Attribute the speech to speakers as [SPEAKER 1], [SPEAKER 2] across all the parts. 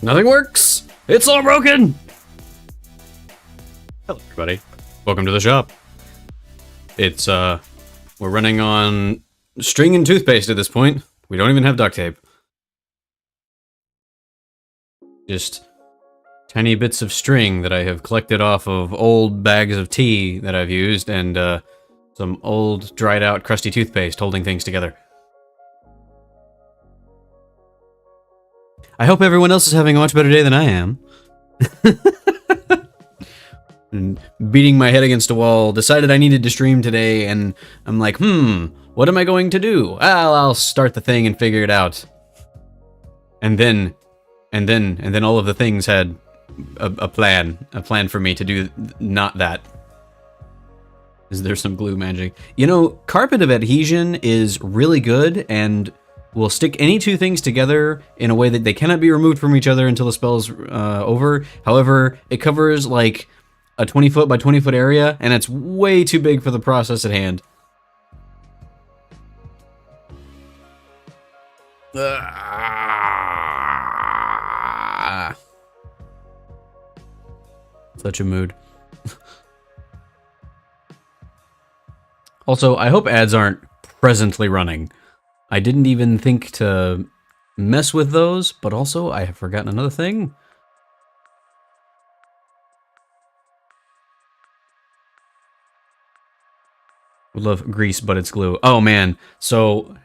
[SPEAKER 1] Nothing works! It's all broken! Hello, everybody. Welcome to the shop. It's, we're running on string and toothpaste at this point. We don't even have duct tape. Just tiny bits of string that I have collected off of old bags of tea that I've used, and, some old, dried out, crusty toothpaste holding things together. I hope everyone else is having a much better day than I am. And beating my head against a wall, decided I needed to stream today, and I'm like, what am I going to do? Well, I'll start the thing and figure it out. And then all of the things had a plan for me to do not that. Is there some glue magic? You know, carpet of adhesion is really good and will stick any two things together in a way that they cannot be removed from each other until the spell is over. However, it covers like a 20-foot by 20-foot area, and it's way too big for the process at hand. Such a mood. Also, I hope ads aren't presently running. I didn't even think to mess with those, but also I have forgotten another thing. Would love grease, but it's glue. Oh man. So,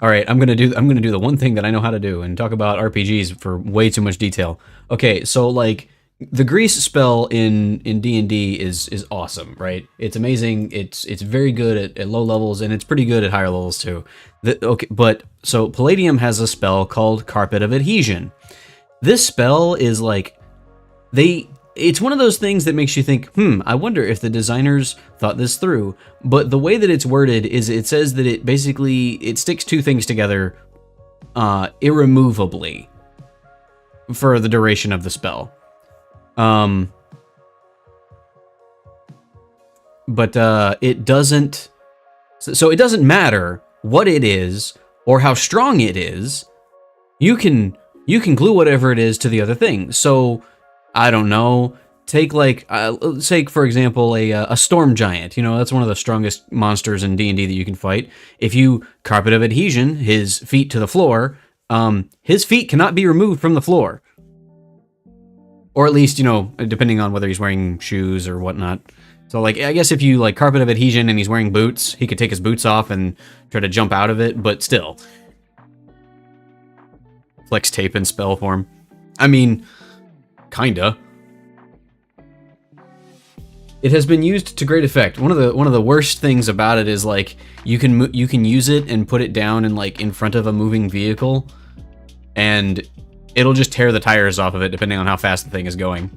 [SPEAKER 1] all right, I'm gonna do the one thing that I know how to do and talk about RPGs for way too much detail. Okay, so like the grease spell in D&D is awesome, right? It's amazing. It's very good at low levels, and it's pretty good at higher levels too. Okay, but so Palladium has a spell called Carpet of Adhesion. This spell is like it's one of those things that makes you think, I wonder if the designers thought this through. But the way that it's worded is it says that it sticks two things together irremovably for the duration of the spell. But it doesn't, so it doesn't matter what it is or how strong it is. You can glue whatever it is to the other thing. So I don't know, take like, say for example, a storm giant. You know, that's one of the strongest monsters in D&D that you can fight. If you Carpet of Adhesion his feet to the floor, his feet cannot be removed from the floor. Or at least, you know, depending on whether he's wearing shoes or whatnot. So, like, I guess if you, like, Carpet of Adhesion and he's wearing boots, he could take his boots off and try to jump out of it, but still. Flex tape in spell form. I mean, kinda. It has been used to great effect. One of the worst things about it is, like, you can use it and put it down in, like, in front of a moving vehicle, and it'll just tear the tires off of it depending on how fast the thing is going.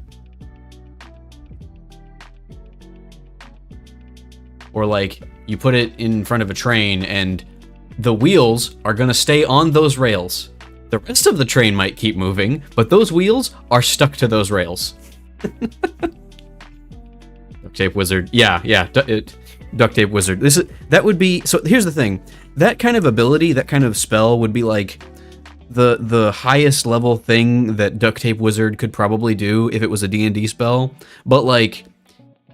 [SPEAKER 1] Or like, you put it in front of a train and the wheels are gonna stay on those rails. The rest of the train might keep moving, but those wheels are stuck to those rails. Duct tape wizard. Yeah, duct tape wizard. That would be, so here's the thing. That kind of ability, that kind of spell would be like the highest level thing that Duct Tape Wizard could probably do if it was a D&D spell. But like,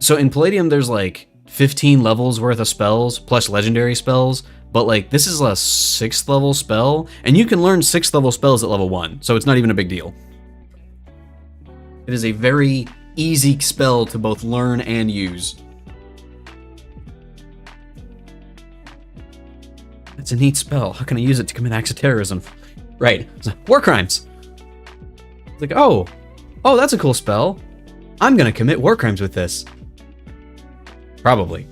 [SPEAKER 1] so in Palladium there's like 15 levels worth of spells plus legendary spells, but like this is a 6th level spell, and you can learn 6th level spells at level 1, so it's not even a big deal. It is a very easy spell to both learn and use. It's a neat spell. How can I use it to commit acts of terrorism? Right, war crimes. It's like, oh, that's a cool spell. I'm gonna commit war crimes with this. Probably.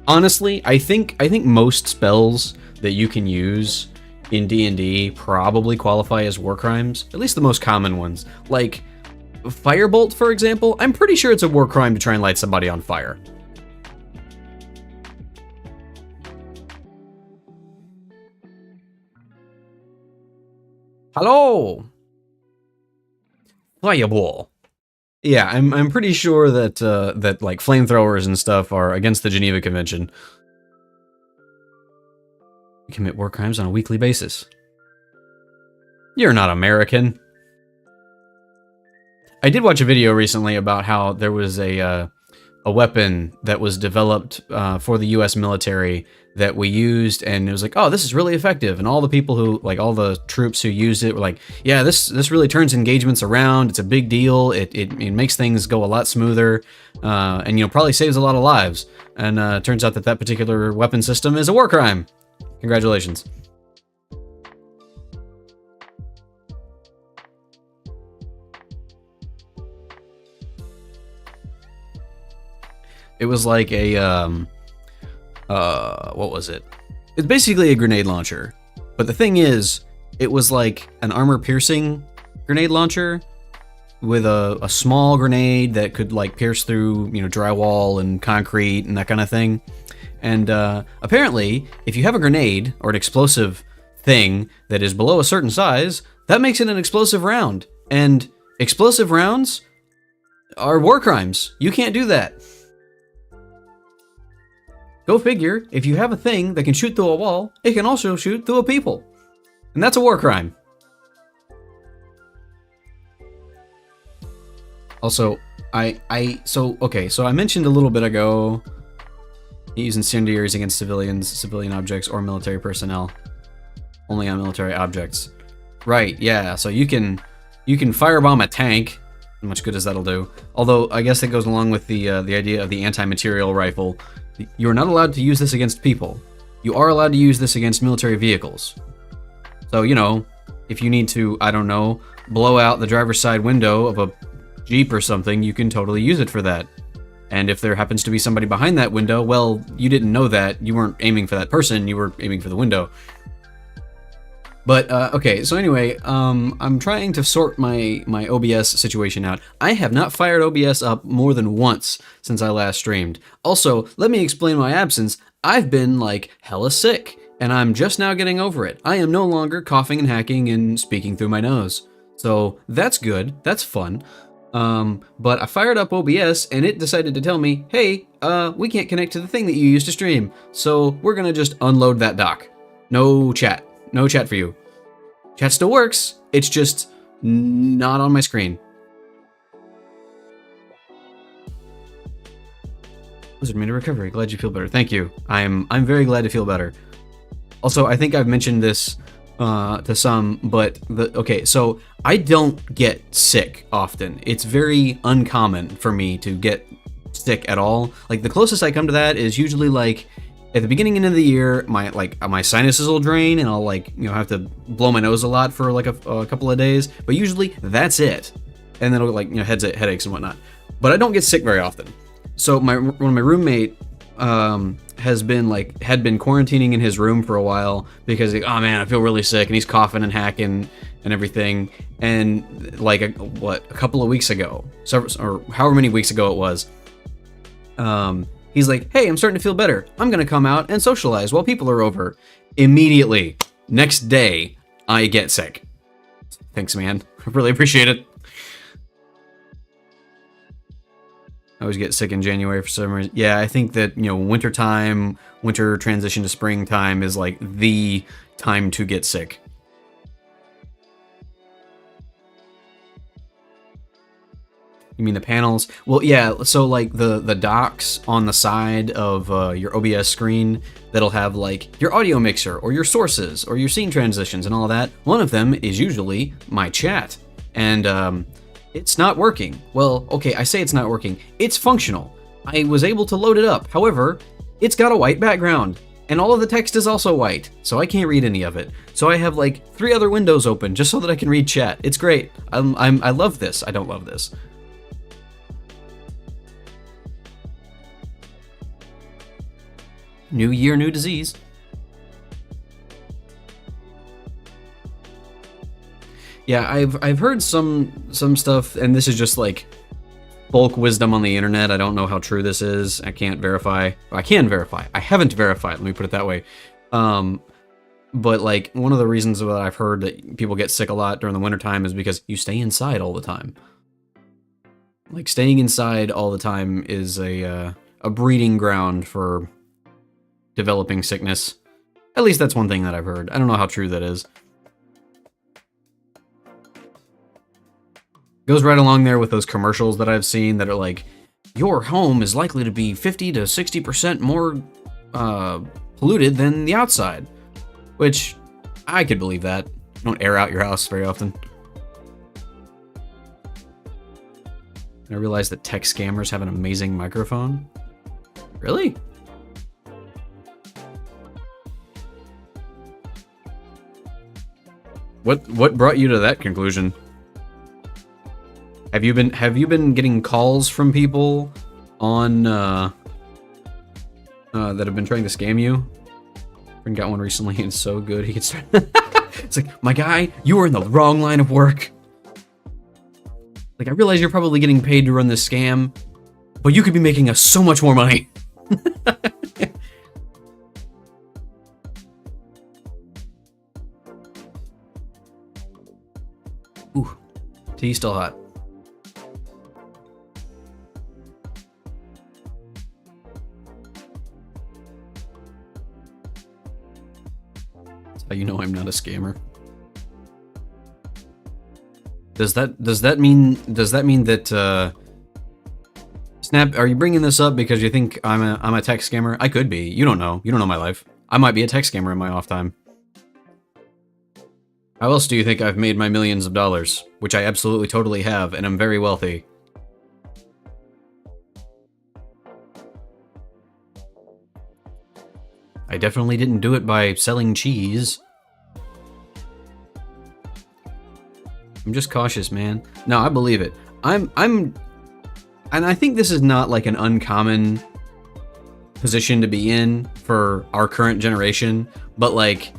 [SPEAKER 1] Honestly, I think most spells that you can use in D&D probably qualify as war crimes. At least the most common ones. Like, Firebolt, for example, I'm pretty sure it's a war crime to try and light somebody on fire. Hello! Fireball. Yeah, I'm pretty sure that that like flamethrowers and stuff are against the Geneva Convention. You commit war crimes on a weekly basis. You're not American. I did watch a video recently about how there was a weapon that was developed for the U.S. military that we used, and it was like, oh, this is really effective. And all the people who, like, all the troops who used it were like, yeah, this really turns engagements around. It's a big deal. It makes things go a lot smoother, and probably saves a lot of lives. And turns out that particular weapon system is a war crime. Congratulations. It was like a, what was it? It's basically a grenade launcher. But the thing is, it was like an armor-piercing grenade launcher with a small grenade that could, like, pierce through, drywall and concrete and that kind of thing. And apparently, if you have a grenade or an explosive thing that is below a certain size, that makes it an explosive round. And explosive rounds are war crimes. You can't do that. Go figure, if you have a thing that can shoot through a wall, it can also shoot through a people. And that's a war crime. Also, so I mentioned a little bit ago using incendiaries against civilians, civilian objects, or military personnel. Only on military objects. Right, yeah, so you can firebomb a tank. How much good does that'll do? Although, I guess that goes along with the idea of the anti-material rifle. You are not allowed to use this against people. You are allowed to use this against military vehicles. So, if you need to, I don't know, blow out the driver's side window of a Jeep or something, you can totally use it for that. And if there happens to be somebody behind that window, well, you didn't know that. You weren't aiming for that person, you were aiming for the window. But, okay, so anyway, I'm trying to sort my OBS situation out. I have not fired OBS up more than once since I last streamed. Also, let me explain my absence. I've been, like, hella sick, and I'm just now getting over it. I am no longer coughing and hacking and speaking through my nose. So, that's good. That's fun. But I fired up OBS, and it decided to tell me, hey, we can't connect to the thing that you used to stream, so we're gonna just unload that dock. No chat. No chat for you. Chat still works, it's just not on my screen. Wizard made a recovery. Glad you feel better. Thank you. I'm very glad to feel better. Also, I think I've mentioned this to some, but okay, so I don't get sick often. It's very uncommon for me to get sick at all. Like, the closest I come to that is usually like at the beginning of the year, my sinuses will drain, and I'll have to blow my nose a lot for like a couple of days. But usually that's it, and then it'll headaches and whatnot. But I don't get sick very often. So my roommate had been quarantining in his room for a while because oh man, I feel really sick, and he's coughing and hacking and everything. And like a couple of weeks ago, or however many weeks ago it was, he's like, hey, I'm starting to feel better. I'm going to come out and socialize while people are over. Immediately, next day, I get sick. Thanks, man. I really appreciate it. I always get sick in January for some reason. Yeah, I think that, winter transition to springtime is like the time to get sick. You mean the panels? Well, yeah, so like the docks on the side of your OBS screen that'll have like your audio mixer or your sources or your scene transitions and all that. One of them is usually my chat. And it's not working. Well, okay, I say it's not working. It's functional. I was able to load it up. However, it's got a white background. And all of the text is also white, so I can't read any of it. So I have like 3 other windows open just so that I can read chat. It's great. I love this. I don't love this. New year, new disease. Yeah, I've heard some stuff, and this is just like bulk wisdom on the internet. I don't know how true this is. I can't verify. I can verify. I haven't verified. Let me put it that way. But like one of the reasons that I've heard that people get sick a lot during the wintertime is because you stay inside all the time. Like staying inside all the time is a breeding ground for developing sickness. At least that's one thing that I've heard. I don't know how true that is. Goes right along there with those commercials that I've seen that are like, your home is likely to be 50 to 60% more polluted than the outside. Which, I could believe that. You don't air out your house very often. I realize that tech scammers have an amazing microphone. Really? What brought you to that conclusion? Have you been getting calls from people on that have been trying to scam you? Friend got one recently and it's so good he could start. It's like, my guy, you are in the wrong line of work. Like, I realize you're probably getting paid to run this scam, but you could be making us so much more money. Ooh, tea still hot. That's how you know I'm not a scammer. Does that mean that Snap, are you bringing this up because you think I'm a tech scammer? I could be. You don't know. You don't know my life. I might be a tech scammer in my off time. How else do you think I've made my millions of dollars? Which I absolutely totally have, and I'm very wealthy. I definitely didn't do it by selling cheese. I'm just cautious, man. No, I believe it. And I think this is not like an uncommon position to be in for our current generation, but like,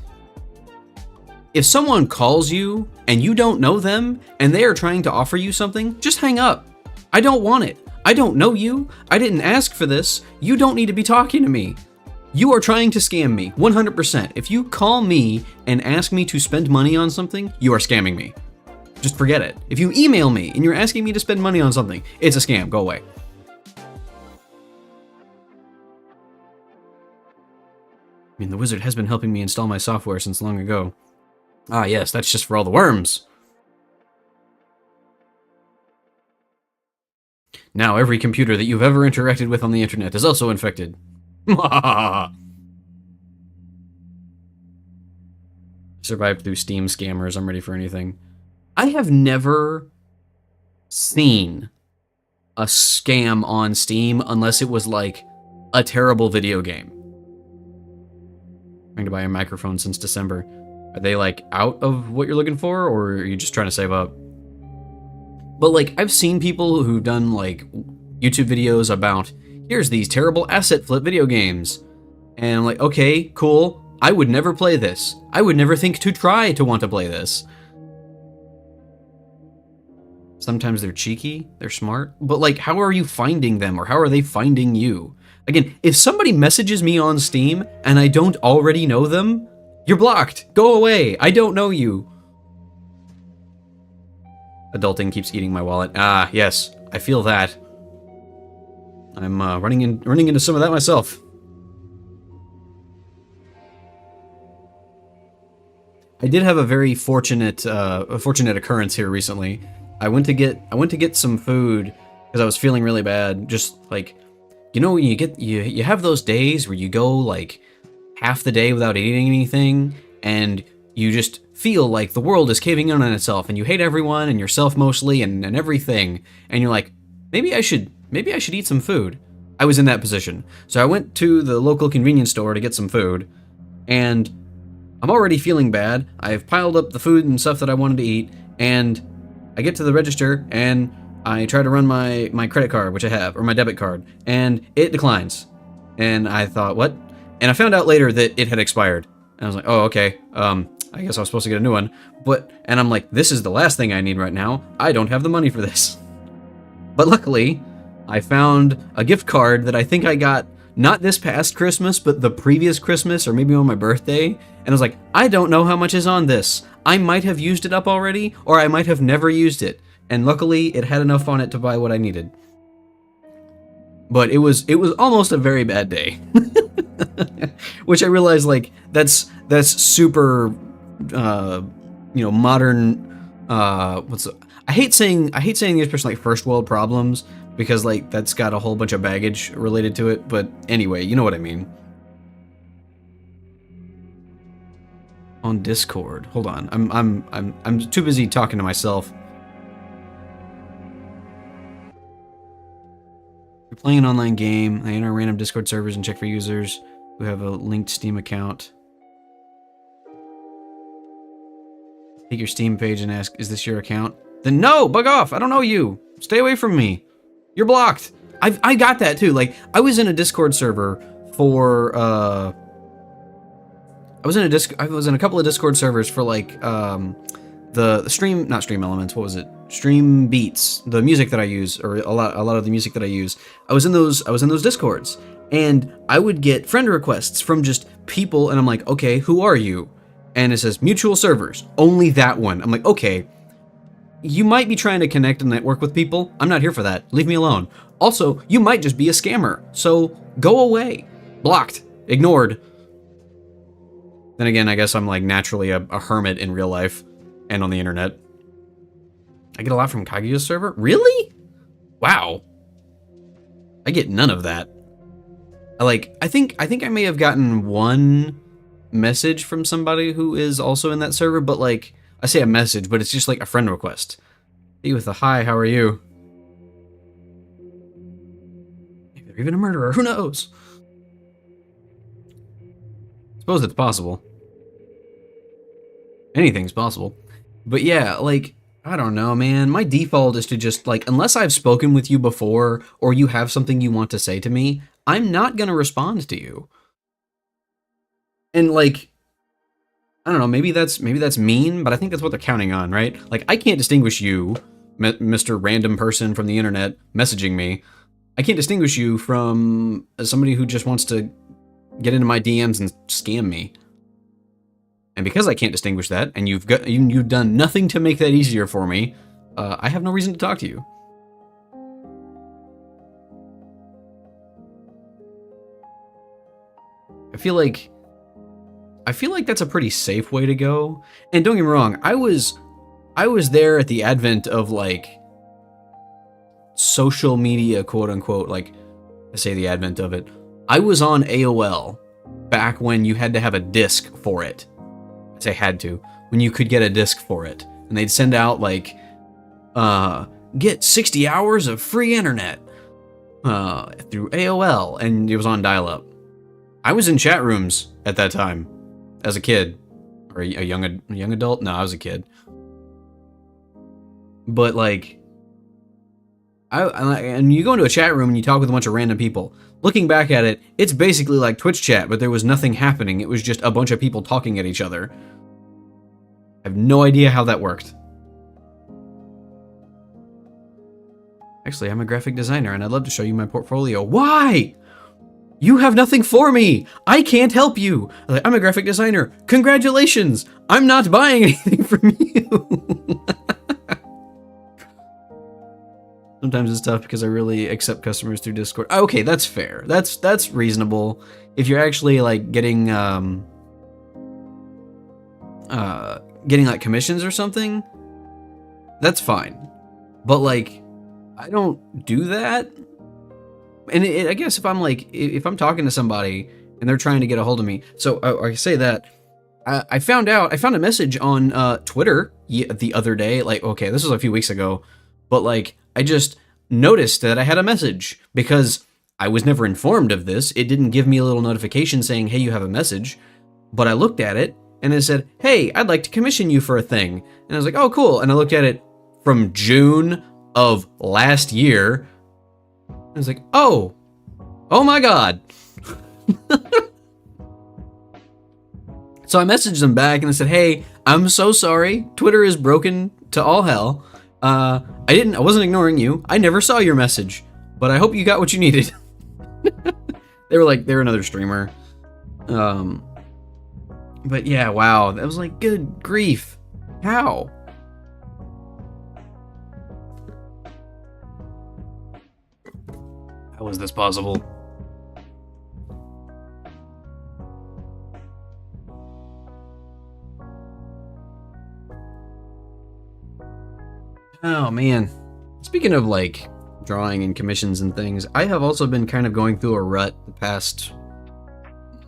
[SPEAKER 1] if someone calls you and you don't know them and they are trying to offer you something, just hang up. I don't want it. I don't know you. I didn't ask for this. You don't need to be talking to me. You are trying to scam me, 100%. If you call me and ask me to spend money on something, you are scamming me. Just forget it. If you email me and you're asking me to spend money on something, it's a scam. Go away. I mean, the wizard has been helping me install my software since long ago. Ah, yes, that's just for all the worms. Now every computer that you've ever interacted with on the internet is also infected. Survived through Steam scammers. I'm ready for anything. I have never seen a scam on Steam unless it was like a terrible video game. Trying to buy a microphone since December. Are they like out of what you're looking for, or are you just trying to save up? But like, I've seen people who've done like YouTube videos about, here's these terrible asset flip video games. And I'm like, okay, cool. I would never play this. I would never think to try to want to play this. Sometimes they're cheeky, they're smart, but like, how are you finding them, or how are they finding you? Again, if somebody messages me on Steam and I don't already know them, you're blocked. Go away. I don't know you. Adulting keeps eating my wallet. Ah, yes, I feel that. I'm running into some of that myself. I did have a very fortunate occurrence here recently. I went to get some food because I was feeling really bad. Just like, you know, you have those days where you go like half the day without eating anything, and you just feel like the world is caving in on itself, and you hate everyone and yourself mostly, and everything, and you're like, maybe I should eat some food. I was in that position, so I went to the local convenience store to get some food, and I'm already feeling bad. I've piled up the food and stuff that I wanted to eat, and I get to the register and I try to run my credit card, which I have, or my debit card, and it declines. And I thought, what? And I found out later that it had expired. And I was like, oh, okay. I guess I was supposed to get a new one. And I'm like, this is the last thing I need right now. I don't have the money for this. But luckily, I found a gift card that I think I got not this past Christmas, but the previous Christmas, or maybe on my birthday. And I was like, I don't know how much is on this. I might have used it up already, or I might have never used it. And luckily, it had enough on it to buy what I needed. But it was almost a very bad day. Which I realized, like, that's super, modern, I hate saying the expression like first world problems because like that's got a whole bunch of baggage related to it. But anyway, you know what I mean. On Discord, hold on. I'm too busy talking to myself. You're playing an online game. I enter random Discord servers and check for users who have a linked Steam account. Take your Steam page and ask, "Is this your account?" Then no, bug off. I don't know you. Stay away from me. You're blocked. I got that too. Like I was in a Discord server for I was in a couple of Discord servers for like the stream, not Stream Elements, what was it? Stream Beats, the music that I use, or a lot of the music that I use. I was in those Discords, and I would get friend requests from just people, and I'm like, okay, who are you? And it says mutual servers, only that one. I'm like, okay, you might be trying to connect and network with people. I'm not here for that. Leave me alone. Also, you might just be a scammer, so go away. Blocked, ignored. Then again, I guess I'm like naturally a hermit in real life and on the internet. I get a lot from Kaguya's server? Really? Wow. I get none of that. I think I may have gotten one message from somebody who is also in that server, but like, I say a message, but it's just like a friend request. Hey with a hi, how are you? Maybe they're even a murderer, who knows? Suppose it's possible. Anything's possible. But yeah, like, I don't know, man. My default is to just, like, unless I've spoken with you before or you have something you want to say to me, I'm not gonna respond to you. And, like, I don't know, maybe that's mean, but I think that's what they're counting on, right? Like, I can't distinguish you, Mr. Random Person from the internet messaging me. I can't distinguish you from somebody who just wants to get into my DMs and scam me. And because I can't distinguish that, and you've done nothing to make that easier for me, I have no reason to talk to you. I feel like that's a pretty safe way to go. And don't get me wrong, I was there at the advent of like social media, quote unquote, like I say the advent of it. I was on AOL back when you had to have a disc for it. I say had to, when you could get a disc for it. And they'd send out like, get 60 hours of free internet through AOL, and it was on dial-up. I was in chat rooms at that time as a kid, or a young adult. No, I was a kid. But like, and you go into a chat room and you talk with a bunch of random people. Looking back at it, it's basically like Twitch chat, but there was nothing happening. It was just a bunch of people talking at each other. I have no idea how that worked. Actually, I'm a graphic designer and I'd love to show you my portfolio. Why? You have nothing for me. I can't help you. I'm a graphic designer. Congratulations. I'm not buying anything from you. Sometimes it's tough because I really accept customers through Discord. Okay, that's fair. That's reasonable. If you're actually like getting like commissions or something, that's fine. But like, I don't do that. And I guess if I'm talking to somebody and they're trying to get a hold of me, so I say that I found a message on Twitter the other day. Like, okay, this was a few weeks ago, but like I just noticed that I had a message because I was never informed of this. It didn't give me a little notification saying, "Hey, you have a message," but I looked at it and it said, "Hey, I'd like to commission you for a thing," and I was like, "Oh, cool," and I looked at it from June of last year. I was like, oh my god. So I messaged them back and I said, hey, I'm so sorry. Twitter is broken to all hell. I wasn't ignoring you. I never saw your message, but I hope you got what you needed. They were like, they're another streamer. But yeah, wow. That was like, good grief. How? How is this possible? Oh man. Speaking of like drawing and commissions and things, I have also been kind of going through a rut the past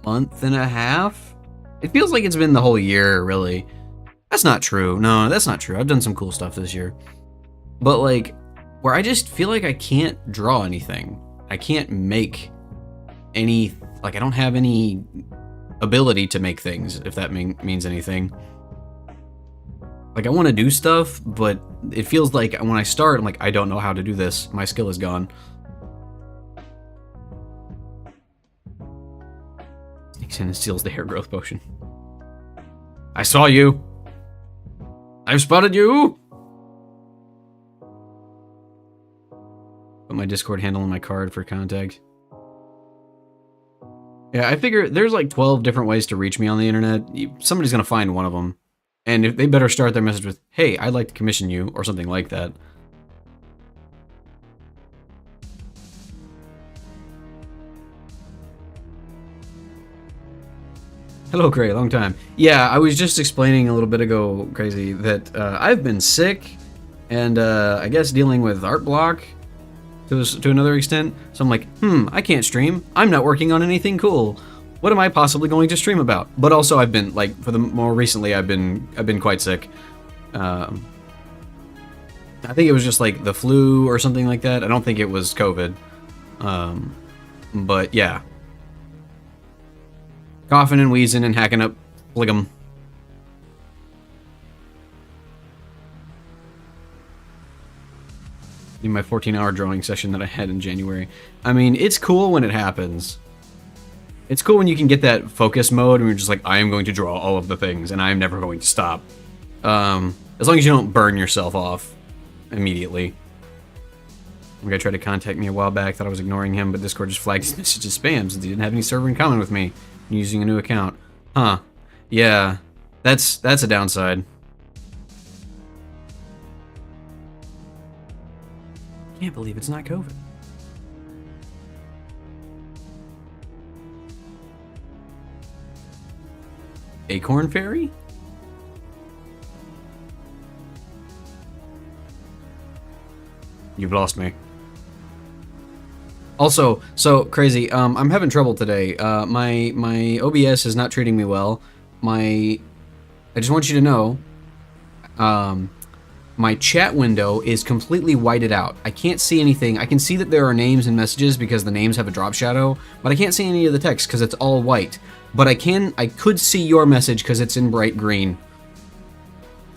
[SPEAKER 1] month and a half. It feels like it's been the whole year, really. That's not true. No, that's not true. I've done some cool stuff this year. But like, where I just feel like I can't draw anything. I can't make any, like I don't have any ability to make things, if that means anything. Like I want to do stuff, but it feels like when I start, I'm like, I don't know how to do this. My skill is gone. Sneaks in and steals the hair growth potion. I saw you. I've spotted you. Put my Discord handle in my card for contact. Yeah, I figure there's like 12 different ways to reach me on the internet. Somebody's gonna find one of them. And if they better start their message with, hey, I'd like to commission you, or something like that. Hello, Gray, long time. Yeah, I was just explaining a little bit ago, Crazy, that I've been sick, and I guess dealing with art block to another extent. So I'm like, I can't stream. I'm not working on anything cool. What am I possibly going to stream about? But also, I've been like, for the more recently, I've been quite sick. I think it was just like the flu or something like that. I don't think it was COVID. But yeah, coughing and wheezing and hacking up Pligum. In my 14-hour drawing session that I had in January. I mean, it's cool when it happens. It's cool when you can get that focus mode and you're just like, I am going to draw all of the things and I am never going to stop. As long as you don't burn yourself off immediately. One guy tried to contact me a while back, thought I was ignoring him, but Discord just flagged his message as spam since he didn't have any server in common with me. I'm using a new account. Huh. Yeah. That's a downside. Can't believe it's not COVID. Acorn Fairy? You've lost me. Also, so crazy. I'm having trouble today. My OBS is not treating me well. I just want you to know, my chat window is completely whited out. I can't see anything. I can see that there are names and messages because the names have a drop shadow, but I can't see any of the text because it's all white. But I could see your message because it's in bright green.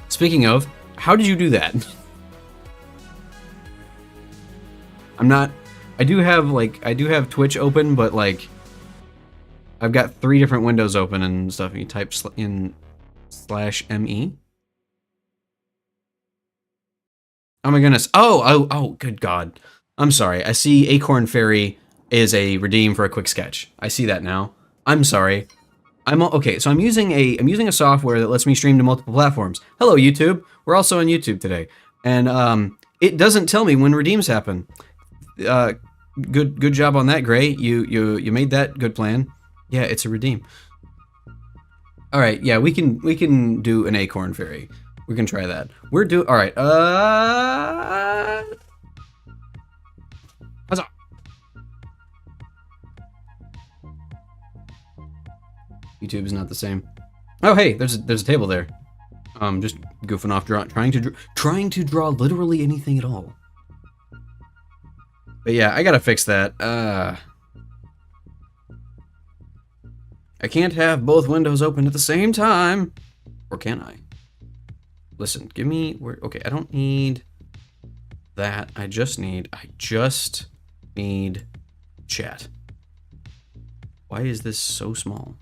[SPEAKER 1] Speaking of, how did you do that? I do have Twitch open, but like, I've got 3 different windows open and stuff. You type in /me. Oh my goodness. Oh, good God. I'm sorry. I see Acorn Fairy is a redeem for a quick sketch. I see that now. I'm sorry. Okay, so I'm using a software that lets me stream to multiple platforms. Hello, YouTube. We're also on YouTube today. And it doesn't tell me when redeems happen. Good job on that, Gray. You made that good plan. Yeah, it's a redeem. All right, yeah, we can do an Acorn Fairy. We can try that. All right. Huzzah. YouTube is not the same. Oh, hey, there's a table there. Just goofing off, trying to draw literally anything at all. But yeah, I gotta fix that. I can't have both windows open at the same time. Or can I? Listen, give me okay, I don't need that. I just need chat. Why is this so small?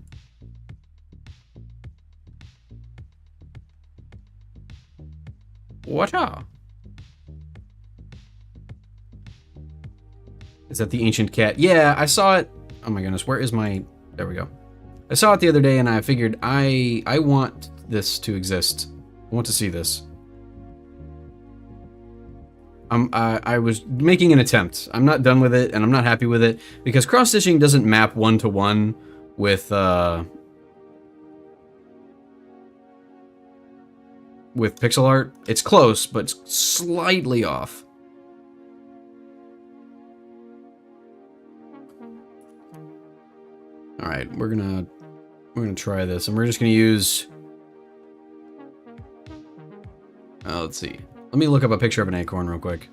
[SPEAKER 1] What-a? Is that the ancient cat? Yeah, I saw it. Oh my goodness, where is my... There we go. I saw it the other day and I figured I want this to exist. I want to see this. I was making an attempt. I'm not done with it and I'm not happy with it because cross-stitching doesn't map one-to-one with with pixel art. It's close, but it's slightly off. All right, we're gonna try this, and we're just gonna use. Let's see. Let me look up a picture of an acorn real quick.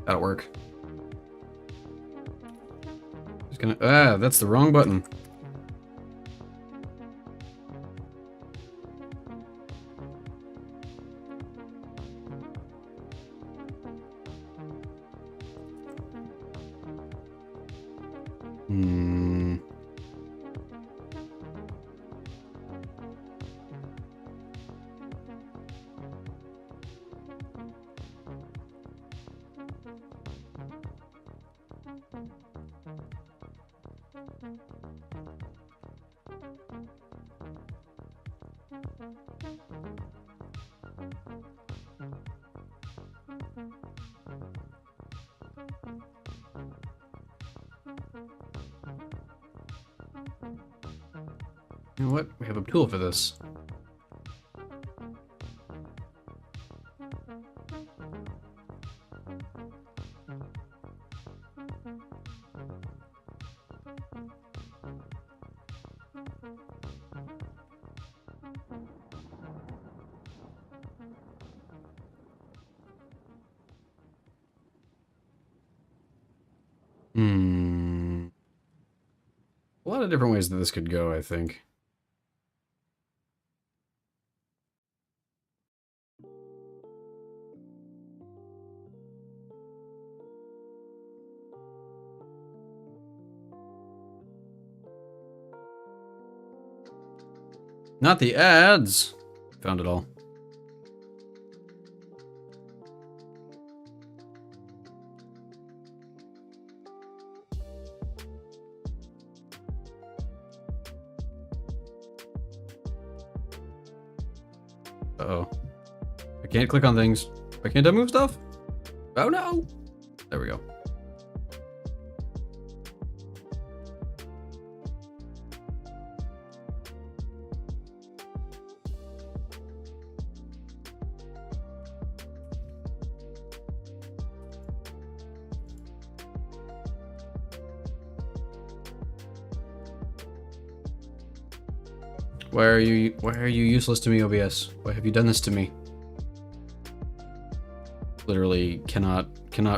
[SPEAKER 1] That'll work. Just gonna. That's the wrong button. You know what? We have a tool for this. A lot of different ways that this could go, I think. Not the ads. Found it all. Uh-oh. I can't click on things. Why can't I move stuff? Oh no! There we go. Why are you useless to me, OBS? Why have you done this to me? Literally cannot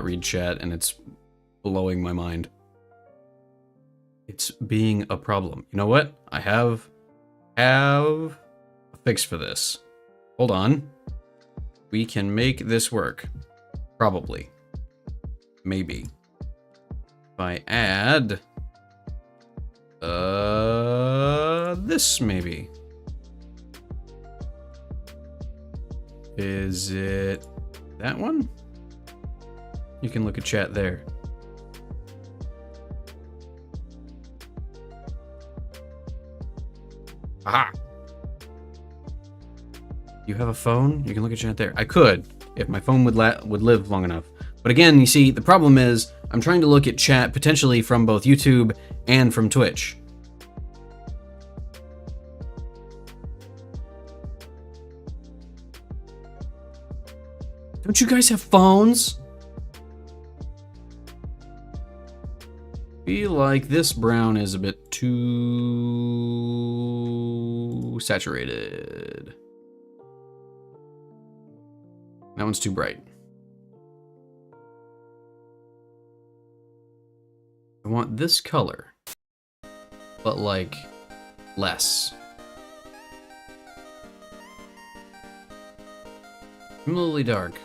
[SPEAKER 1] read chat, and it's blowing my mind. It's being a problem. You know what? I have a fix for this. Hold on. We can make this work. Probably. Maybe. If I add this maybe. Is it that one? You can look at chat there. Aha! You have a phone? You can look at chat there. I could, if my phone would live long enough. But again, you see, the problem is, I'm trying to look at chat potentially from both YouTube and from Twitch. Don't you guys have phones? Feel like this brown is a bit too saturated. That one's too bright. I want this color, but like less. Similarly dark.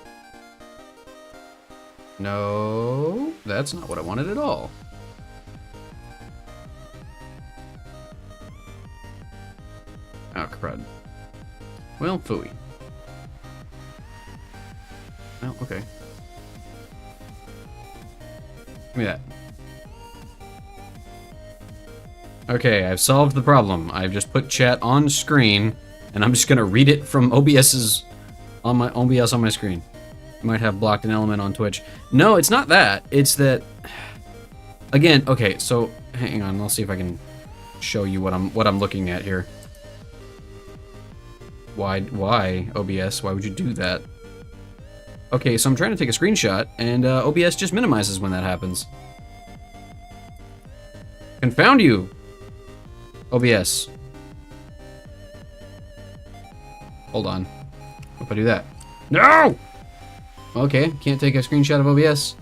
[SPEAKER 1] No, that's not what I wanted at all. Oh, crud. Well, phooey. Oh, okay. Give me that. Okay, I've solved the problem. I've just put chat on screen, and I'm just gonna read it from OBS on my screen. might have blocked an element on Twitch. No, it's not that. It's that. Again, okay. So hang on. I'll see if I can show you what I'm looking at here. Why OBS? Why would you do that? Okay, so I'm trying to take a screenshot, and OBS just minimizes when that happens. Confound you, OBS. Hold on. What if I do that? No! Okay, can't take a screenshot of OBS.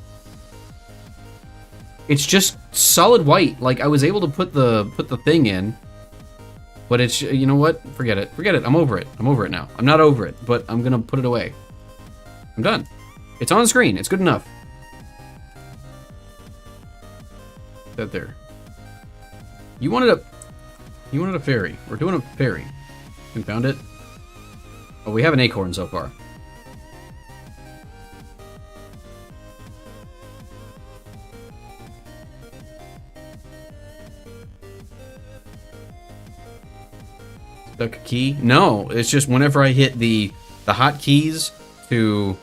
[SPEAKER 1] It's just solid white. Like, I was able to put the thing in, but it's, you know what? Forget it. Forget it. I'm over it. I'm over it now. I'm not over it, but I'm gonna put it away. I'm done. It's on the screen. It's good enough. That there. You wanted a fairy. We're doing a fairy. Confound it. Oh, we have an acorn so far. Stuck a key? No, it's just whenever I hit the hotkeys to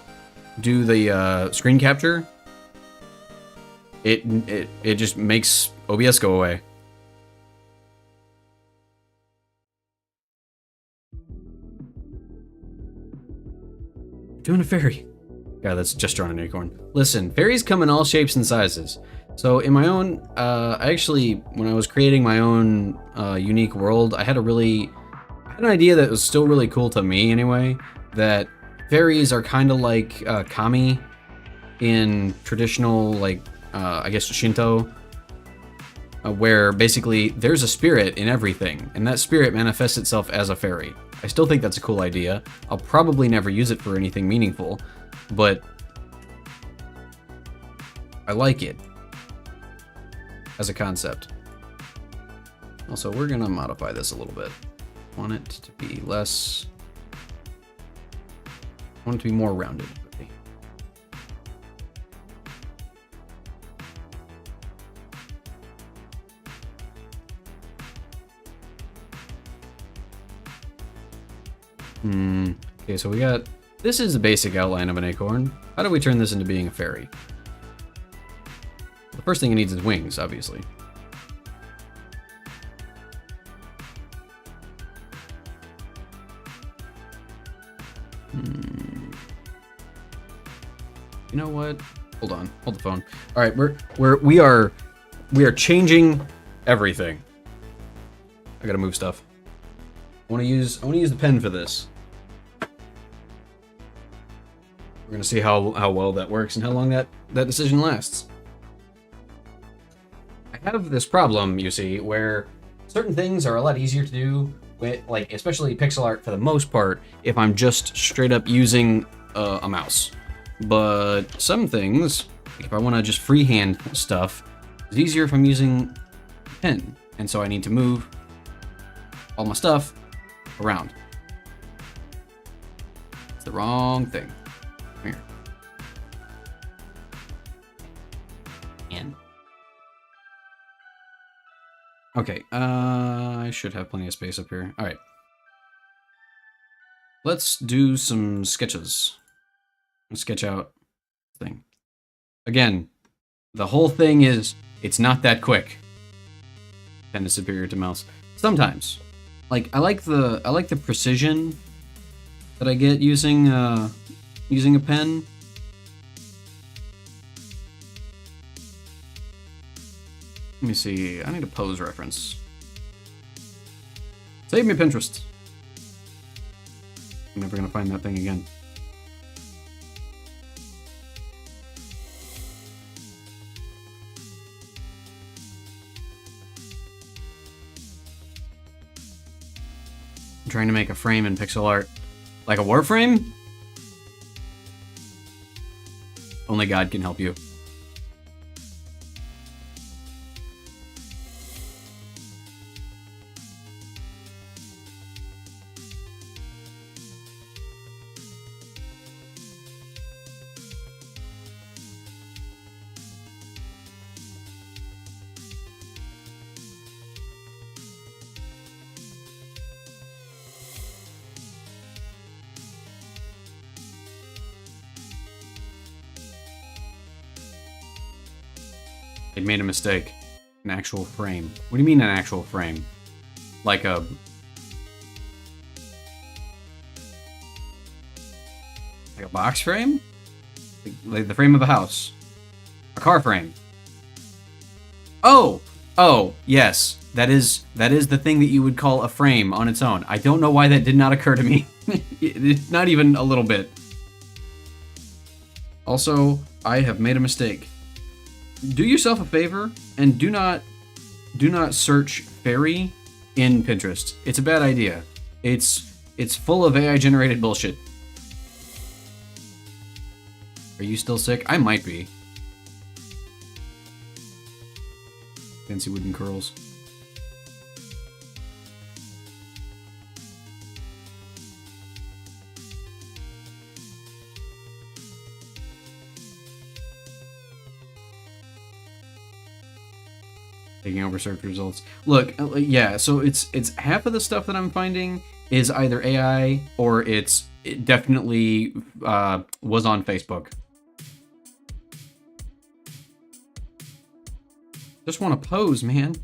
[SPEAKER 1] do the screen capture, it just makes OBS go away. Doing a fairy. God, that's just drawn an acorn. Listen, fairies come in all shapes and sizes. So in my own, I actually, when I was creating my own unique world, I had an idea that was still really cool to me anyway, that fairies are kind of like kami in traditional, like, I guess Shinto, where basically there's a spirit in everything, and that spirit manifests itself as a fairy. I still think that's a cool idea. I'll probably never use it for anything meaningful, but I like it as a concept. Also, we're gonna modify this a little bit. I want it to be less... I want it to be more rounded. Okay, so we got... This is the basic outline of an acorn. How do we turn this into being a fairy? The first thing it needs is wings, obviously. You know what? Hold on. Hold the phone. All right, we are changing everything. I gotta move stuff. I want to use the pen for this. We're gonna see how well that works and how long that decision lasts. I have this problem, you see, where certain things are a lot easier to do with, like, especially pixel art for the most part, if I'm just straight up using a mouse. But some things, like if I want to just freehand stuff, it's easier if I'm using a pen, and so I need to move all my stuff around. It's the wrong thing. Come here. And okay, I should have plenty of space up here. All right, let's do some sketches. Let's sketch out this thing. Again, the whole thing is, it's not that quick. Pen is superior to mouse. Sometimes. Like, I like the precision that I get using a pen. Let me see. I need a pose reference. Save me Pinterest. I'm never gonna find that thing again. I'm trying to make a frame in pixel art. Like a warframe? Only God can help you. It made a mistake. An actual frame. What do you mean an actual frame? Like a box frame? Like the frame of a house. A car frame. Oh! Oh, yes. That is the thing that you would call a frame on its own. I don't know why that did not occur to me. Not even a little bit. Also, I have made a mistake. Do yourself a favor and do not search fairy in Pinterest. It's a bad idea. It's full of AI generated bullshit. Are you still sick? I might be. Fancy wooden curls. Taking over search results. Look, yeah, so it's half of the stuff that I'm finding is either AI or it definitely was on Facebook. Just want to pose, man.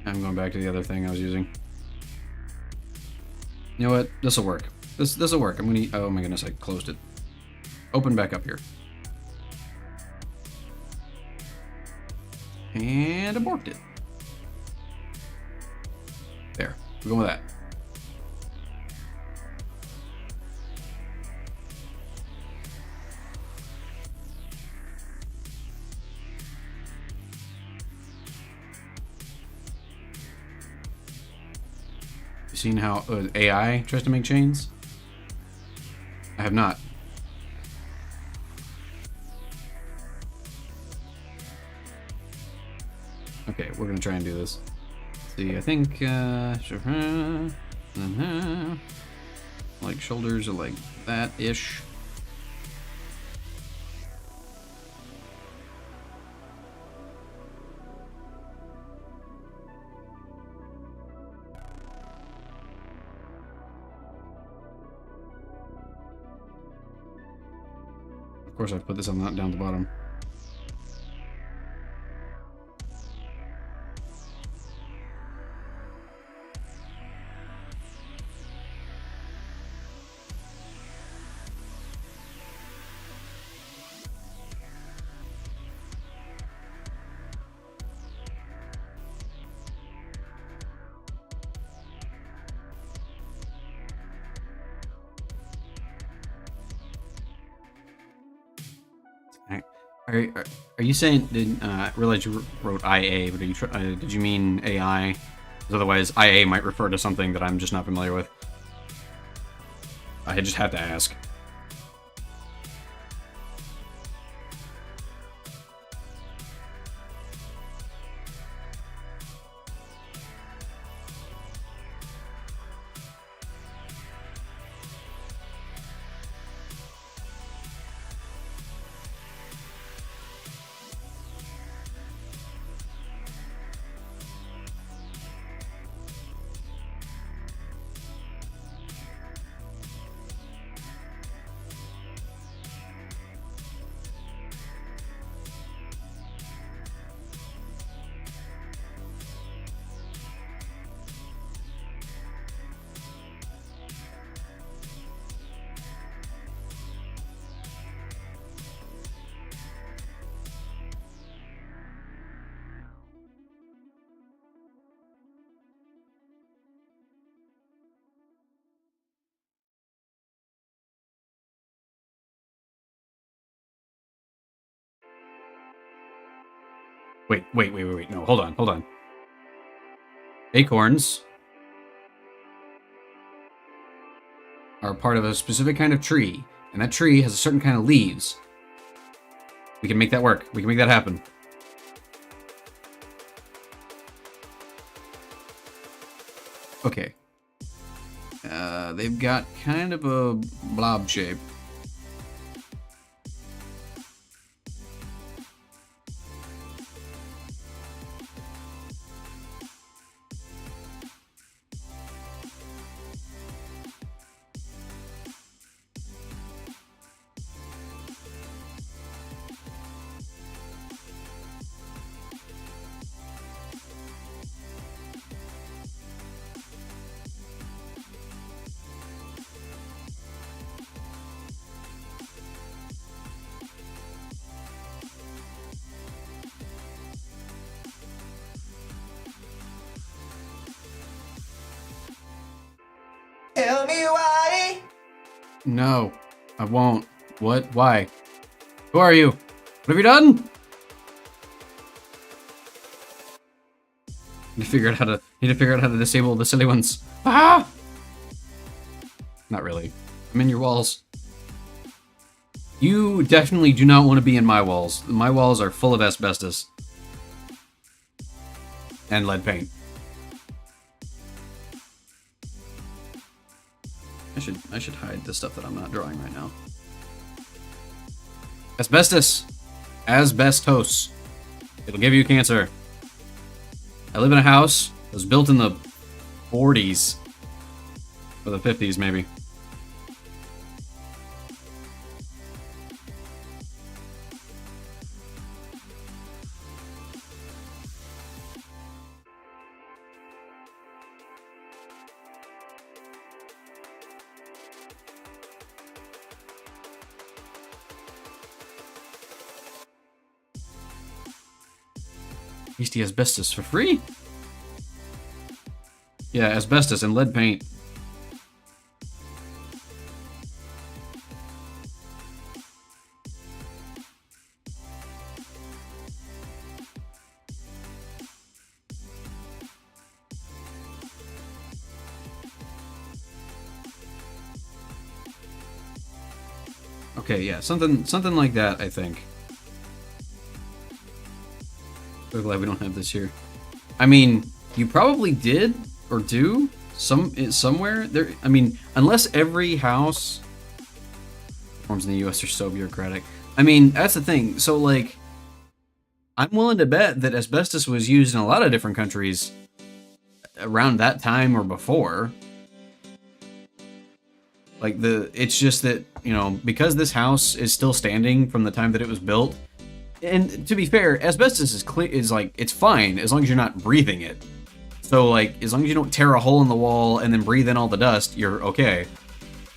[SPEAKER 1] I'm going back to the other thing I was using. You know what? This'll work. This'll work. I'm gonna. Oh my goodness! I closed it. Open back up here. And abort it. There. We're going with that. You seen how AI tries to make chains? I have not. Okay, we're gonna try and do this. Let's see, I think like shoulders are like that-ish. Of course, I've put this on down the bottom. Are you saying? I realize you wrote IA, but did you mean AI? Because otherwise, IA might refer to something that I'm just not familiar with. I just had to ask. Wait. No, hold on. Acorns are part of a specific kind of tree, and that tree has a certain kind of leaves. We can make that work. We can make that happen. Okay. They've got kind of a blob shape. No, I won't. What? Why? Who are you? What have you done? Need to figure out how to disable the silly ones. Ah! Not really. I'm in your walls. You definitely do not want to be in my walls. My walls are full of asbestos. And lead paint. I should hide the stuff that I'm not drawing right now. Asbestos. Asbestos. It'll give you cancer. I live in a house that was built in the 40s. Or the 50s, maybe. Tasty asbestos for free? Yeah, asbestos and lead paint. Okay, yeah, something like that, I think. So glad we don't have this here. I mean, you probably did or do somewhere there. I mean, unless every house forms in the U.S. are so bureaucratic. I mean, that's the thing. So like, I'm willing to bet that asbestos was used in a lot of different countries around that time or before. Like it's just that, you know, because this house is still standing from the time that it was built. And to be fair, asbestos is like, it's fine as long as you're not breathing it. So like, as long as you don't tear a hole in the wall and then breathe in all the dust, you're okay.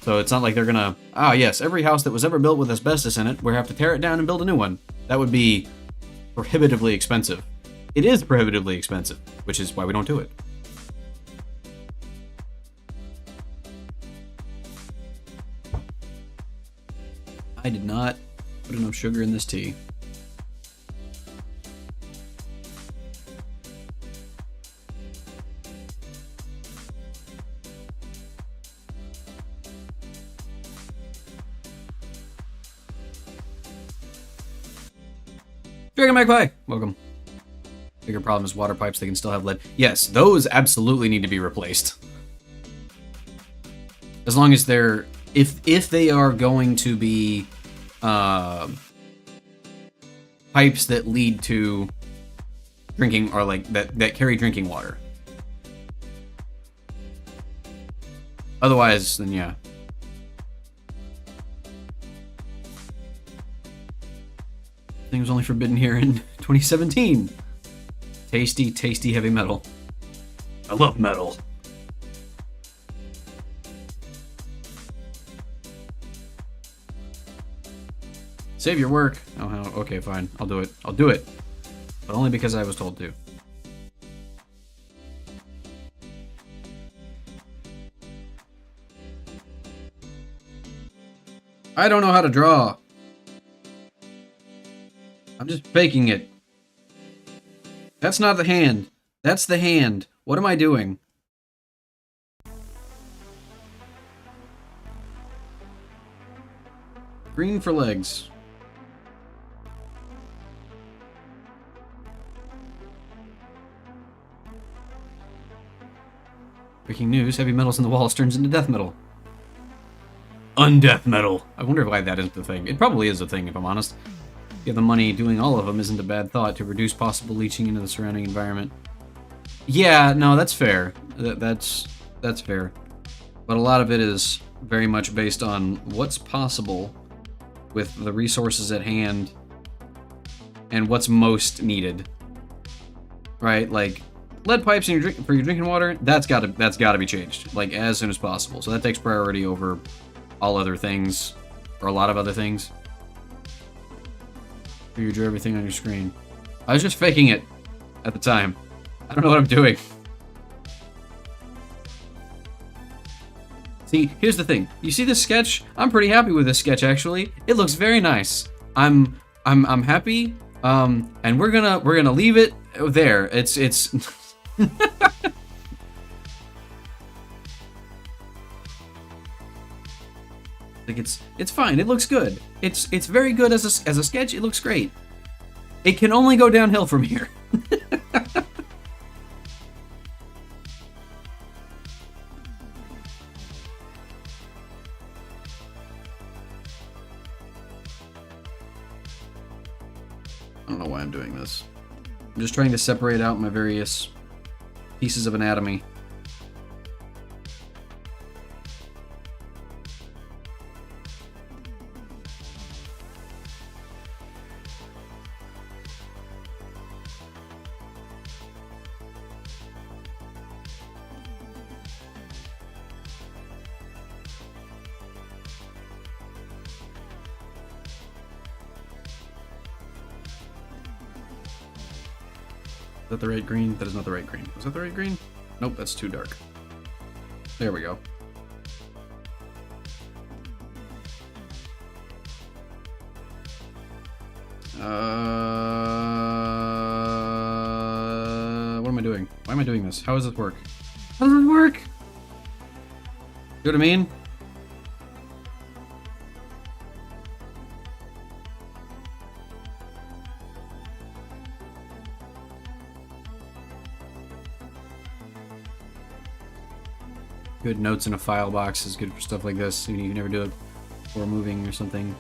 [SPEAKER 1] So it's not like they're gonna, yes, every house that was ever built with asbestos in it, we have to tear it down and build a new one. That would be prohibitively expensive. It is prohibitively expensive, which is why we don't do it. I did not put enough sugar in this tea. Dragon Magpie! Welcome. Bigger problem is water pipes, they can still have lead. Yes, those absolutely need to be replaced. As long as they're... If they are going to be pipes that lead to drinking, or like that carry drinking water. Otherwise, then yeah. Thing was only forbidden here in 2017. Tasty, tasty heavy metal. I love metal. Save your work. Oh, okay, fine. I'll do it. I'll do it. But only because I was told to. I don't know how to draw. I'm just faking it. That's not the hand. That's the hand. What am I doing? Green for legs. Breaking news, heavy metals in the walls turns into death metal. Undeath metal. I wonder why that isn't the thing. It probably is a thing, if I'm honest. If you have the money, doing all of them isn't a bad thought to reduce possible leaching into the surrounding environment. Yeah, no, that's fair. That's fair. But a lot of it is very much based on what's possible with the resources at hand and what's most needed. Right? Like, lead pipes in for your drinking water, that's gotta be changed, like, as soon as possible. So that takes priority over all other things, or a lot of other things. You drew everything on your screen. I was just faking it at the time. I don't know what I'm doing. See, here's the thing. You see this sketch? I'm pretty happy with this sketch, actually. It looks very nice. I'm happy. And we're gonna leave it there. It's like it's fine. It looks good. It's very good as a sketch. It looks great. It can only go downhill from here. I don't know why I'm doing this. I'm just trying to separate out my various pieces of anatomy. Is that the right green? That is not the right green. Was that the right green? Nope, that's too dark. There we go. What am I doing? Why am I doing this? How does this work? How does it work? You know what I mean? Good notes in a file box is good for stuff like this. You can never do it before moving or something.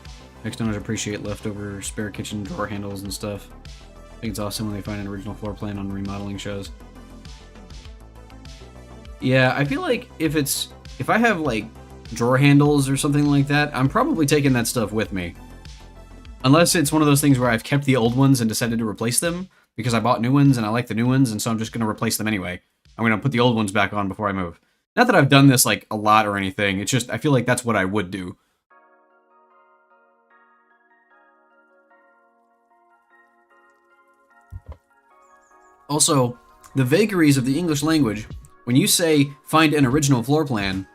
[SPEAKER 1] Next owners appreciate leftover spare kitchen drawer handles and stuff. I think it's awesome when they find an original floor plan on remodeling shows. Yeah, I feel like if I have like drawer handles or something like that, I'm probably taking that stuff with me. Unless it's one of those things where I've kept the old ones and decided to replace them because I bought new ones and I like the new ones, and so I'm just going to replace them anyway. I'm going to put the old ones back on before I move. Not that I've done this like a lot or anything, it's just I feel like that's what I would do. Also, the vagaries of the English language, when you say find an original floor plan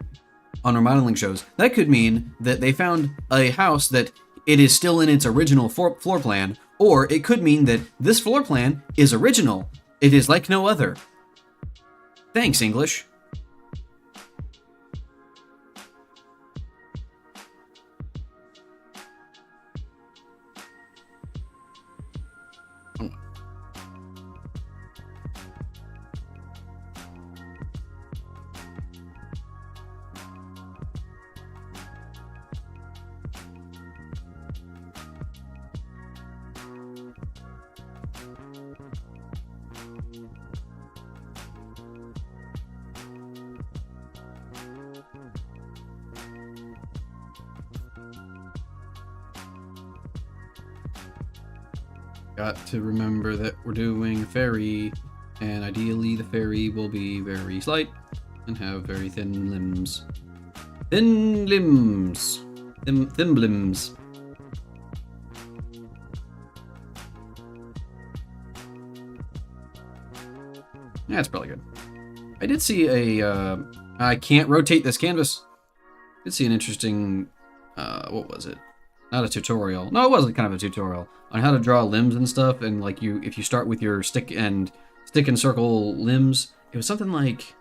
[SPEAKER 1] on remodeling shows, that could mean that they found a house that it is still in its original floor plan, or it could mean that this floor plan is original. It is like no other. Thanks, English. Got to remember that we're doing fairy, and ideally the fairy will be very slight and have very thin limbs. Thin limbs. Thin limbs. Yeah, that's probably good. I did see a, I can't rotate this canvas. I did see an interesting, what was it? Not a tutorial. No, it wasn't kind of a tutorial on how to draw limbs and stuff. And like if you start with your stick and circle limbs, it was something like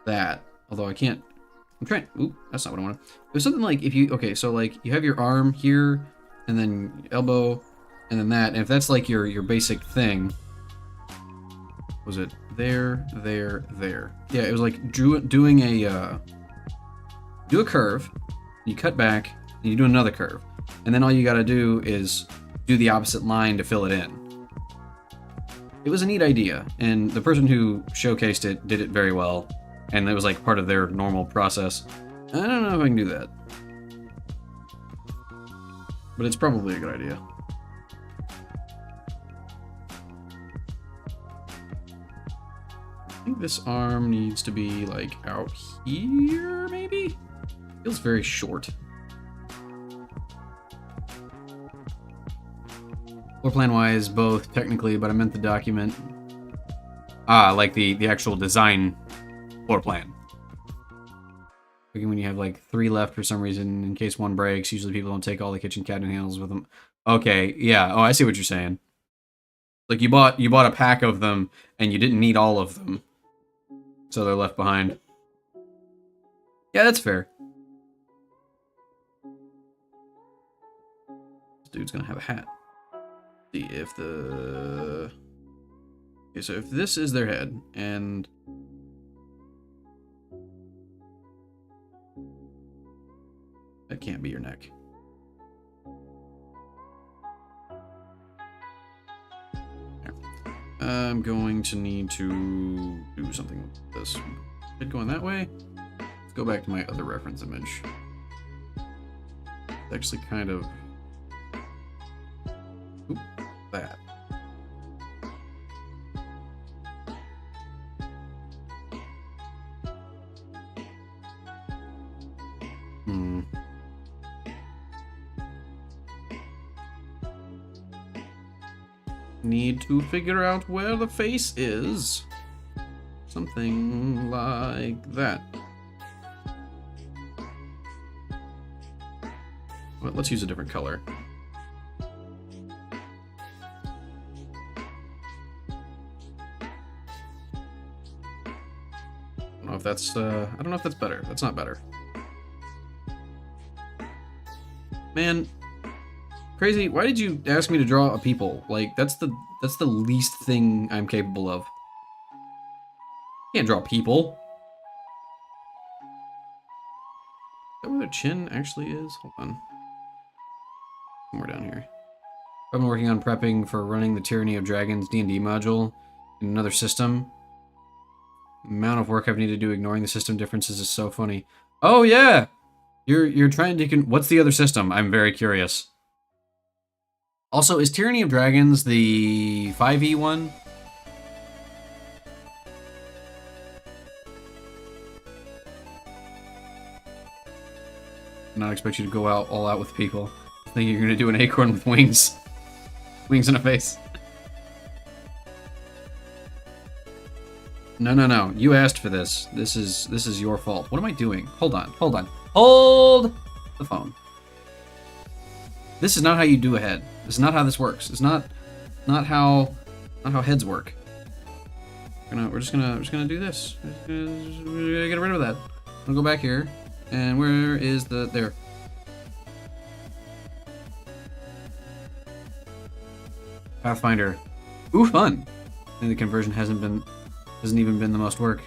[SPEAKER 1] that. Although I'm trying. Ooh, that's not what I wanted. It was something like okay, so like you have your arm here, and then elbow, and then that. And if that's like your basic thing, was it there? Yeah, it was like doing a curve. You cut back. And you do another curve, and then all you gotta do is do the opposite line to fill it in. It was a neat idea, and the person who showcased it did it very well, and it was like part of their normal process. I don't know if I can do that, but it's probably a good idea. I think this arm needs to be like out here, maybe? Feels very short. Floor plan wise, both technically, but I meant the document. Like the actual design floor plan. When you have like 3 left for some reason, in case one breaks, usually people don't take all the kitchen cabinet handles with them. Okay, yeah. Oh, I see what you're saying. Like you bought a pack of them and you didn't need all of them, so they're left behind. Yeah, that's fair. This dude's gonna have a hat. See if the... Okay, so if this is their head, and... That can't be your neck. I'm going to need to do something with this. It going that way? Let's go back to my other reference image. It's actually kind of... Oop, that. Need to figure out where the face is. Something like that. Well, let's use a different color. I don't know if that's I don't know if that's better. That's not better. Man, Crazy, why did you ask me to draw a people? Like, that's the least thing I'm capable of. Can't draw people. Is that where their chin actually is? Hold on. Somewhere down here. I've been working on prepping for running the Tyranny of Dragons D&D module in another system. The amount of work I've needed to do ignoring the system differences is so funny. Oh yeah! You're trying to... What's the other system? I'm very curious. Also, is Tyranny of Dragons the 5e one? Not expect you to go out all out with people. I think you're gonna do an acorn with wings. Wings and a face. No, no, no. You asked for this. This is your fault. What am I doing? Hold on. Hold on. Hold the phone. This is not how you do a head. This is not how this works. It's not how heads work. We're just gonna do this. We're gonna get rid of that. I'll go back here. And where is the... There. Pathfinder. Ooh, fun! I think the conversion hasn't even been the most work.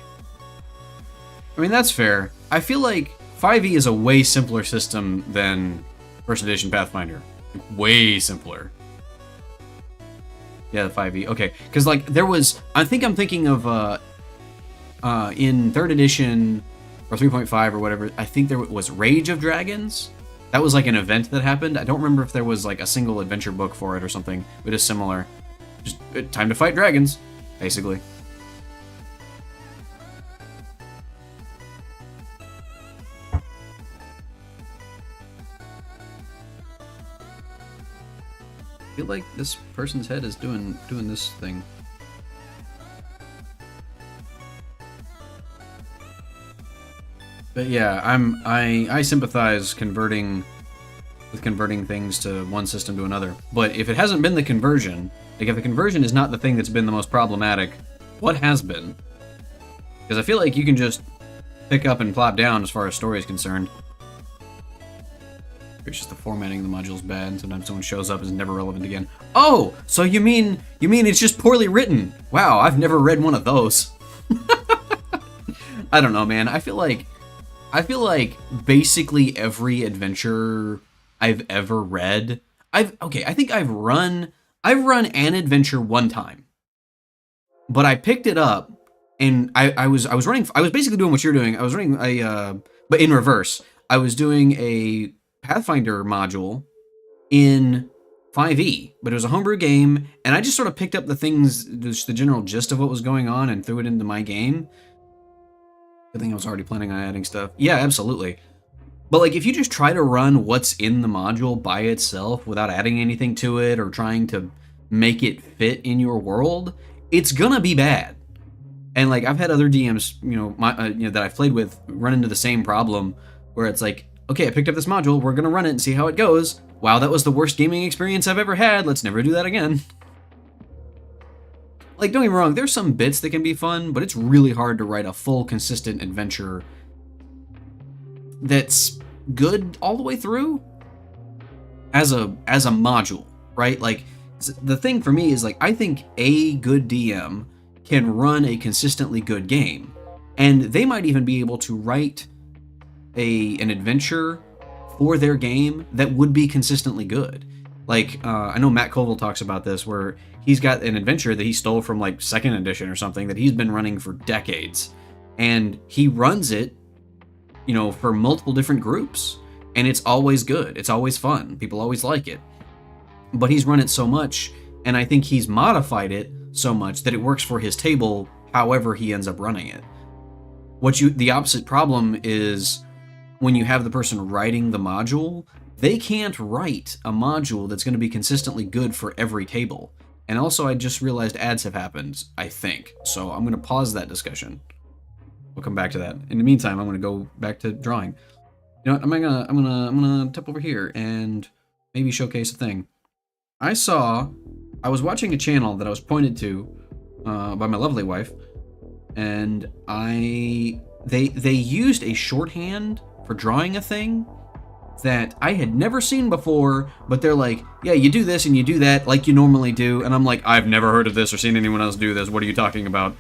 [SPEAKER 1] I mean, that's fair. I feel like 5e is a way simpler system than First Edition Pathfinder. Way simpler. Yeah, the 5e. Okay, because like there was... I think I'm thinking of in 3rd Edition... or 3.5 or whatever, I think there was Rage of Dragons. That was like an event that happened. I don't remember if there was like a single adventure book for it or something, but it's similar. Just time to fight dragons, basically. I feel like this person's head is doing this thing. But yeah, I sympathize with converting things to one system to another. But if it hasn't been the conversion, like if the conversion is not the thing that's been the most problematic, what has been? Because I feel like you can just pick up and plop down as far as story is concerned. It's just the formatting of the module's bad, and sometimes someone shows up and is never relevant again. Oh, so you mean it's just poorly written? Wow, I've never read one of those. I don't know, man. I feel like basically every adventure I've ever read, I think I've run an adventure one time. But I picked it up and I was basically doing what you're doing. I was running but in reverse. I was doing a Pathfinder module in 5e, but it was a homebrew game, and I just sort of picked up the things, just the general gist of what was going on and threw it into my game. I think I was already planning on adding stuff. Yeah, absolutely. But like, if you just try to run what's in the module by itself without adding anything to it or trying to make it fit in your world, it's gonna be bad. And like I've had other DMs, that I've played with run into the same problem where it's like, okay, I picked up this module, we're gonna run it and see how it goes. Wow, that was the worst gaming experience I've ever had. Let's never do that again. Like, don't get me wrong, there's some bits that can be fun, but it's really hard to write a full, consistent adventure that's good all the way through as a module, right? Like, the thing for me is, like, I think a good DM can run a consistently good game, and they might even be able to write an adventure for their game that would be consistently good. Like, I know Matt Colville talks about this, where he's got an adventure that he stole from, like, 2nd edition or something that he's been running for decades. And he runs it, for multiple different groups. And it's always good. It's always fun. People always like it. But he's run it so much, and I think he's modified it so much that it works for his table however he ends up running it. The opposite problem is when you have the person writing the module, they can't write a module that's going to be consistently good for every table. And also, I just realized ads have happened, I think. So I'm going to pause that discussion. We'll come back to that. In the meantime, I'm going to go back to drawing. You know what? I'm gonna tip over here and maybe showcase a thing. I was watching a channel that I was pointed to by my lovely wife, and they used a shorthand for drawing a thing that I had never seen before, but they're like, yeah, you do this and you do that like you normally do, and I'm like, I've never heard of this or seen anyone else do this, what are you talking about?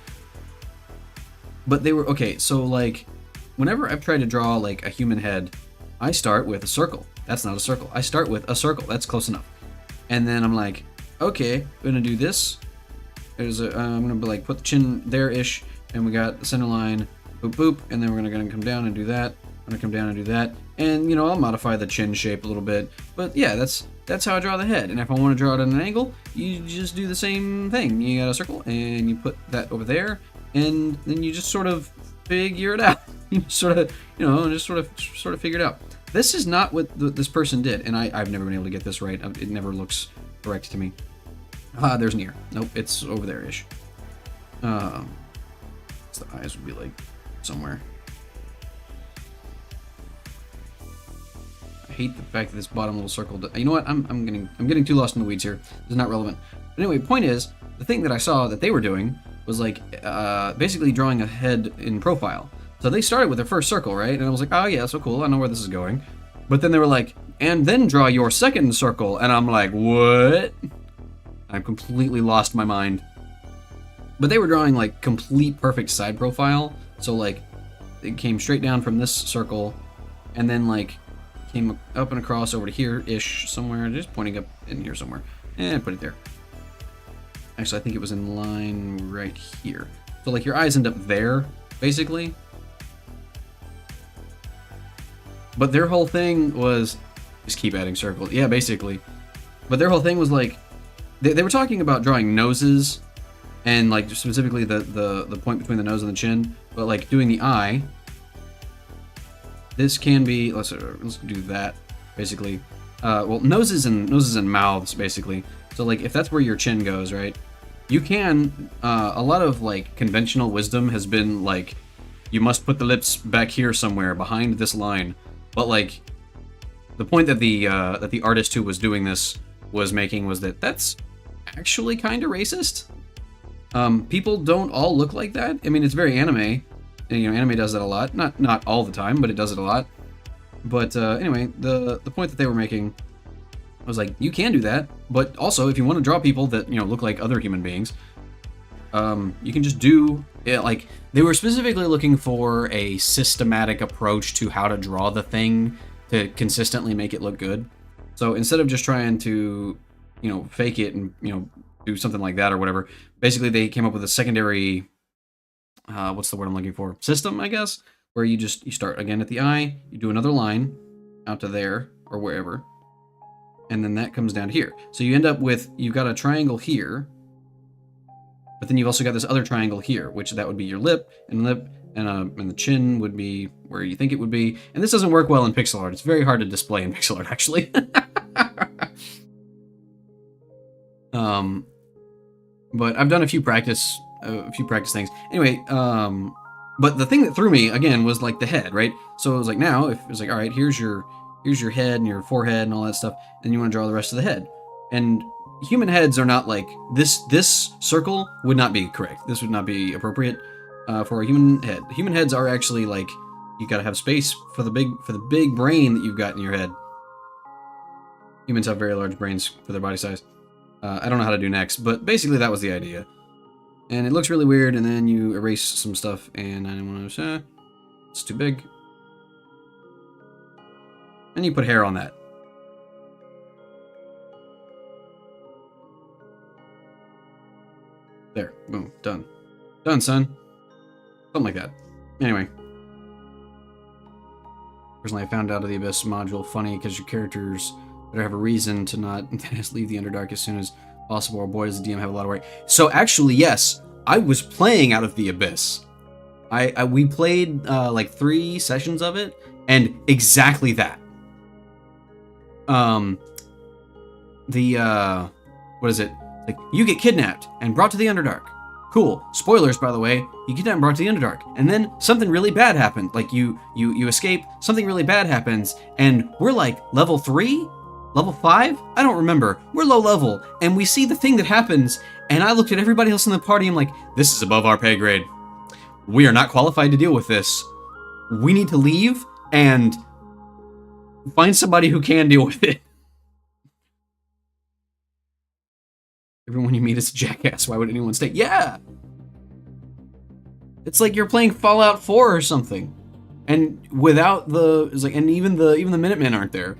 [SPEAKER 1] But they were, okay, so like, whenever I've tried to draw like a human head, I start with a circle. That's not a circle. I start with a circle, that's close enough. And then I'm like, okay, I'm gonna do this. I'm gonna be like, put the chin there-ish, and we got the center line, boop boop, and then we're gonna come down and do that. I'm gonna come down and do that, and I'll modify the chin shape a little bit. But yeah, that's how I draw the head. And if I want to draw it at an angle, you just do the same thing. You got a circle, and you put that over there, and then you just sort of figure it out. You sort of, just sort of figure it out. This is not what this person did, and I've never been able to get this right. It never looks correct to me. There's an ear. Nope, it's over there-ish. The eyes would be like somewhere. I hate the fact that this bottom little circle. You know what? I'm getting too lost in the weeds here. It's not relevant. But anyway, point is, the thing that I saw that they were doing was like basically drawing a head in profile. So they started with their first circle, right? And I was like, oh yeah, so cool. I know where this is going. But then they were like, and then draw your second circle. And I'm like, what? I've completely lost my mind. But they were drawing like complete perfect side profile. So like it came straight down from this circle and then like came up and across over to here-ish somewhere, just pointing up in here somewhere. And put it there. Actually, I think it was in line right here. So like your eyes end up there, basically. But their whole thing was just keep adding circles. Yeah, basically. But their whole thing was like they were talking about drawing noses and like specifically the point between the nose and the chin, but like doing the eye. This can be let's do that basically. Well, noses and mouths basically. So like if that's where your chin goes, right? You can a lot of like conventional wisdom has been like you must put the lips back here somewhere behind this line. But like the point that the artist who was doing this was making was that that's actually kind of racist. People don't all look like that. I mean, it's very anime. And, anime does that a lot. Not all the time, but it does it a lot. But anyway, the point that they were making was like, you can do that, but also if you want to draw people that look like other human beings, you can just do it. Like they were specifically looking for a systematic approach to how to draw the thing to consistently make it look good. So instead of just trying to fake it and do something like that or whatever, basically they came up with a secondary what's the word I'm looking for? System, I guess, where you start again at the eye, you do another line out to there or wherever, and then that comes down to here. So you end up with, you've got a triangle here, but then you've also got this other triangle here, which that would be your lip, and the chin would be where you think it would be. And this doesn't work well in pixel art. It's very hard to display in pixel art, actually. But I've done a few practice a few practice things. Anyway, but the thing that threw me again was like the head, right? So it was like now, if it was like, all right, here's your head and your forehead and all that stuff, and you want to draw the rest of the head. And human heads are not like this. This circle would not be correct. This would not be appropriate for a human head. Human heads are actually like you got to have space for the big brain that you've got in your head. Humans have very large brains for their body size. I don't know how to do next, but basically that was the idea. And it looks really weird, and then you erase some stuff, and I don't want to. It's too big. And you put hair on that. There, boom, done. Done, son. Something like that. Anyway. Personally, I found Out of the Abyss module funny because your characters better have a reason to not leave the Underdark as soon as possible, or boy does the DM have a lot of worry. So actually, yes, I was playing Out of the Abyss. We played like 3 sessions of it, and exactly that. What is it? Like, you get kidnapped and brought to the Underdark. Cool. Spoilers, by the way. You get kidnapped and brought to the Underdark, and then something really bad happened. Like you escape. Something really bad happens, and we're like level 3, level 5. I don't remember. We're low level, and we see the thing that happens. And I looked at everybody else in the party. I'm like, this is above our pay grade. We are not qualified to deal with this. We need to leave and find somebody who can deal with it. Everyone you meet is a jackass. Why would anyone stay? Yeah! It's like you're playing Fallout 4 or something. And without the... It's like, and even the Minutemen aren't there.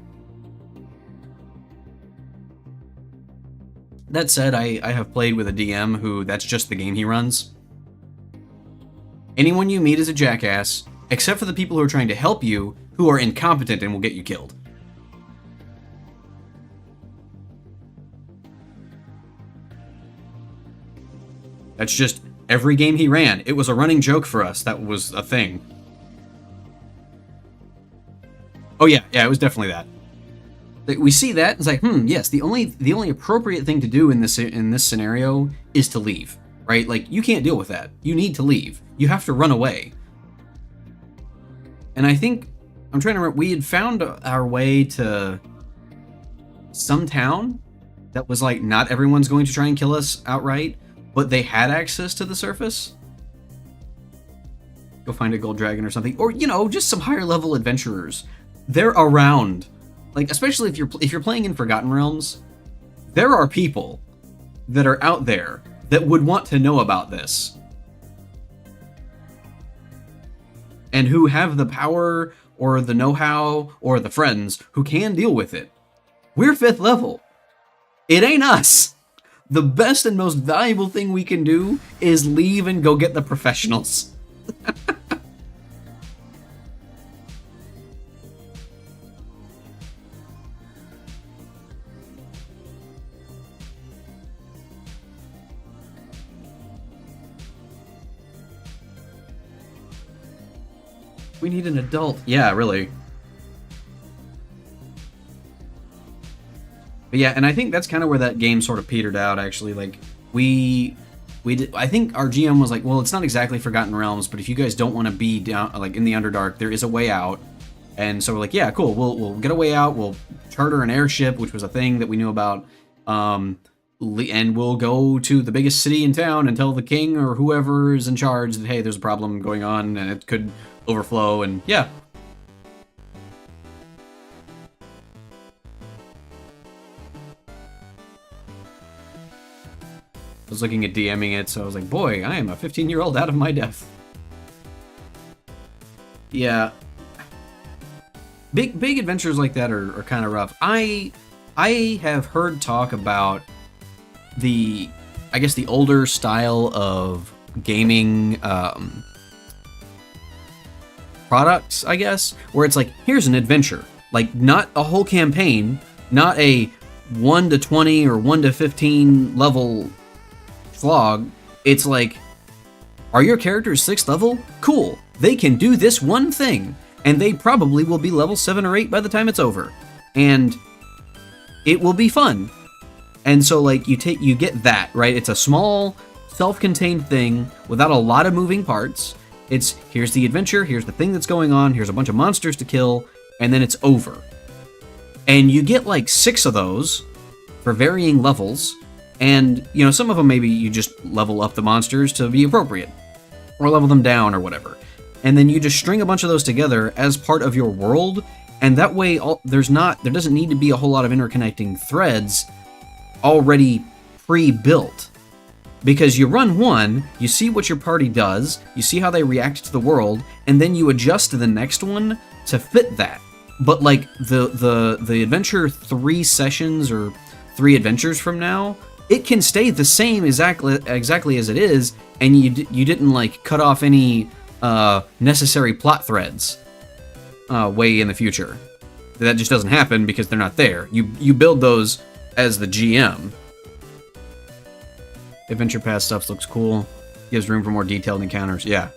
[SPEAKER 1] That said, I have played with a DM who that's just the game he runs. Anyone you meet is a jackass, except for the people who are trying to help you, who are incompetent and will get you killed. That's just every game he ran. It was a running joke for us. That was a thing. Oh yeah, it was definitely that. We see that, it's like, yes, the only appropriate thing to do in this scenario is to leave, right? Like, you can't deal with that. You need to leave. You have to run away. And I think, I'm trying to remember, we had found our way to some town that was like, not everyone's going to try and kill us outright, but they had access to the surface. Go find a gold dragon or something, or, just some higher level adventurers. They're around. Like, especially if you're playing in Forgotten Realms, there are people that are out there that would want to know about this. And who have the power or the know-how or the friends who can deal with it. We're 5th level. It ain't us. The best and most valuable thing we can do is leave and go get the professionals. We need an adult. Yeah, really. But yeah, and I think that's kind of where that game sort of petered out, actually. Like, we did, I think our GM was like, well, it's not exactly Forgotten Realms, but if you guys don't want to be down, like, in the Underdark, there is a way out. And so we're like, yeah, cool, we'll get a way out, we'll charter an airship, which was a thing that we knew about, and we'll go to the biggest city in town and tell the king or whoever is in charge that, hey, there's a problem going on, and it could overflow, and yeah. I was looking at DMing it, so I was like, boy, I am a 15-year-old out of my depth. Yeah. Big adventures like that are kind of rough. I have heard talk about the, I guess, the older style of gaming products, I guess, where it's like, here's an adventure. Like, not a whole campaign, not a 1 to 20 or 1 to 15 level slog. It's like, are your characters 6th level? Cool. They can do this one thing, and they probably will be level 7 or 8 by the time it's over. And it will be fun. And so, like, you get that, right? It's a small self-contained thing without a lot of moving parts. It's here's the adventure, here's the thing that's going on, here's a bunch of monsters to kill, and then it's over. And you get like 6 of those for varying levels, and you know, some of them maybe you just level up the monsters to be appropriate, or level them down or whatever. And then you just string a bunch of those together as part of your world, and that way there doesn't need to be a whole lot of interconnecting threads already pre-built. Because you run one, you see what your party does, you see how they react to the world, and then you adjust to the next one to fit that. But like the adventure 3 sessions or 3 adventures from now, it can stay the same exactly as it is, and you didn't like cut off any necessary plot threads way in the future. That just doesn't happen because they're not there. You build those as the GM. Adventure Pass stuff looks cool. Gives room for more detailed encounters. Yeah.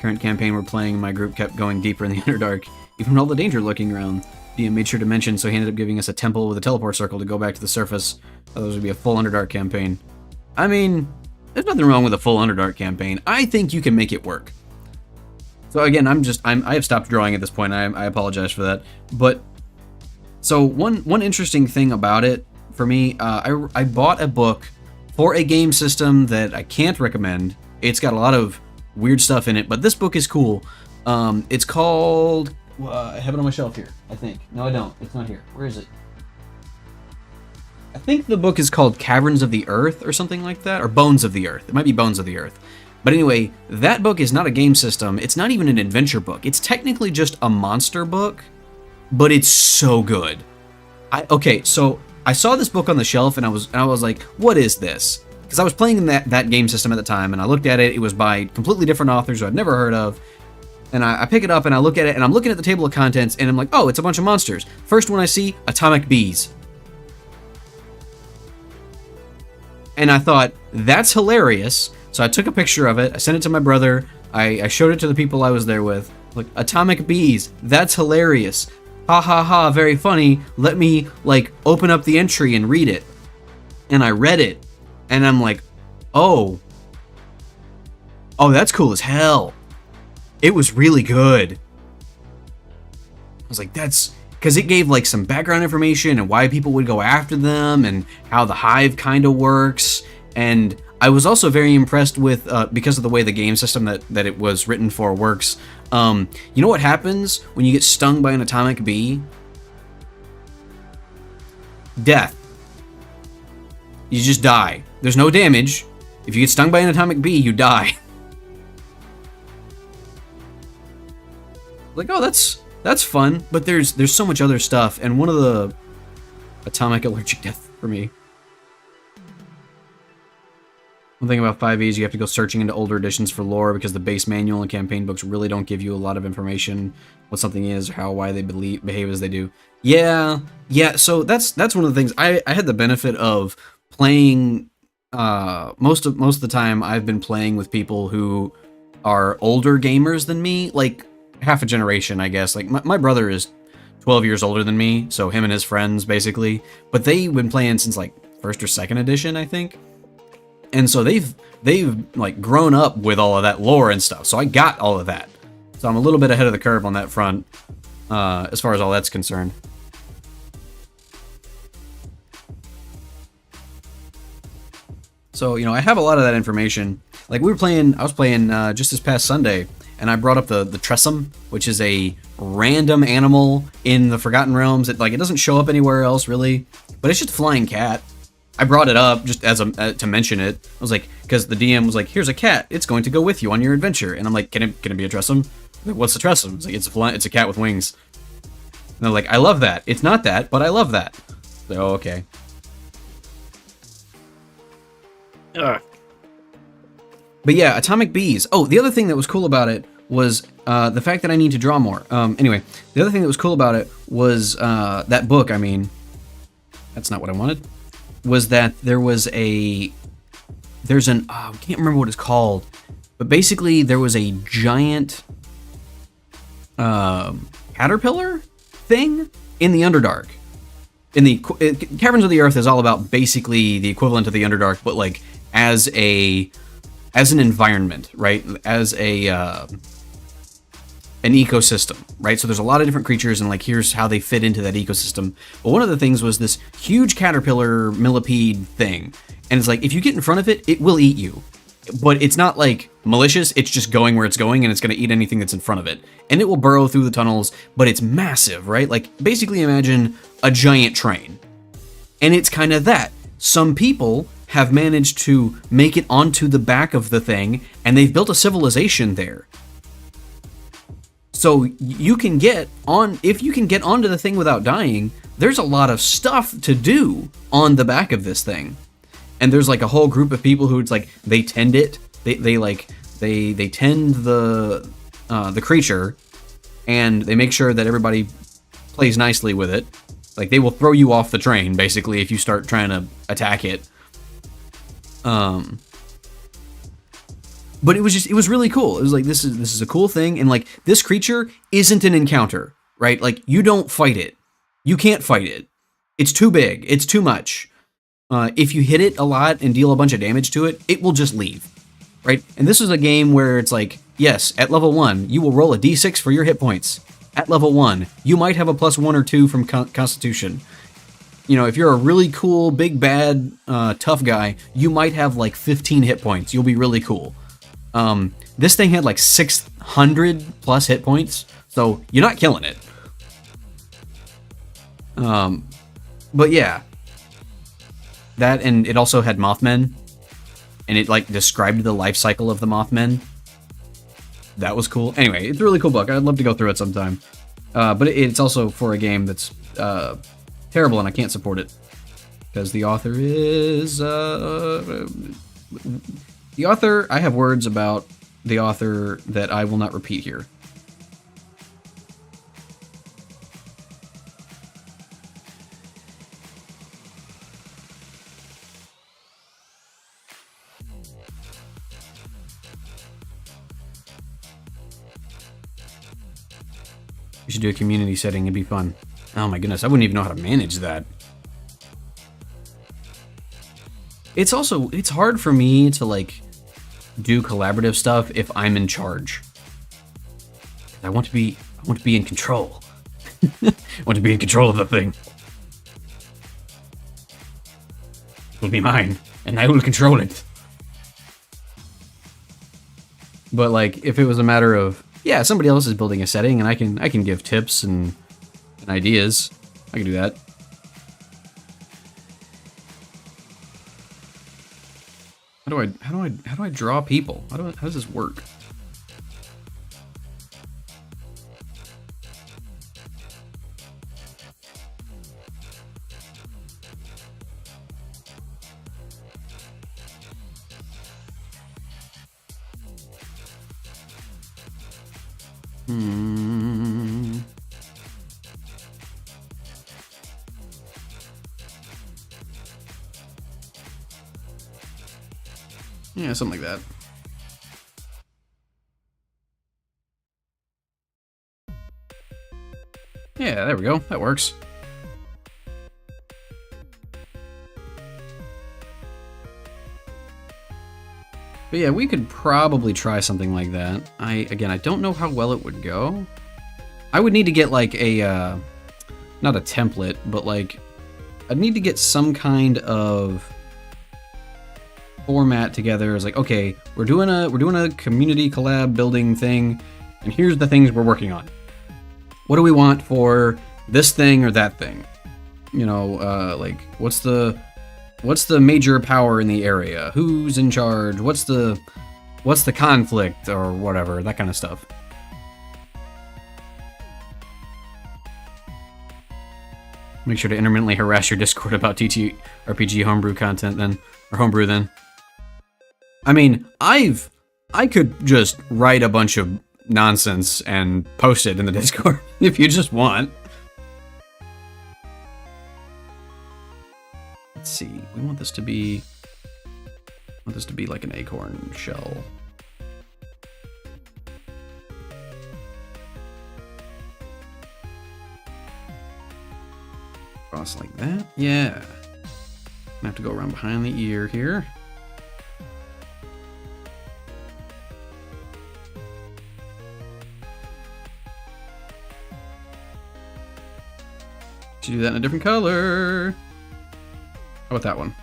[SPEAKER 1] Current campaign we're playing, my group kept going deeper in the Underdark, even with all the danger lurking around. DM made sure to mention, so he ended up giving us a temple with a teleport circle to go back to the surface. Otherwise, it would be a full Underdark campaign. I mean, there's nothing wrong with a full Underdark campaign. I think you can make it work. So again, I have stopped drawing at this point. I apologize for that. But so one interesting thing about it for me, I bought a book for a game system that I can't recommend. It's got a lot of weird stuff in it, but this book is cool. It's called... I have it on my shelf here, I think. No, I don't. It's not here. Where is it? I think the book is called Caverns of the Earth or something like that, or Bones of the Earth. It might be Bones of the Earth. But anyway, that book is not a game system. It's not even an adventure book. It's technically just a monster book, but it's so good. Okay, so I saw this book on the shelf and I was like, what is this? Because I was playing that game system at the time, and I looked at it. It was by completely different authors who I'd never heard of. And I pick it up and I look at it, and I'm looking at the table of contents, and I'm like, oh, it's a bunch of monsters. First one I see, atomic bees. And I thought, that's hilarious. So I took a picture of it, I sent it to my brother, I showed it to the people I was there with. Like, atomic bees, that's hilarious. Ha ha ha, very funny. Let me, like, open up the entry and read it. And I read it, and I'm like, oh, that's cool as hell. It was really good. I was like, that's... Because it gave, like, some background information and why people would go after them and how the hive kind of works. And I was also very impressed with, because of the way the game system that it was written for works. You know what happens when you get stung by an atomic bee? Death. You just die. There's no damage. If you get stung by an atomic bee, you die. Like, oh, that's fun, but there's so much other stuff, and one of the atomic allergic death for me. One thing about 5e is you have to go searching into older editions for lore because the base manual and campaign books really don't give you a lot of information what something is or why they behave as they do. Yeah. So that's one of the things. I had the benefit of playing. Most of the time, I've been playing with people who are older gamers than me, like half a generation, I guess. Like my brother is 12 years older than me, so him and his friends basically. But they've been playing since like 1st or 2nd edition, I think. And so they've like grown up with all of that lore and stuff. So I got all of that. So I'm a little bit ahead of the curve on that front, as far as all that's concerned. So, you know, I have a lot of that information. Like I was playing just this past Sunday, and I brought up the Tressum, which is a random animal in the Forgotten Realms. It doesn't show up anywhere else really, but it's just a flying cat. I brought it up just as to mention it. I was like, because the DM was like, "Here's a cat. It's going to go with you on your adventure." And I'm like, "Can it be a Tressum?" Like, what's a Tressum? It's like it's a cat with wings. And they're like, "I love that. It's not that, but I love that." So okay. Ugh. But yeah, atomic bees. Oh, the other thing that was cool about it was the fact that I need to draw more. Anyway, the other thing that was cool about it was that book. I mean, that's not what I wanted. Was that there's I can't remember what it's called, but basically there was a giant caterpillar thing in the Underdark. Caverns of the Earth is all about basically the equivalent of the Underdark, but like as an environment, right? As an ecosystem, right? So there's a lot of different creatures, and like here's how they fit into that ecosystem. But one of the things was this huge caterpillar millipede thing, and it's like if you get in front of it, it will eat you. But it's not like malicious, it's just going where it's going, and it's going to eat anything that's in front of it. And it will burrow through the tunnels, but it's massive, right? Like, basically imagine a giant train. And it's kind of that. Some people have managed to make it onto the back of the thing, and they've built a civilization there. So you can get on, if you can get onto the thing without dying, there's a lot of stuff to do on the back of this thing. And there's like a whole group of people who it's like they tend it. They tend the creature, and they make sure that everybody plays nicely with it. Like they will throw you off the train basically if you start trying to attack it. But it was really cool. It was like this is a cool thing, and like this creature isn't an encounter, right? Like you don't fight it. You can't fight it. It's too big. It's too much. If you hit it a lot and deal a bunch of damage to it, it will just leave, right? And this is a game where it's like, yes, at level 1, you will roll a d6 for your hit points. At level 1, you might have a +1 or 2 from Constitution. You know, if you're a really cool, big, bad, tough guy, you might have like 15 hit points. You'll be really cool. This thing had like 600 plus hit points, so you're not killing it. But yeah. That, and it also had Mothmen, and it like described the life cycle of the Mothmen. That was cool. Anyway, it's a really cool book. I'd love to go through it sometime. But it's also for a game that's terrible, and I can't support it because the author is the author. I have words about the author that I will not repeat here. We should do a community setting, it'd be fun. Oh my goodness, I wouldn't even know how to manage that. It's hard for me to like do collaborative stuff if I'm in charge. I want to be in control. I want to be in control of the thing. It will be mine, and I will control it. But like, if it was a matter of, yeah, somebody else is building a setting, and I can give tips and ideas. I can do that. How do I draw people? How does this work? Yeah, something like that. Yeah, there we go. That works. But yeah, we could probably try something like that. I don't know how well it would go. I would need to get like a, not a template, but like, I'd need to get some kind of format together. It's like, okay, we're doing a community collab building thing, and here's the things we're working on. What do we want for this thing or that thing? You know, like what's the major power in the area? Who's in charge? What's the conflict or whatever, that kind of stuff. Make sure to intermittently harass your Discord about TTRPG homebrew content then, or homebrew then. I mean, I could just write a bunch of nonsense and post it in the Discord if you just want. Let's see. We want this to be like an acorn shell. across like that. Yeah. I have to go around behind the ear here. Should do that in a different color. How about that one?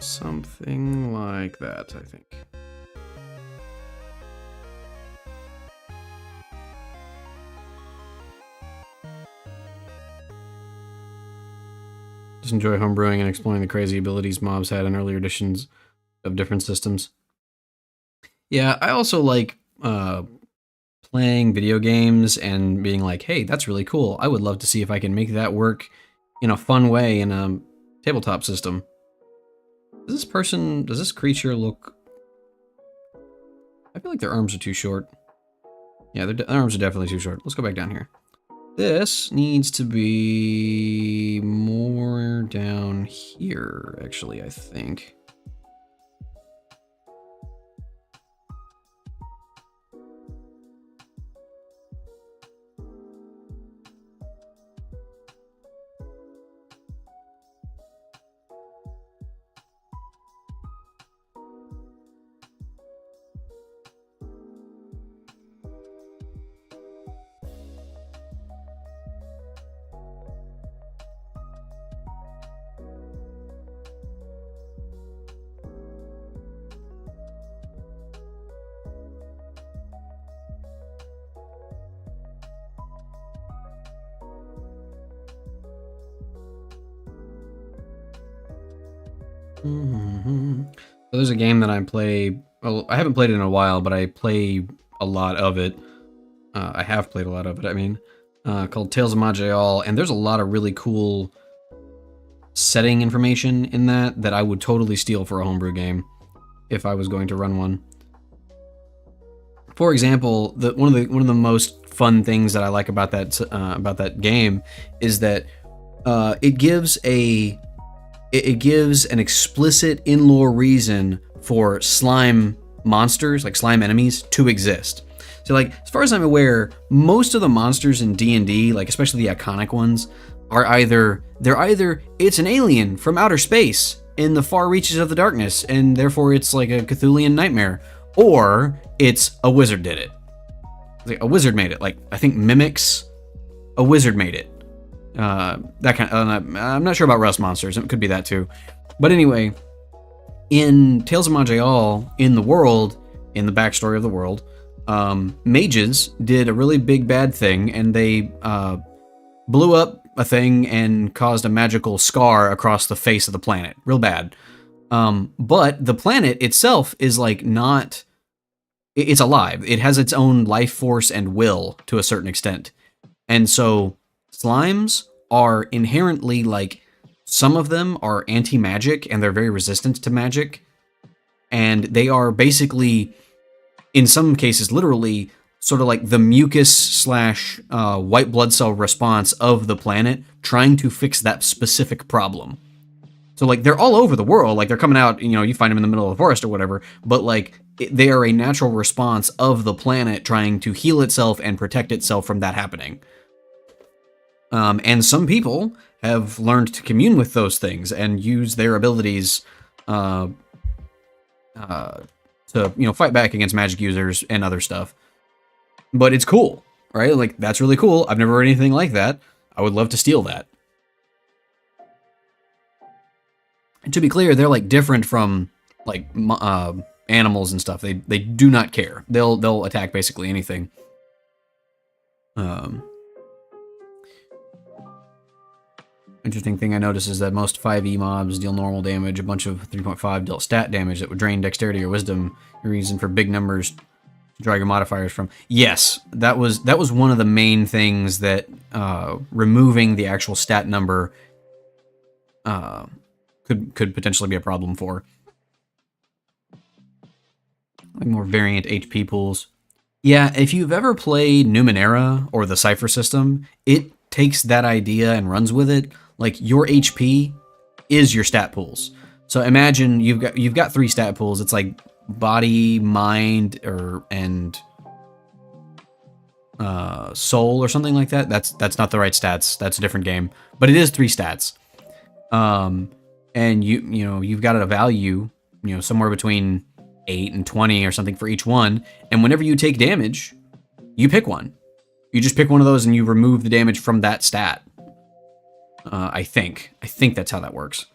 [SPEAKER 1] Something like that, I think. Just enjoy homebrewing and exploring the crazy abilities mobs had in earlier editions of different systems. Yeah, I also like playing video games and being like, hey, that's really cool. I would love to see if I can make that work in a fun way in a tabletop system. Does this creature look... I feel like their arms are too short. Yeah, their arms are definitely too short. Let's go back down here. This needs to be more down here, actually, I think. So there's a game that I play. Well, I haven't played it in a while, but I play a lot of it. I have played a lot of it. I mean, called Tales of Maj'Eyal, and there's a lot of really cool setting information in that I would totally steal for a homebrew game if I was going to run one. For example, one of the most fun things that I like about that game is that it gives an explicit in-lore reason for slime monsters, like slime enemies, to exist. So, like, as far as I'm aware, most of the monsters in D&D, like especially the iconic ones, are either it's an alien from outer space in the far reaches of the darkness, and therefore it's like a Cthulhian nightmare, or it's a wizard did it. Like, a wizard made it. Like, I think Mimics, a wizard made it. That kind of, I'm not sure about rust monsters. It could be that too. But anyway, in Tales of Maj'Eyal, in the backstory of the world, mages did a really big bad thing, and they blew up a thing and caused a magical scar across the face of the planet. Real bad. But the planet itself is like not... It's alive. It has its own life force and will to a certain extent. And so slimes are inherently, like, some of them are anti-magic and they're very resistant to magic. And they are basically, in some cases, literally sort of like the mucus slash white blood cell response of the planet trying to fix that specific problem. So, like, they're all over the world. Like, they're coming out, you find them in the middle of the forest or whatever. But, like, they are a natural response of the planet trying to heal itself and protect itself from that happening. And some people have learned to commune with those things and use their abilities to, fight back against magic users and other stuff. But it's cool, right? Like, that's really cool. I've never heard anything like that. I would love to steal that. And to be clear, they're, like, different from, like, animals and stuff. They do not care. They'll attack basically anything. Interesting thing I noticed is that most 5e mobs deal normal damage. A bunch of 3.5 dealt stat damage that would drain dexterity or wisdom. A reason for big numbers to draw your modifiers from. Yes, that was one of the main things that removing the actual stat number could could potentially be a problem for. Like more variant HP pools. Yeah, if you've ever played Numenera or the Cypher system, it takes that idea and runs with it. Like your HP is your stat pools. So imagine you've got 3 stat pools. It's like body, mind, and soul or something like that. That's not the right stats. That's a different game. But it is 3 stats. And you've got a value, somewhere between 8 and 20 or something for each one. And whenever you take damage, you pick one. You just pick one of those and you remove the damage from that stat. I think that's how that works.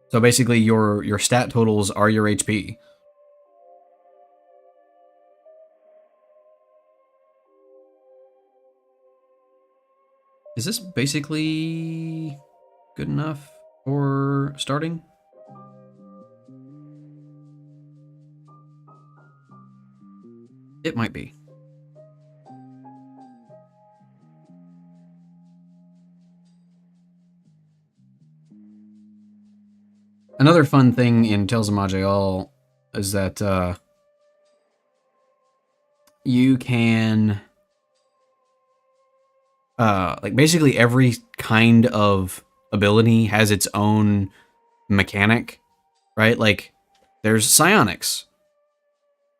[SPEAKER 1] So basically your stat totals are your HP. Is this basically good enough for starting? It might be. Another fun thing in Tales of Maj'Eyal is that you can like basically every kind of ability has its own mechanic, right? Like there's psionics,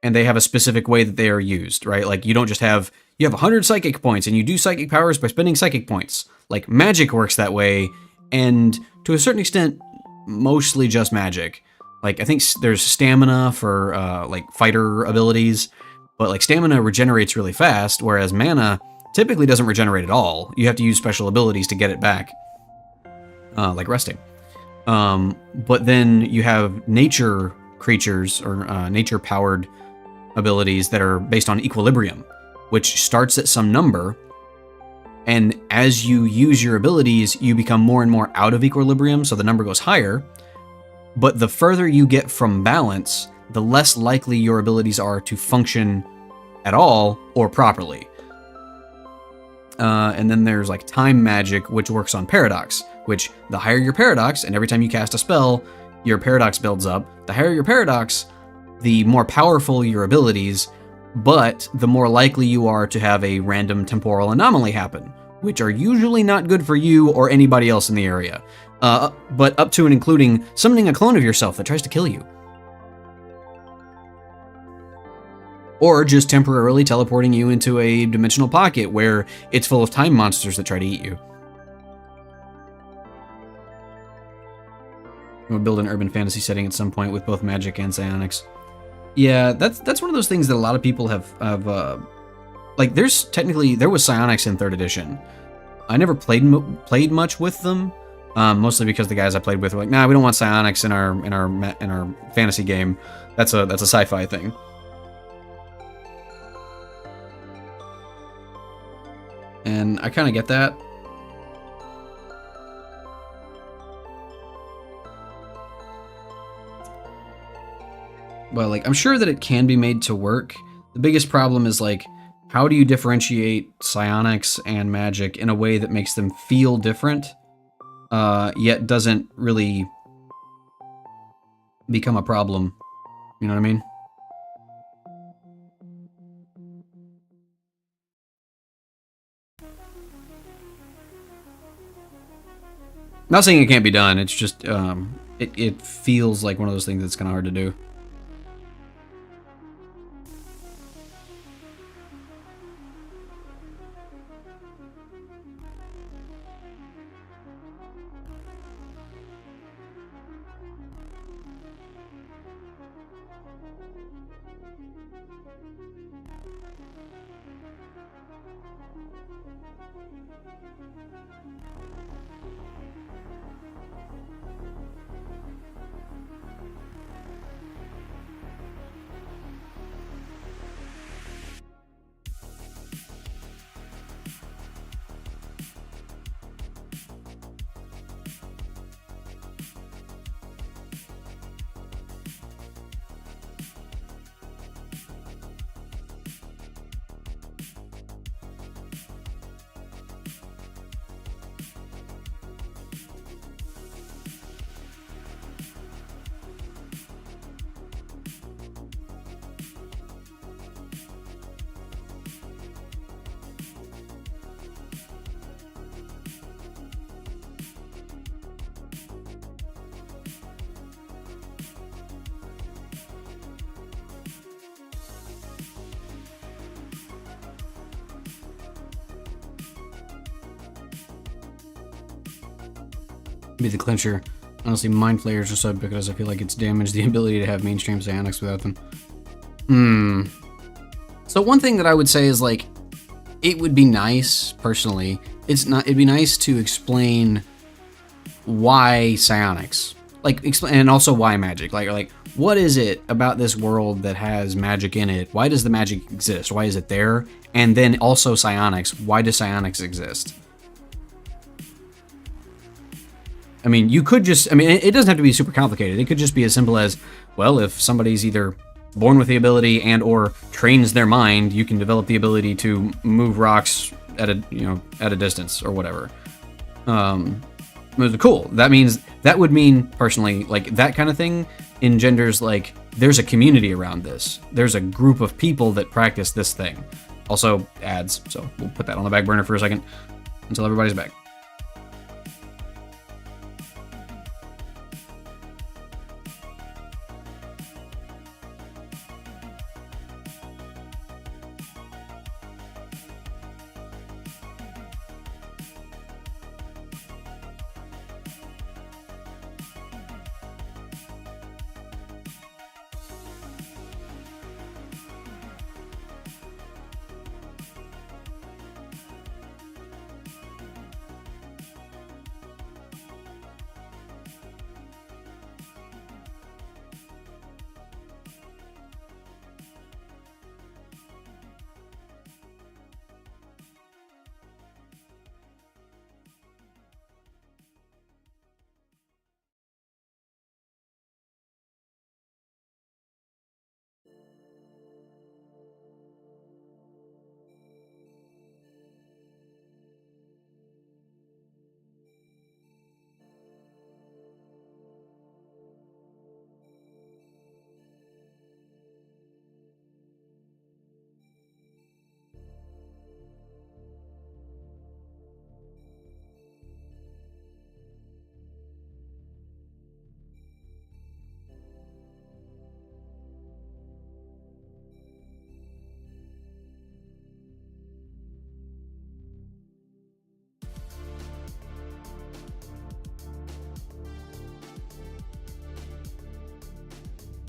[SPEAKER 1] and they have a specific way that they are used, right? Like you have 100 psychic points and you do psychic powers by spending psychic points. Like magic works that way, and to a certain extent, mostly just magic. Like I think there's stamina for like fighter abilities, but like stamina regenerates really fast, whereas mana typically doesn't regenerate at all. You have to use special abilities to get it back, like resting. But then you have nature creatures or nature-powered abilities that are based on equilibrium, which starts at some number, and as you use your abilities, you become more and more out of equilibrium, so the number goes higher. But the further you get from balance, the less likely your abilities are to function at all or properly. And then there's like time magic, which works on paradox, which the higher your paradox, and every time you cast a spell, your paradox builds up. The higher your paradox, the more powerful your abilities, but the more likely you are to have a random temporal anomaly happen, which are usually not good for you or anybody else in the area. But up to and including summoning a clone of yourself that tries to kill you. Or just temporarily teleporting you into a dimensional pocket where it's full of time monsters that try to eat you. We'll build an urban fantasy setting at some point with both magic and psionics. Yeah, that's one of those things that a lot of people have like there was psionics in 3rd edition. I never played much with them, mostly because the guys I played with were like, nah, we don't want psionics in our fantasy game. That's a sci-fi thing. And I kind of get that. But like, I'm sure that it can be made to work. The biggest problem is like, how do you differentiate psionics and magic in a way that makes them feel different, yet doesn't really become a problem? You know what I mean? Not saying it can't be done. It's just it feels like one of those things that's kind of hard to do. Be the clincher. Honestly, Mind Flayers are subbed because I feel like it's damaged the ability to have mainstream psionics without them. So one thing that I would say is, like, it would be nice, personally, it'd be nice to explain why psionics. Like, and also why magic. Like, what is it about this world that has magic in it? Why does the magic exist? Why is it there? And then also psionics. Why do psionics exist? I mean, you could just, I mean, it doesn't have to be super complicated. It could just be as simple as, well, if somebody's either born with the ability and or trains their mind, you can develop the ability to move rocks at a distance or whatever. Cool. That would mean, personally, like, that kind of thing engenders, like, there's a community around this. There's a group of people that practice this thing. Also, ads. So we'll put that on the back burner for a second until everybody's back.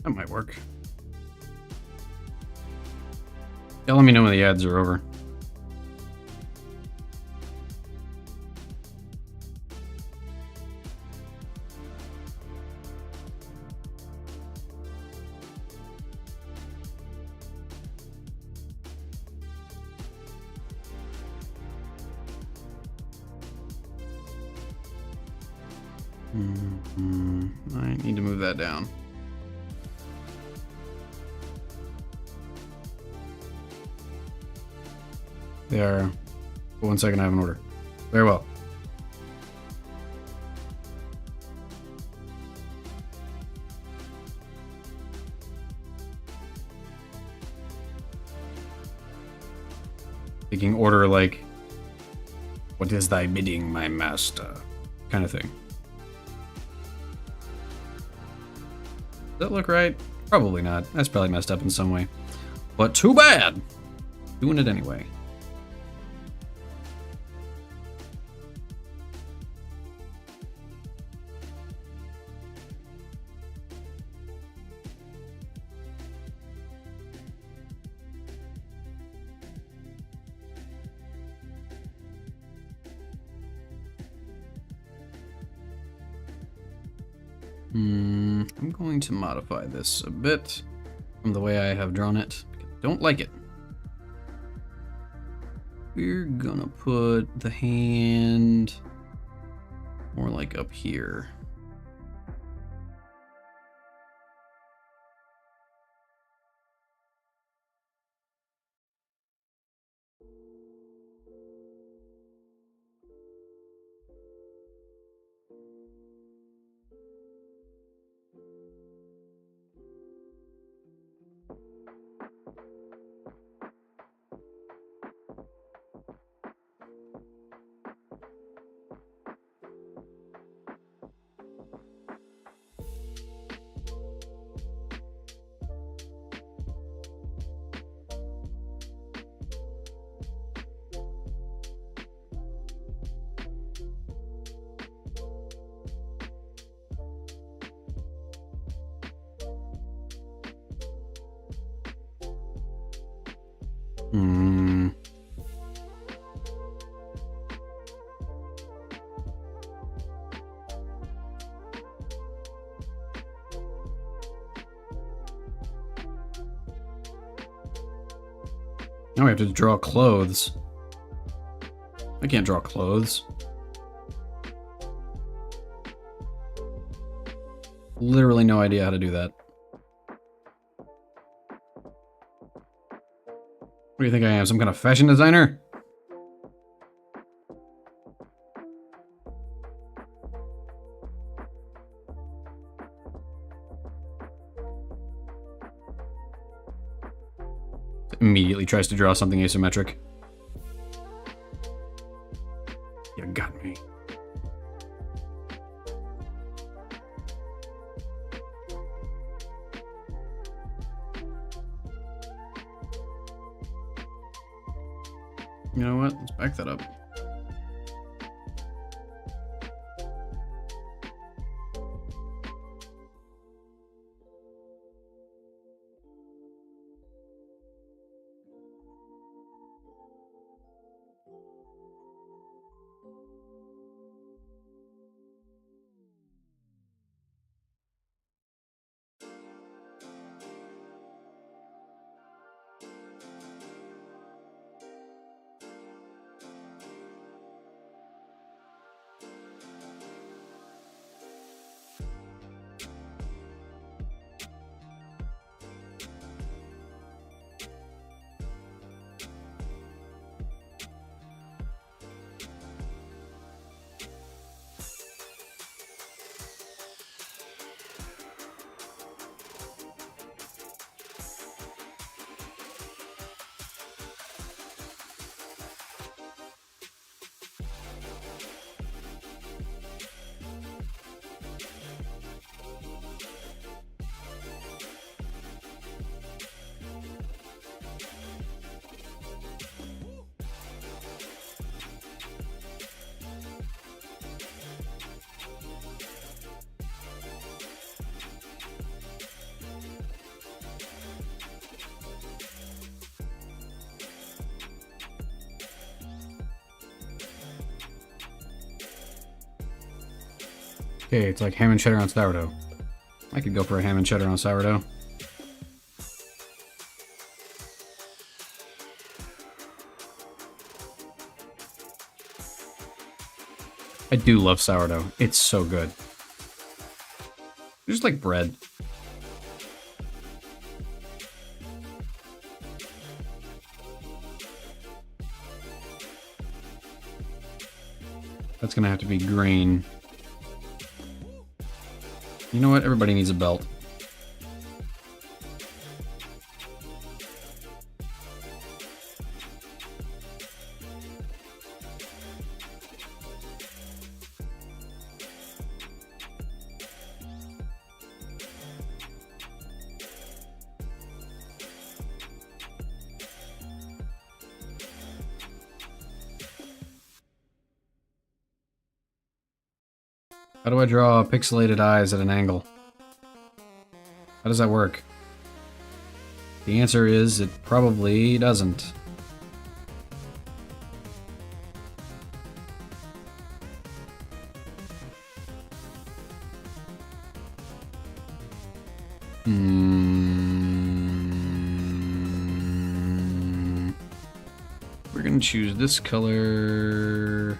[SPEAKER 1] That might work. Yeah, let me know when the ads are over. I need to move that down. They are. 1 second, I have an order. Very well. Taking order like, what is thy bidding, my master? Kind of thing. Does that look right? Probably not. That's probably messed up in some way. But too bad! Doing it anyway. I'm going to modify this a bit from the way I have drawn it. I don't like it. We're gonna put the hand more like up here. Hmm. Now we have to draw clothes. I can't draw clothes. Literally no idea how to do that. What do you think I am, some kind of fashion designer? Immediately tries to draw something asymmetric. You got me. You know what? Let's back that up. Okay, it's like ham and cheddar on sourdough. I could go for a ham and cheddar on sourdough. I do love sourdough. It's so good. Just like bread. That's gonna have to be green. You know what? Everybody needs a belt. How do I draw pixelated eyes at an angle? How does that work? The answer is it probably doesn't. We're gonna choose this color.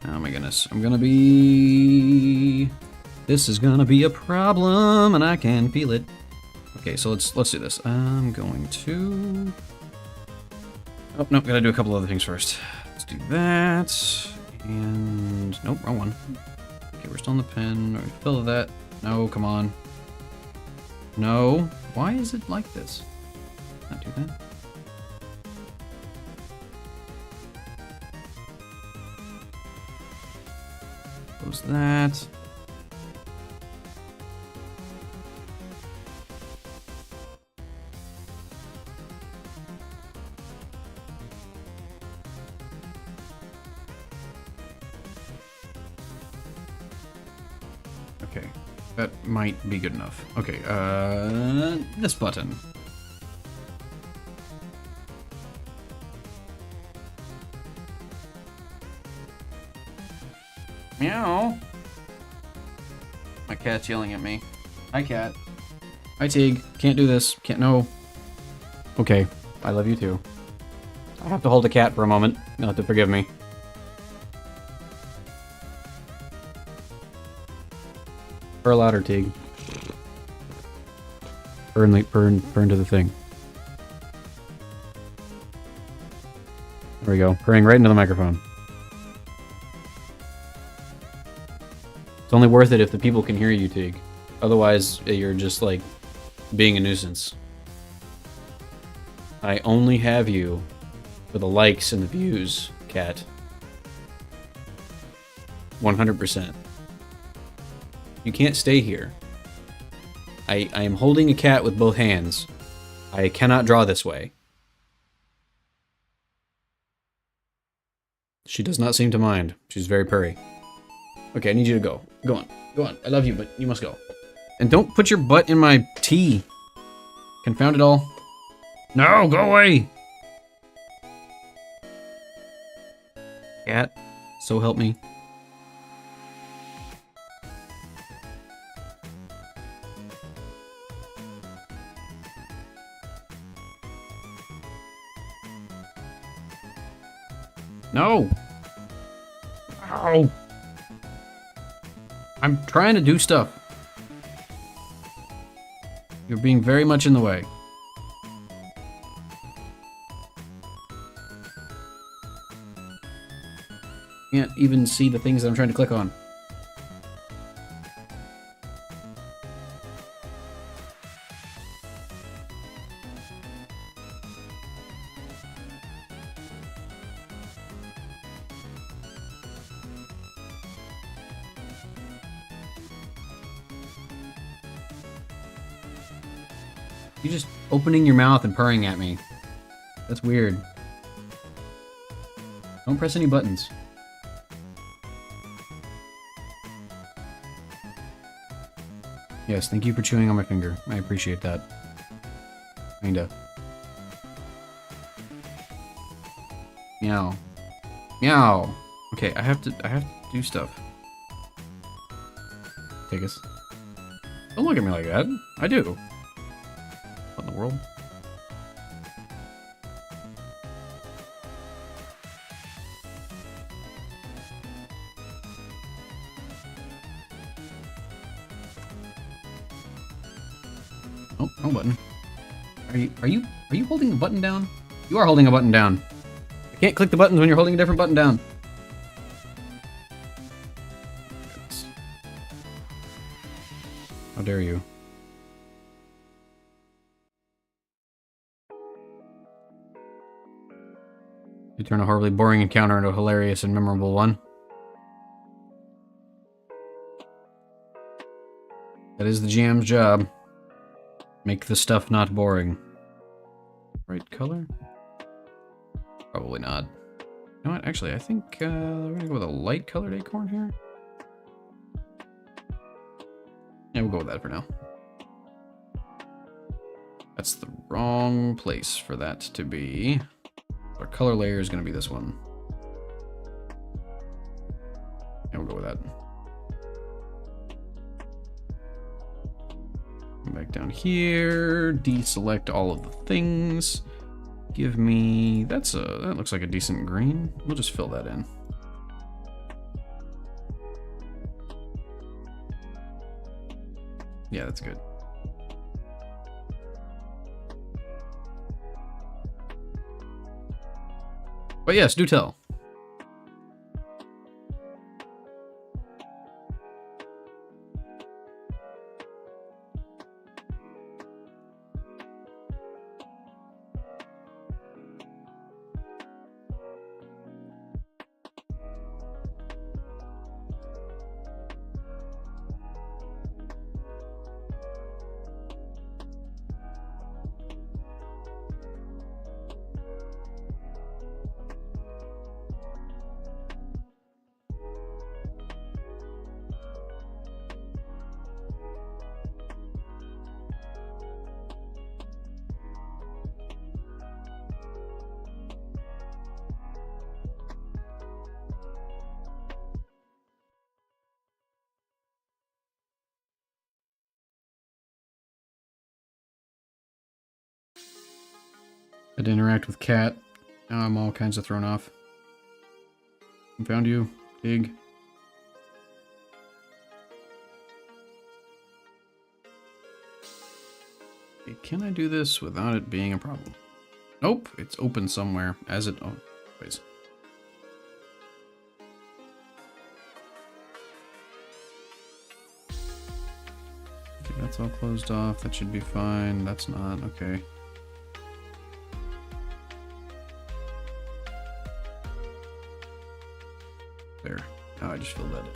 [SPEAKER 1] Oh my goodness, this is gonna be a problem, and I can feel it. Okay, so let's do this. I'm going to... Oh, no, gotta do a couple other things first. Let's do that, and... Nope, wrong one. Okay, we're still on the pen. Or fill that. No, come on. No. Why is it like this? Not do that. Close that. Okay, that might be good enough. Okay, this button. Meow. My cat's yelling at me. Hi, cat. Hi, Tig. Can't do this. Can't, no. Okay. I love you too. I have to hold a cat for a moment. You'll have to forgive me. Purr louder, Tig. Purr into the thing. There we go. Purring right into the microphone. It's only worth it if the people can hear you, Tig. Otherwise, you're just, like, being a nuisance. I only have you for the likes and the views, cat. 100%. You can't stay here. I am holding a cat with both hands. I cannot draw this way. She does not seem to mind. She's very purry. Okay, I need you to go. Go on. Go on. I love you, but you must go. And don't put your butt in my tea. Confound it all. No, go away! Cat, so help me. No! Ow! I'm trying to do stuff. You're being very much in the way. Can't even see the things that I'm trying to click on. You're just opening your mouth and purring at me. That's weird. Don't press any buttons. Yes, thank you for chewing on my finger. I appreciate that. Kinda. Meow. Meow. Okay, I have to do stuff. Take us. Don't look at me like that. I do. What in the world? Oh, wrong button. Are you holding the button down? You are holding a button down. I can't click the buttons when you're holding a different button down. How dare you? You turn a horribly boring encounter into a hilarious and memorable one. That is the GM's job. Make the stuff not boring. Right color? Probably not. You know what? Actually, I think we're gonna go with a light colored acorn here. Yeah, we'll go with that for now. That's the wrong place for that to be. Our color layer is gonna be this one. Yeah, we'll go with that. Come back down here, deselect all of the things. Give me, that looks like a decent green. We'll just fill that in. Yeah, that's good. But yes, do tell. Had to interact with Cat. Now I'm all kinds of thrown off. Found you, Pig. Okay, can I do this without it being a problem? Nope, it's open somewhere. As it... Oh, please. Okay, that's all closed off. That should be fine. That's not. Okay. There. Now I just filled that in.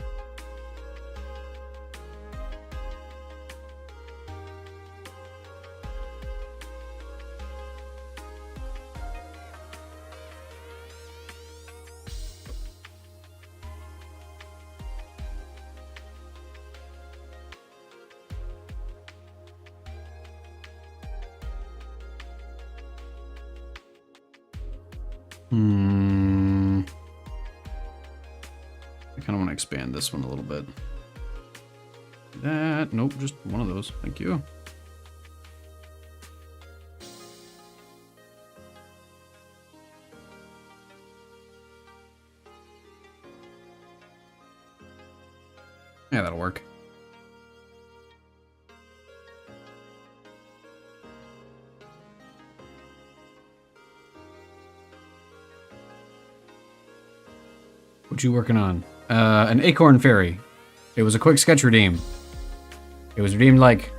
[SPEAKER 1] I kind of want to expand this one a little bit. That, nope, just one of those. Thank you. Yeah, that'll work. What you working on? An Acorn Fairy. It was a quick sketch redeem. It was redeemed like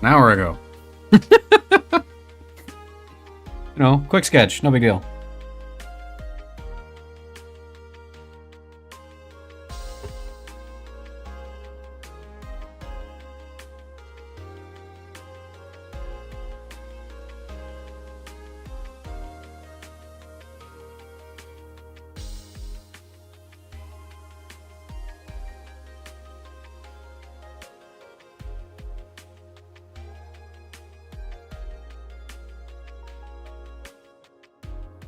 [SPEAKER 1] an hour ago. You know, quick sketch, no big deal.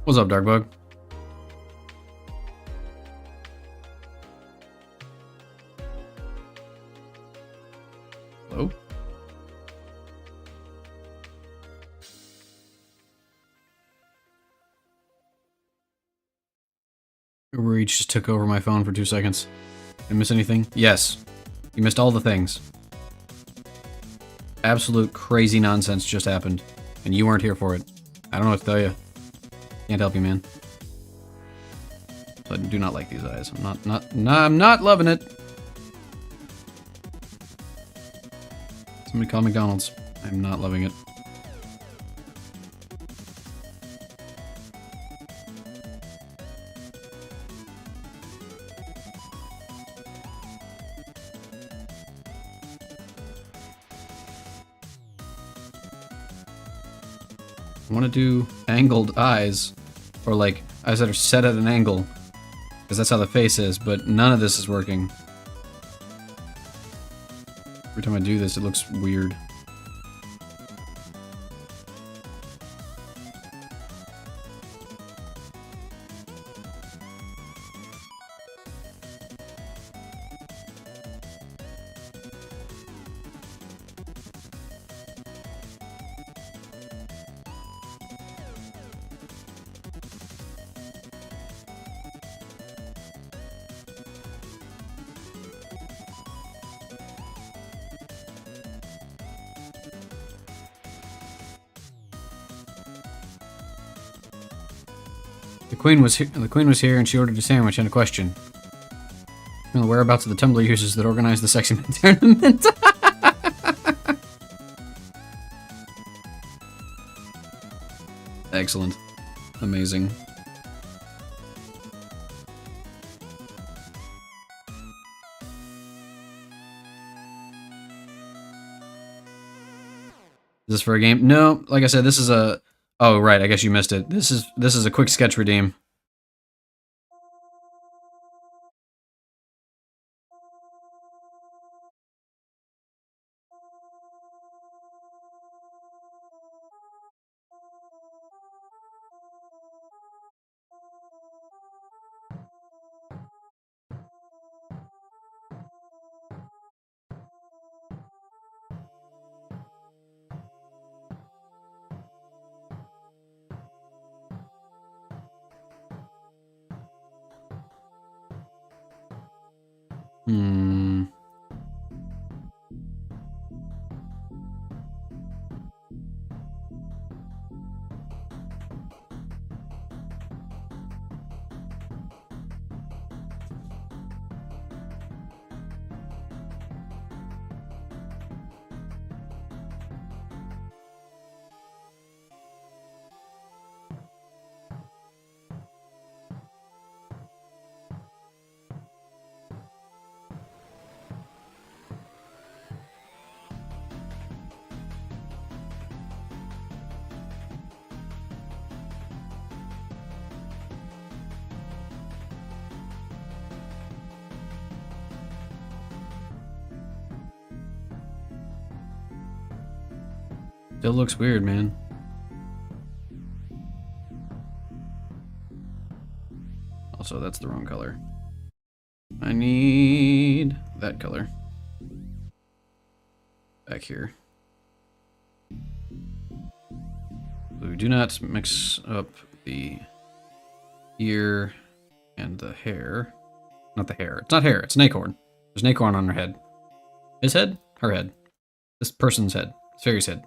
[SPEAKER 1] What's up, Darkbug? Hello? Uber Eats just took over my phone for 2 seconds. Did I miss anything? Yes. You missed all the things. Absolute crazy nonsense just happened, and you weren't here for it. I don't know what to tell you. Can't help you, man. I do not like these eyes. I'm not loving it. Somebody call McDonald's. I'm not loving it. I want to do angled eyes, or like eyes that are set at an angle, because that's how the face is, but none of this is working. Every time I do this, it looks weird. The queen was here and she ordered a sandwich and a question. You know, the whereabouts of the Tumblr users that organized the Sexy Man tournament. Excellent. Amazing. Is this for a game? No, like I said, this is a... Oh, right, I guess you missed it. This is a quick sketch redeem. Hmm. Still looks weird, man. Also, that's the wrong color. I need that color. Back here. So we do not mix up the ear and the hair. Not the hair. It's not hair. It's an acorn. There's an acorn on her head. His head? Her head. This person's head. It's Fairy's head.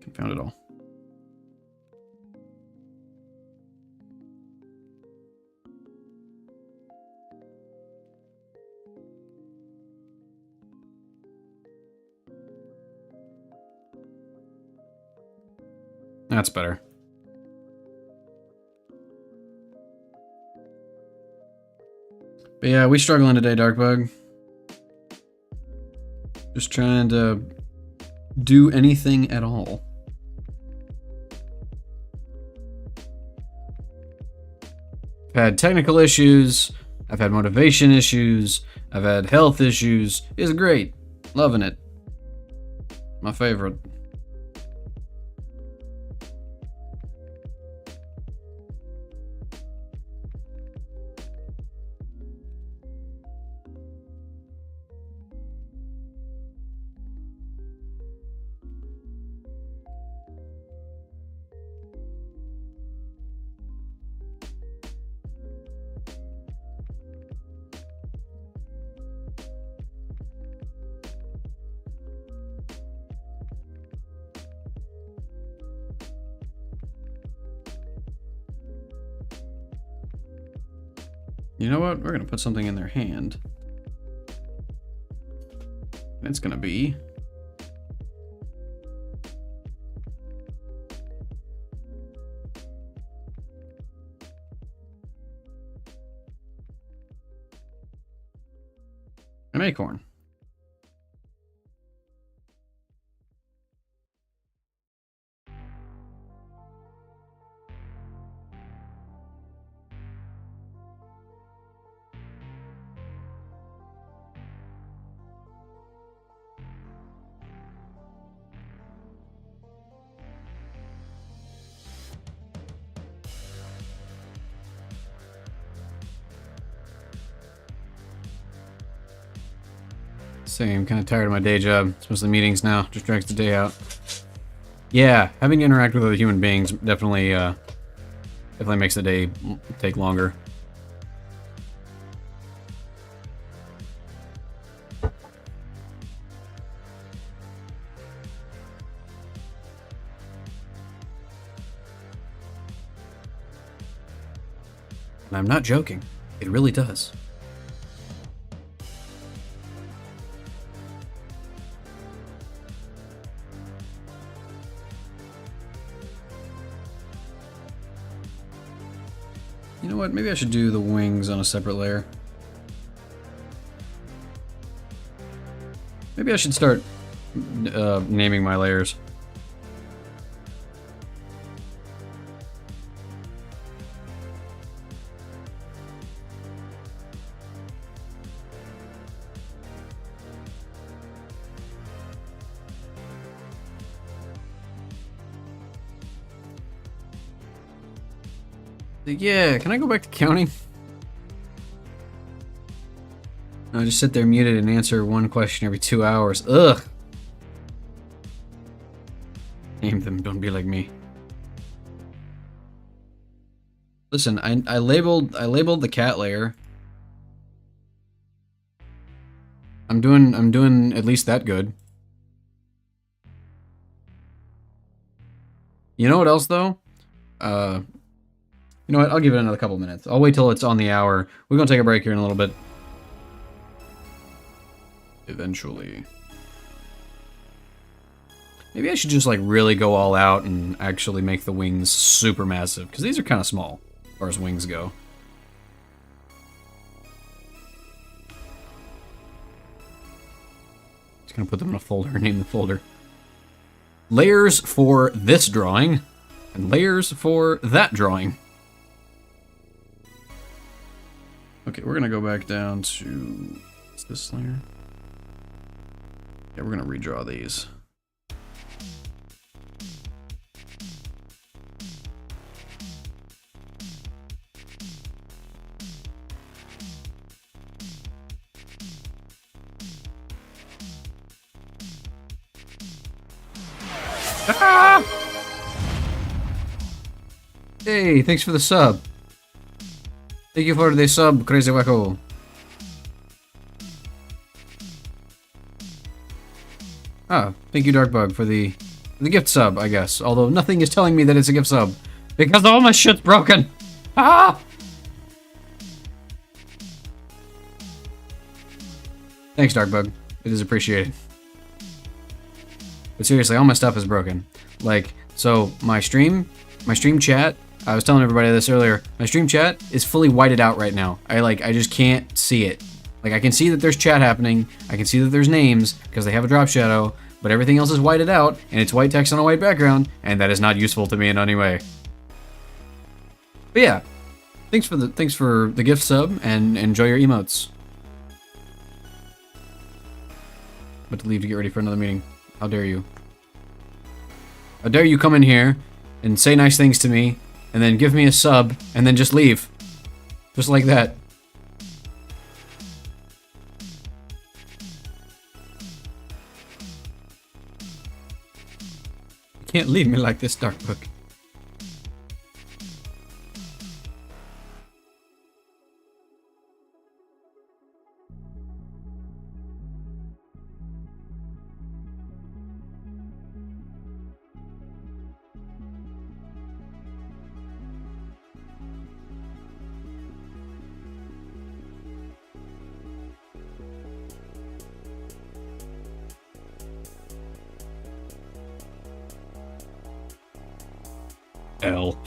[SPEAKER 1] Confound it all. That's better. But yeah, we struggling today, Darkbug. Just trying to do anything at all. I've had technical issues. I've had motivation issues. I've had health issues. It's great. Loving it. My favorite. You know what? We're gonna put something in their hand. And it's gonna be an acorn. Same, kind of tired of my day job. It's mostly meetings now. Just drags the day out. Yeah, having to interact with other human beings definitely makes the day take longer. And I'm not joking. It really does. You know what? Maybe I should do the wings on a separate layer. Maybe I should start naming my layers. Yeah, can I go back to counting? No, just sit there muted and answer one question every 2 hours. Ugh. Name them, don't be like me. Listen, I labeled the cat layer. I'm doing at least that good. You know what else though? You know what? I'll give it another couple minutes. I'll wait till it's on the hour. We're gonna take a break here in a little bit. Eventually. Maybe I should just like really go all out and actually make the wings super massive, because these are kind of small as far as wings go. Just gonna put them in a folder and name the folder. Layers for this drawing, and layers for that drawing. Okay, we're gonna go back down to, what's this layer? Yeah, we're gonna redraw these. Ah! Hey, thanks for the sub. Thank you for the sub, Crazy Wacko. Ah, thank you, Darkbug, for the gift sub, I guess. Although nothing is telling me that it's a gift sub. Because all my shit's broken! Ah! Thanks, Darkbug. It is appreciated. But seriously, all my stuff is broken. Like, so my stream chat, I was telling everybody this earlier, my stream chat is fully whited out right now. I just can't see it. Like, I can see that there's chat happening, I can see that there's names, because they have a drop shadow, but everything else is whited out, and it's white text on a white background, and that is not useful to me in any way. But yeah, thanks for the gift sub, and enjoy your emotes. But to leave to get ready for another meeting. How dare you? How dare you come in here and say nice things to me, and then give me a sub, and then just leave. Just like that. You can't leave me like this, Darkbook. L.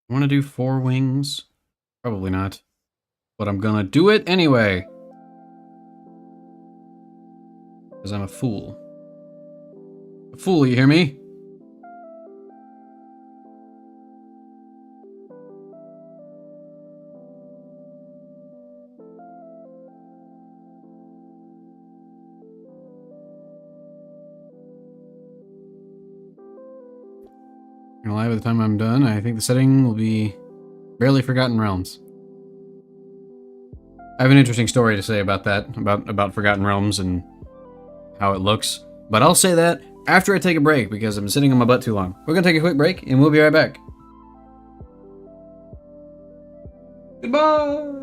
[SPEAKER 1] I want to do 4 wings? Probably not. But I'm gonna do it anyway. Because I'm a fool. A fool, you hear me? And by the time I'm done, I think the setting will be barely Forgotten Realms. I have an interesting story to say about that, about Forgotten Realms and how it looks. But I'll say that after I take a break, because I'm sitting on my butt too long. We're gonna take a quick break, and we'll be right back. Goodbye!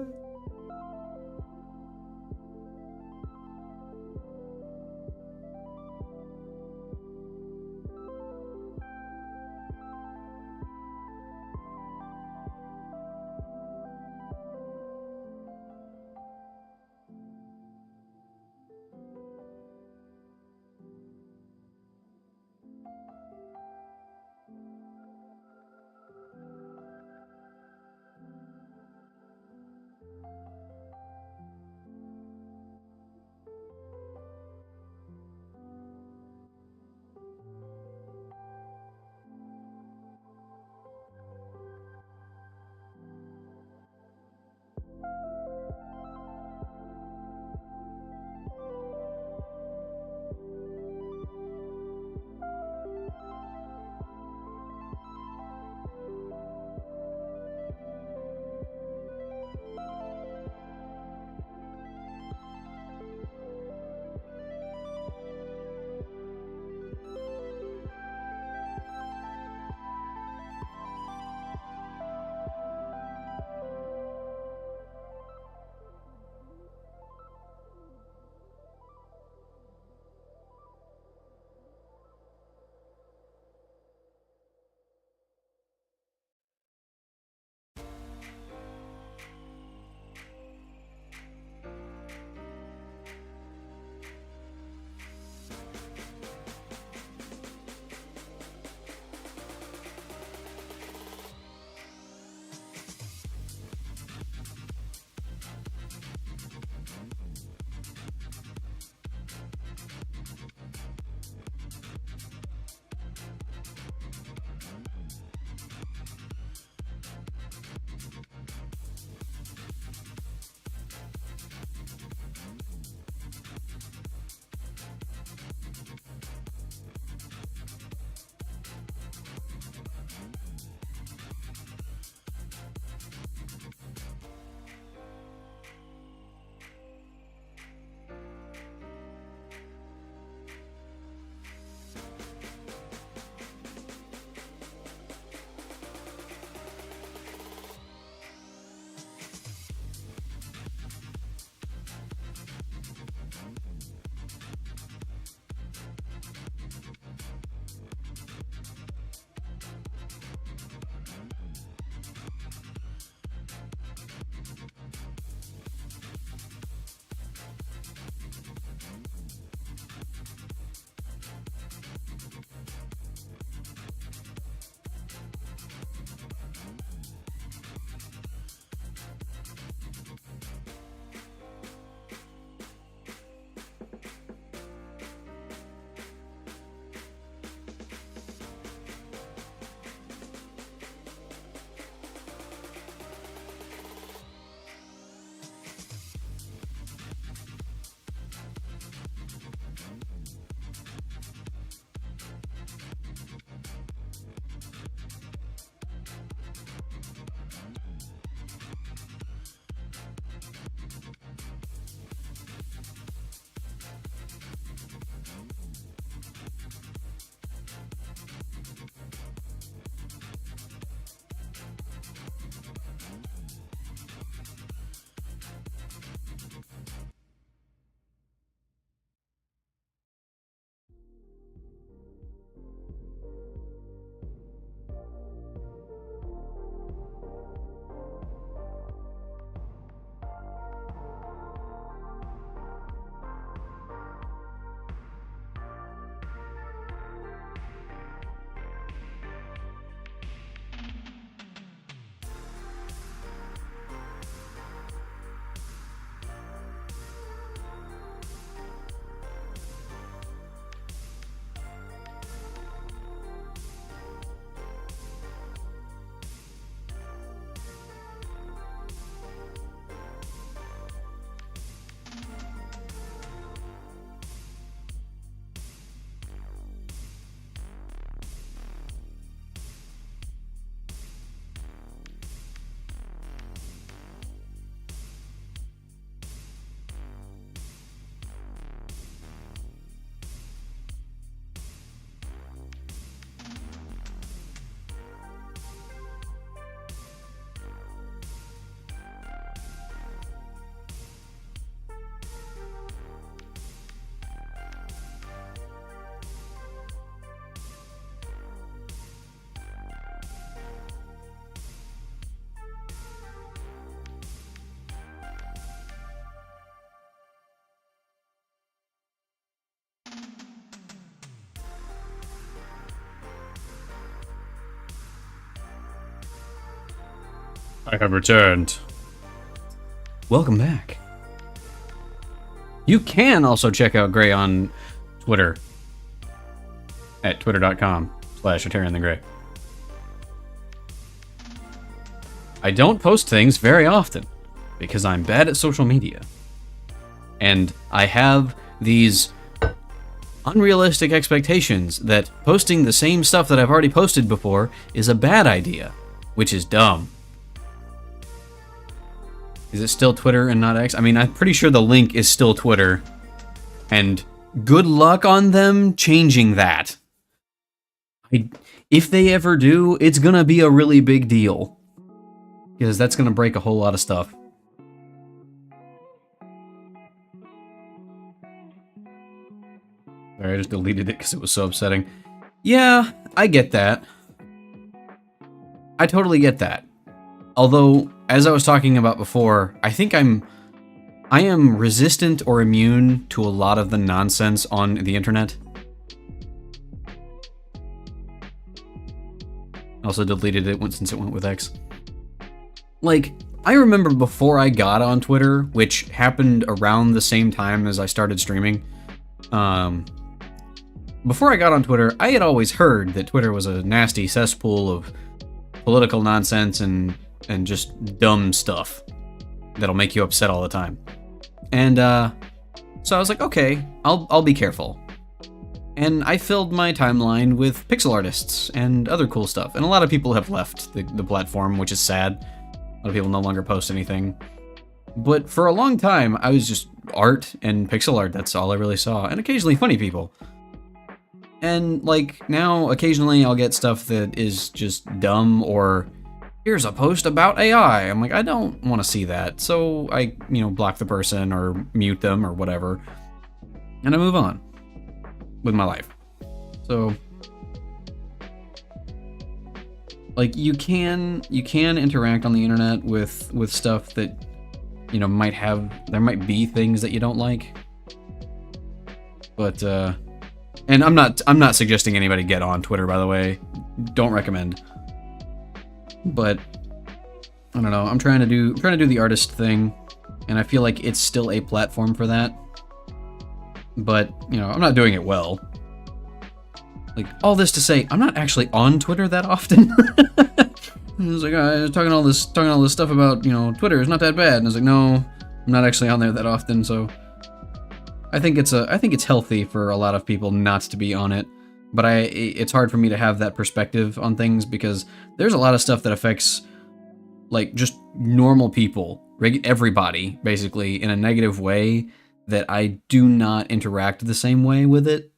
[SPEAKER 2] I have returned.
[SPEAKER 1] Welcome back. You can also check out Gray on Twitter at twitter.com/AtarianTheGray. I don't post things very often because I'm bad at social media. And I have these unrealistic expectations that posting the same stuff that I've already posted before is a bad idea, which is dumb. Is it still Twitter and not X? I mean, I'm pretty sure the link is still Twitter. And good luck on them changing that. If they ever do, it's gonna be a really big deal. Because that's gonna break a whole lot of stuff. Sorry, I just deleted it because it was so upsetting. Yeah, I get that. I totally get that. Although, as I was talking about before, I think I am resistant or immune to a lot of the nonsense on the internet. I also deleted it since it went with X. Like, I remember before I got on Twitter, which happened around the same time as I started streaming, before I got on Twitter, I had always heard that Twitter was a nasty cesspool of political nonsense and just dumb stuff that'll make you upset all the time. And so I was like, okay, I'll be careful. And I filled my timeline with pixel artists and other cool stuff. And a lot of people have left the platform, which is sad. A lot of people no longer post anything. But for a long time, I was just art and pixel art. That's all I really saw. And occasionally funny people. And like now, occasionally I'll get stuff that is just dumb or here's a post about AI. I'm like, I don't want to see that. So I, block the person or mute them or whatever. And I move on with my life. So like you can interact on the internet with stuff that, there might be things that you don't like. But and I'm not suggesting anybody get on Twitter, by the way. Don't recommend. But I don't know. I'm trying to do the artist thing, and I feel like it's still a platform for that. But, I'm not doing it well. Like, all this to say, I'm not actually on Twitter that often. I was like, I was talking all this stuff about, Twitter is not that bad. And I was like, no, I'm not actually on there that often, so I think it's healthy for a lot of people not to be on it. But it's hard for me to have that perspective on things because there's a lot of stuff that affects like just normal people, everybody basically in a negative way that I do not interact the same way with it.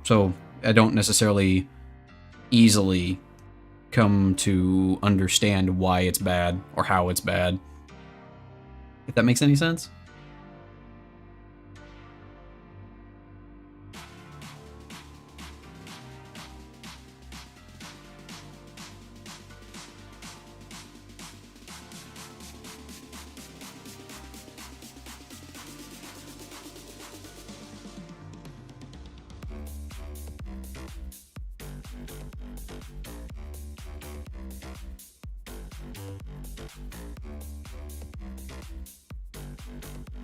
[SPEAKER 1] So I don't necessarily easily come to understand why it's bad or how it's bad. If that makes any sense.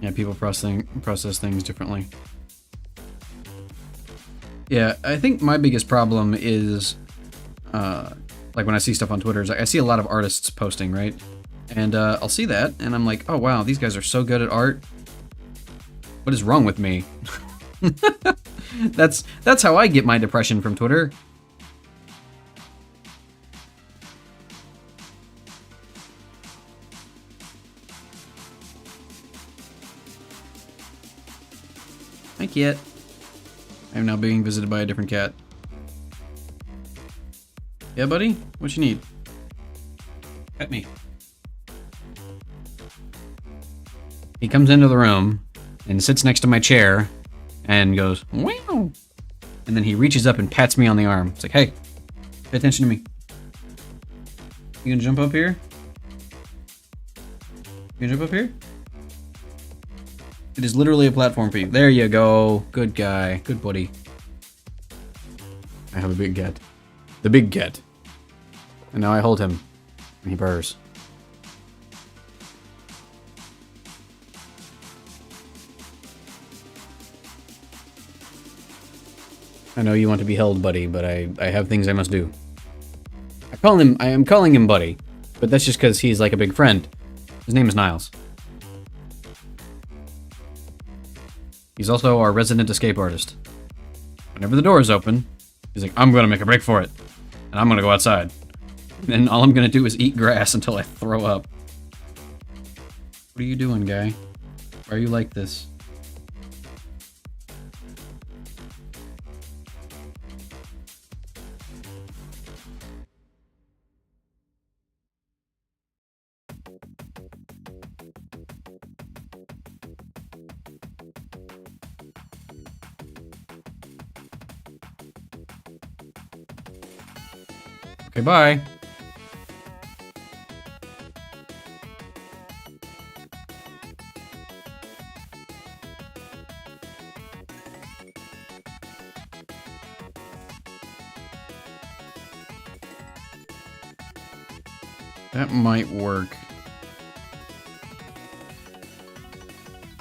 [SPEAKER 1] Yeah, people process things differently. Yeah, I think my biggest problem is, like when I see stuff on Twitter, is I see a lot of artists posting, right? And I'll see that, and I'm like, oh wow, these guys are so good at art. What is wrong with me? That's how I get my depression from Twitter. Hi, cat. I'm now being visited by a different cat. Yeah, buddy? What you need? Pet me. He comes into the room and sits next to my chair and goes, wow. And then he reaches up and pats me on the arm. It's like, hey, pay attention to me. You gonna jump up here? You gonna jump up here? It is literally a platform for you. There you go. Good guy. Good buddy. I have a big cat. The big cat. And now I hold him. He purrs. I know you want to be held, buddy, but I have things I must do. I am calling him buddy, but that's just because he's like a big friend. His name is Niles. He's also our resident escape artist. Whenever the door is open, he's like, I'm gonna make a break for it. And I'm gonna go outside. And then all I'm gonna do is eat grass until I throw up. What are you doing, guy? Why are you like this? Okay, bye. That might work.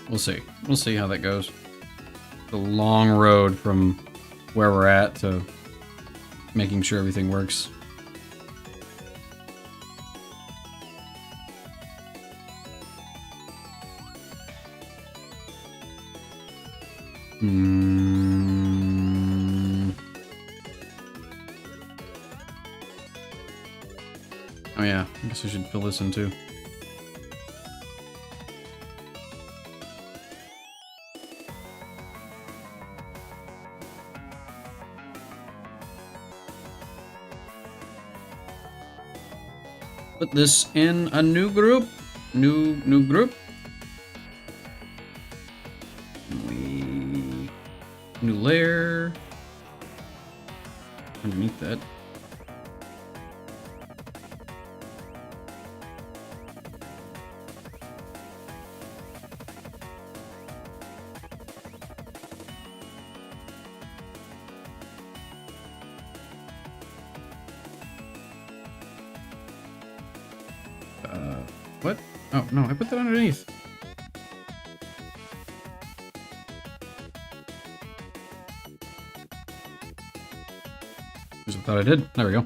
[SPEAKER 1] We'll see. We'll see how that goes. The long road from where we're at to making sure everything works. Oh yeah, I guess I should fill this in too. Put this in a new group. New group. New layer. Underneath that. What? Oh, no, I put that underneath. I thought I did. There we go.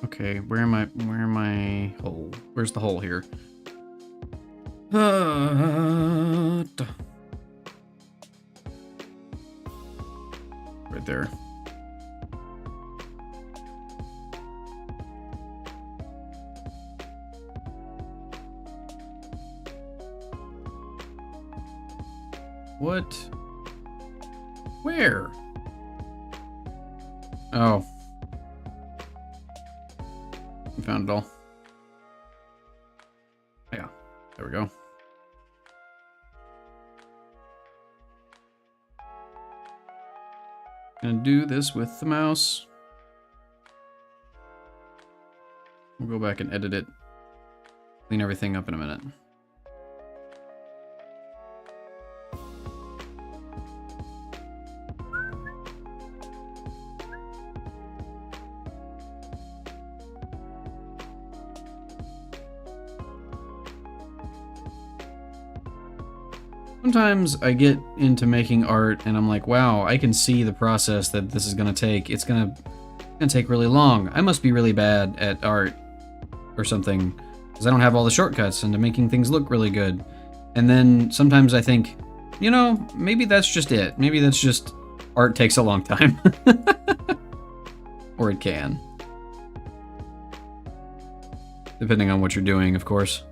[SPEAKER 1] Okay, where am I hole? Where's the hole here? Right there. What? Where? Oh. We found it all. Yeah, there we go. Gonna do this with the mouse. We'll go back and edit it. Clean everything up in a minute. Sometimes I get into making art and I'm like, wow, I can see the process that this is gonna take. It's gonna take really long. I must be really bad at art or something because I don't have all the shortcuts into making things look really good. And then sometimes I think, you know, maybe that's just it. Maybe that's just art takes a long time. Or it can. Depending on what you're doing, of course.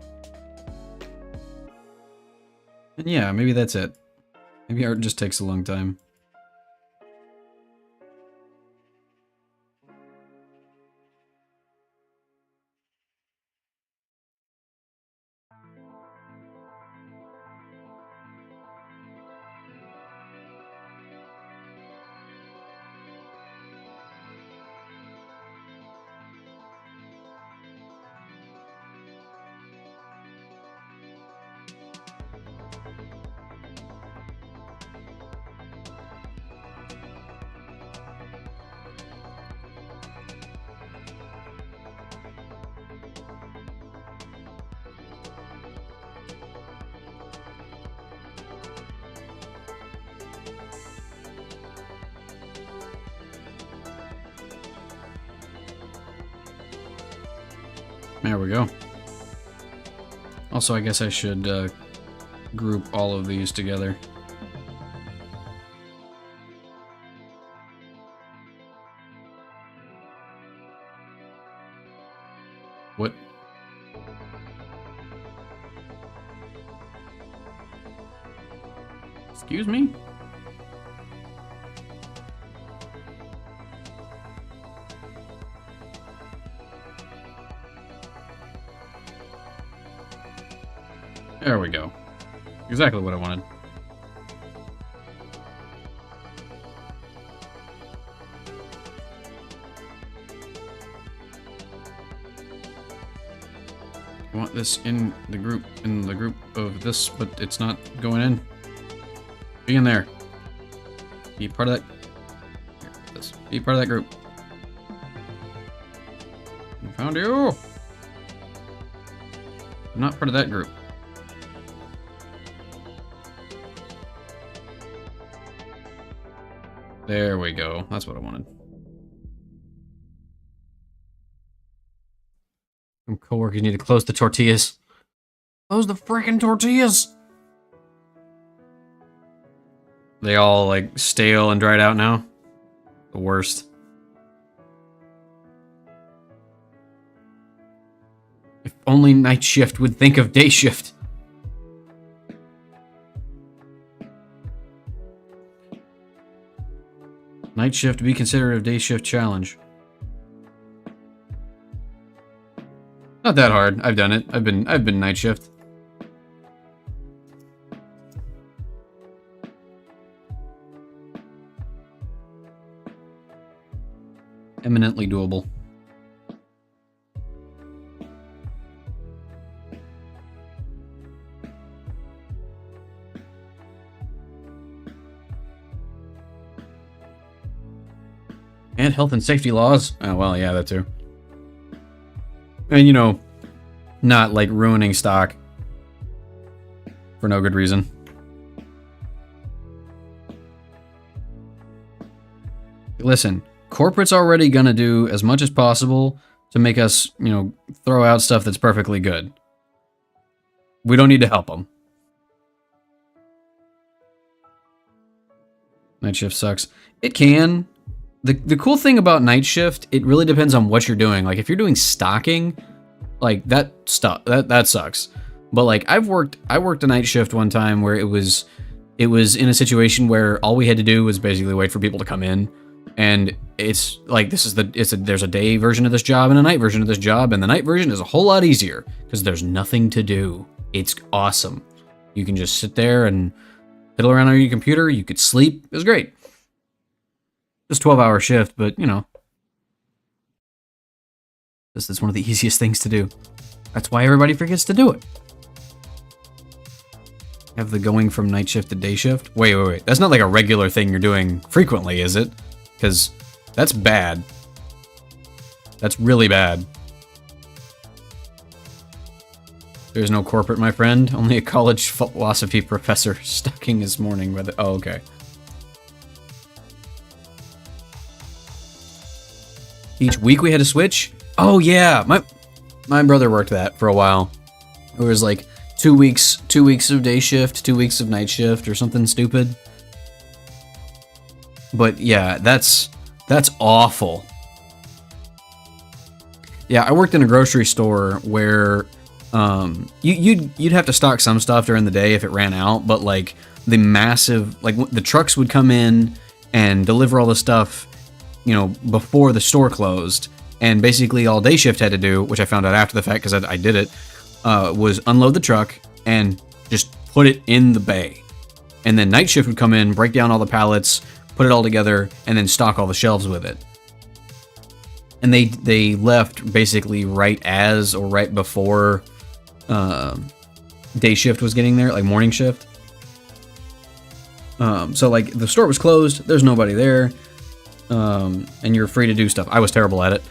[SPEAKER 1] And yeah, maybe that's it. Maybe art just takes a long time. There we go. Also, I guess I should group all of these together. What? Excuse me? There we go. Exactly what I wanted. I want this in the group of this, but it's not going in. Be in there. Be part of that. Here, this. Be part of that group. I found you. I'm not part of that group. There we go. That's what I wanted. Some coworkers need to close the tortillas. Close the freaking tortillas! They all, like, stale and dried out now? The worst. If only night shift would think of day shift. Night shift be considered a day shift challenge. Not that hard. I've done it. I've been night shift. Eminently doable. And health and safety laws. Oh, well, yeah, that too. And, you know, not, like, ruining stock for no good reason. Listen, corporate's already gonna do as much as possible to make us, you know, throw out stuff that's perfectly good. We don't need to help them. Night shift sucks. It can. The cool thing about night shift, it really depends on what you're doing. Like if you're doing stocking, like that sucks. But like I worked a night shift one time where it was in a situation where all we had to do was basically wait for people to come in, and it's like there's a day version of this job and a night version of this job, and the night version is a whole lot easier because there's nothing to do. It's awesome. You can just sit there and fiddle around on your computer. You could sleep. It was great. It's a 12-hour shift, but, you know. This is one of the easiest things to do. That's why everybody forgets to do it. Have the going from night shift to day shift? Wait. That's not like a regular thing you're doing frequently, is it? Because that's bad. That's really bad. There's no corporate, my friend. Only a college philosophy professor stocking his morning with it. Oh, okay. Each week we had to switch? Oh yeah, my brother worked that for a while. It was like 2 weeks of day shift, 2 weeks of night shift, or something stupid. But yeah, that's awful. Yeah, I worked in a grocery store where you'd have to stock some stuff during the day if it ran out, but like the massive, like the trucks would come in and deliver all the stuff, you know, before the store closed, and basically all day shift had to do, which I found out after the fact because I did it, was unload the truck and just put it in the bay. And then night shift would come in, break down all the pallets, put it all together, and then stock all the shelves with it. And they left basically right as or right before day shift was getting there, like morning shift. So like the store was closed, there's nobody there. And you're free to do stuff. I was terrible at it,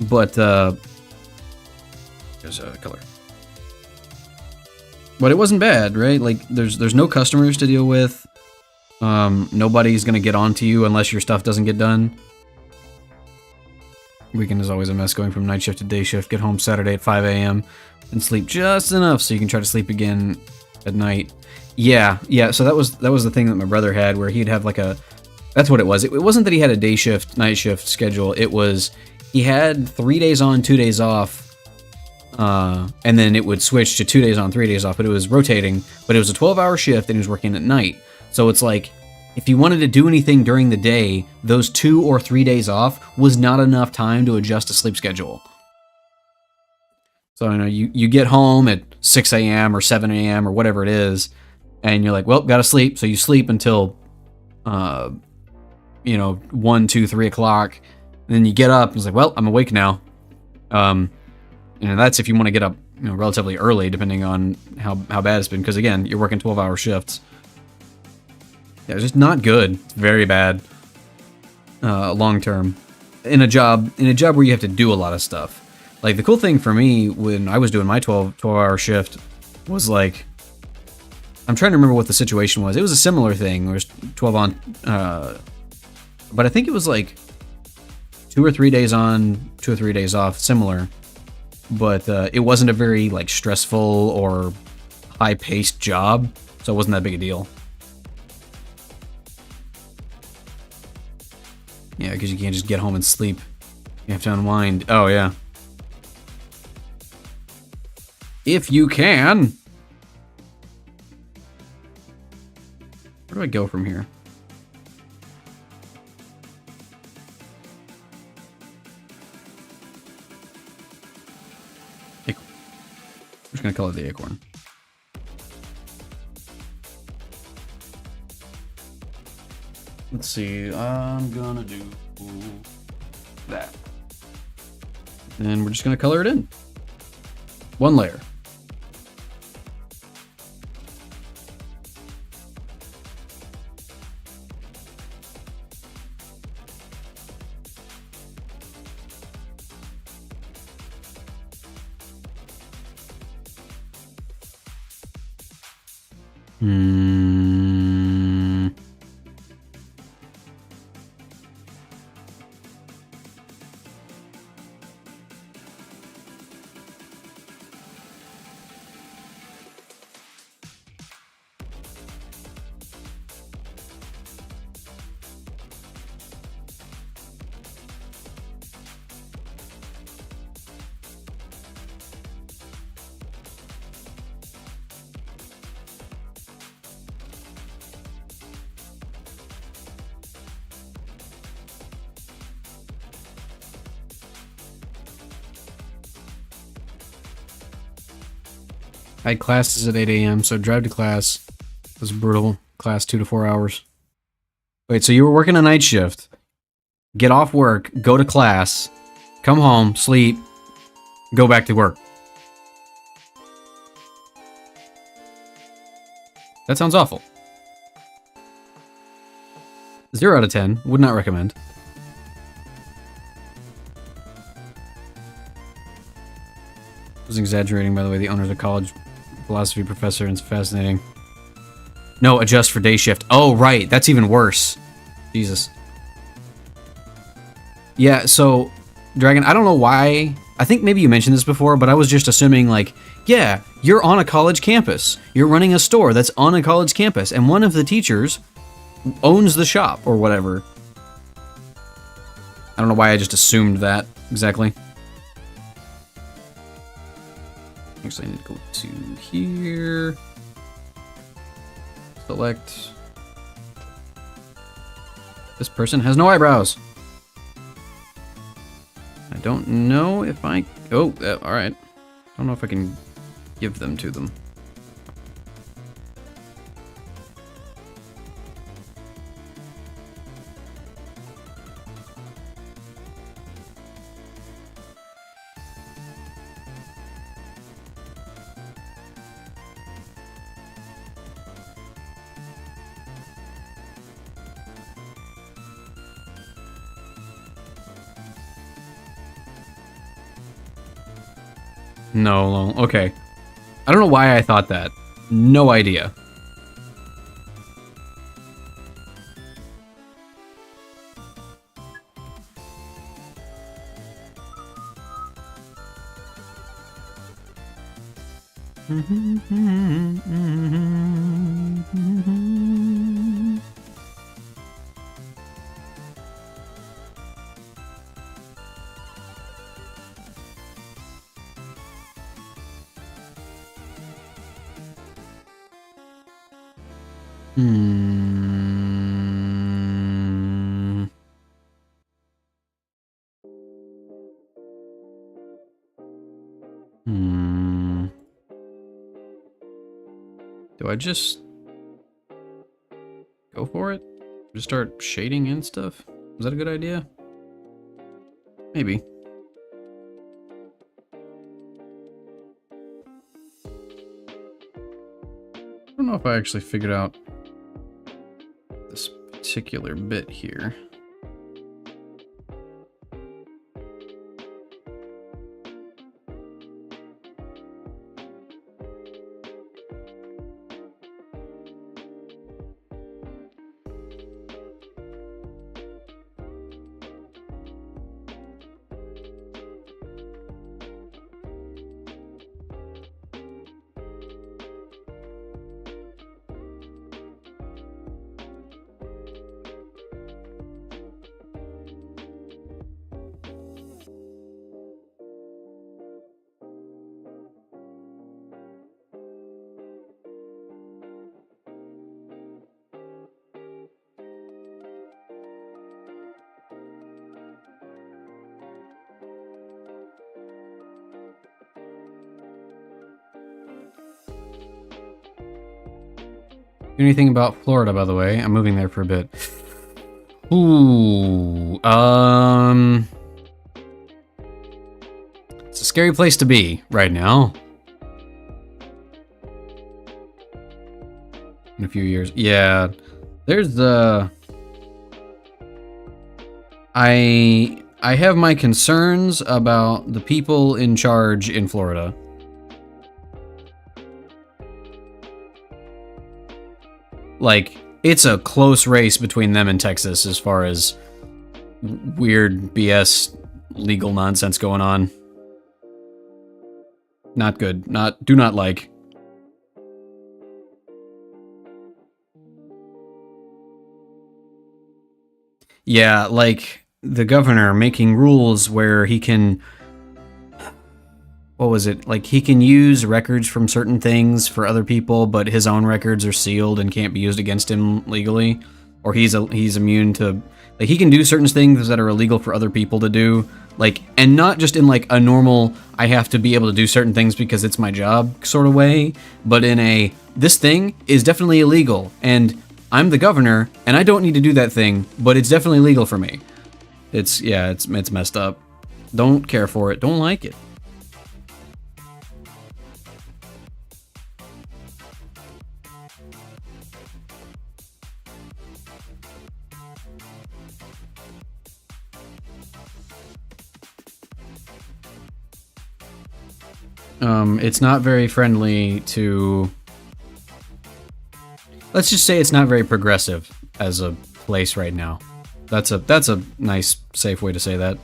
[SPEAKER 1] but there's a color. But it wasn't bad, right? Like there's no customers to deal with. Nobody's gonna get onto you unless your stuff doesn't get done. Weekend is always a mess going from night shift to day shift. Get home Saturday at 5 a.m. and sleep just enough so you can try to sleep again at night. Yeah. So that was the thing that my brother had, where he'd have like a... That's what it was. It wasn't that he had a day shift, night shift schedule. It was he had 3 days on, 2 days off, and then it would switch to 2 days on, 3 days off. But it was rotating. But it was a 12-hour shift, and he was working at night. So it's like, if you wanted to do anything during the day, those 2 or 3 days off was not enough time to adjust a sleep schedule. So you get home at 6 a.m. or 7 a.m. or whatever it is, and you're like, well, gotta sleep. So you sleep until 1, 2, 3 o'clock. And then you get up and it's like, well, I'm awake now. That's if you want to get up, relatively early, depending on how bad it's been. Because again, you're working 12-hour shifts. Yeah, it's just not good. It's very bad. Long term, in a job where you have to do a lot of stuff. Like the cool thing for me when I was doing my 12-hour shift was like, I'm trying to remember what the situation was. It was a similar thing. It was 12 on. But I think it was like 2 or 3 days on, 2 or 3 days off, similar. But it wasn't a very like stressful or high-paced job, so it wasn't that big a deal. Yeah, because you can't just get home and sleep. You have to unwind. Oh, yeah. If you can. Where do I go from here? Acorn. I'm just going to call it the Acorn. Let's see, I'm gonna do that. And we're just gonna color it in. One layer. I had classes at 8 a.m., so drive to class was brutal. Class 2 to 4 hours. Wait, so you were working a night shift, get off work, go to class, come home, sleep, go back to work. That sounds awful. 0 out of 10. Would not recommend. I was exaggerating, by the way. The owner's a college philosophy professor, and it's fascinating. No, adjust for day shift. Oh, right. That's even worse. Jesus. Yeah, so, Dragon, I don't know why. I think maybe you mentioned this before, but I was just assuming, like, yeah, you're on a college campus. You're running a store that's on a college campus, and one of the teachers owns the shop or whatever. I don't know why I just assumed that exactly. Actually, I need to go to here. Select. This person has no eyebrows. I don't know if I... Oh, alright. I don't know if I can give them to them. No, okay. I don't know why I thought that. No idea. Do I just go for it? Just start shading and stuff? Is that a good idea? Maybe. I don't know if I actually figured out this particular bit here. Anything about Florida, by the way? I'm moving there for a bit. Ooh, it's a scary place to be right now. In a few years, yeah. There's the. I have my concerns about the people in charge in Florida. Like, it's a close race between them and Texas as far as weird BS legal nonsense going on. Not good. Do not like. Yeah, like the governor making rules where he can, what was it? Like, he can use records from certain things for other people, but his own records are sealed and can't be used against him legally. Or he's immune to, like, he can do certain things that are illegal for other people to do. Like, and not just in like a normal, I have to be able to do certain things because it's my job sort of way, but in a, this thing is definitely illegal, and I'm the governor, and I don't need to do that thing, but it's definitely legal for me. It's, yeah, it's messed up. Don't care for it. Don't like it. It's not very friendly to... Let's just say it's not very progressive as a place right now. That's a nice, safe way to say that.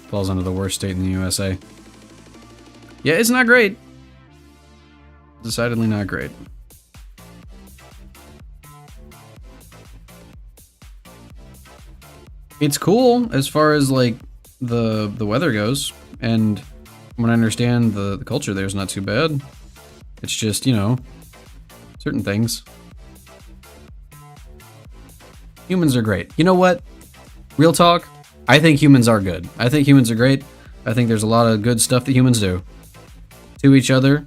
[SPEAKER 1] Falls under the worst state in the USA. Yeah, it's not great. Decidedly not great. It's cool as far as like the weather goes, and when I understand the culture there is not too bad. It's just, you know, certain things. Humans are great. You know what? Real talk, I think humans are good. I think humans are great. I think there's a lot of good stuff that humans do to each other.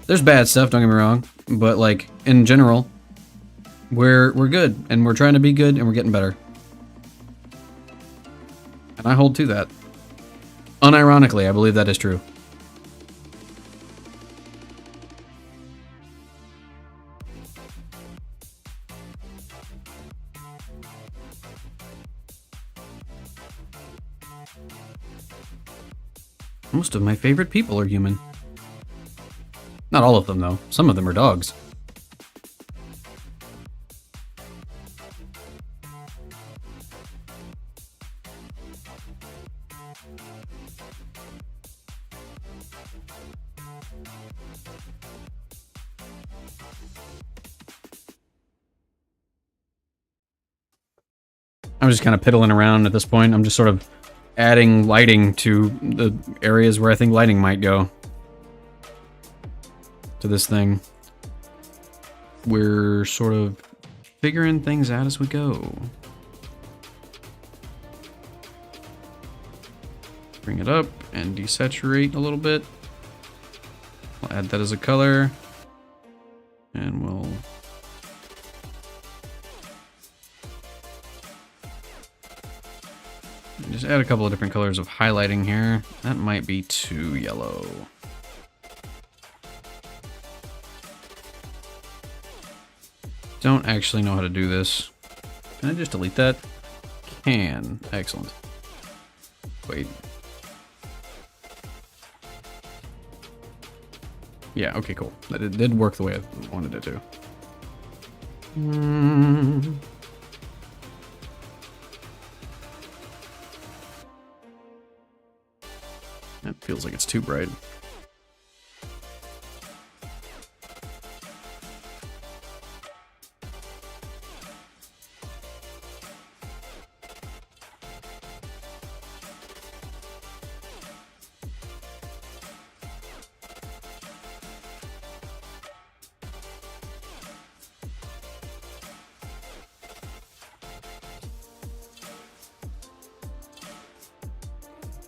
[SPEAKER 1] There's bad stuff, don't get me wrong, but like in general, we're good, and we're trying to be good, and we're getting better. And I hold to that. Unironically, I believe that is true. Most of my favorite people are human. Not all of them, though. Some of them are dogs. I'm just kind of piddling around at this point. I'm just sort of adding lighting to the areas where I think lighting might go to this thing. We're sort of figuring things out as we go. Bring it up and desaturate a little bit. We'll add that as a color. And we'll... just add a couple of different colors of highlighting here. That might be too yellow. Don't actually know how to do this. Can I just delete that? Can. Excellent. Wait. Yeah, okay, cool. That did work the way I wanted it to. That feels like it's too bright.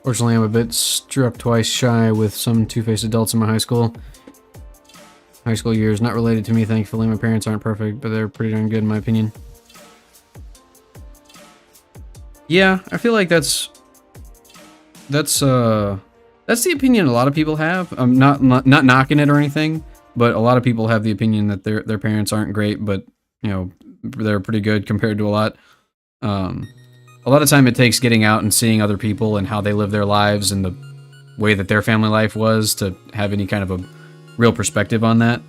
[SPEAKER 1] Fortunately, I'm a bit struck twice shy with some two-faced adults in my high school. High school years, not related to me, thankfully. My parents aren't perfect, but they're pretty darn good in my opinion. Yeah, I feel like that's the opinion a lot of people have. I'm not knocking it or anything, but a lot of people have the opinion that their parents aren't great, but you know, they're pretty good compared to a lot. A lot of time it takes getting out and seeing other people and how they live their lives and the way that their family life was to have any kind of a real perspective on that.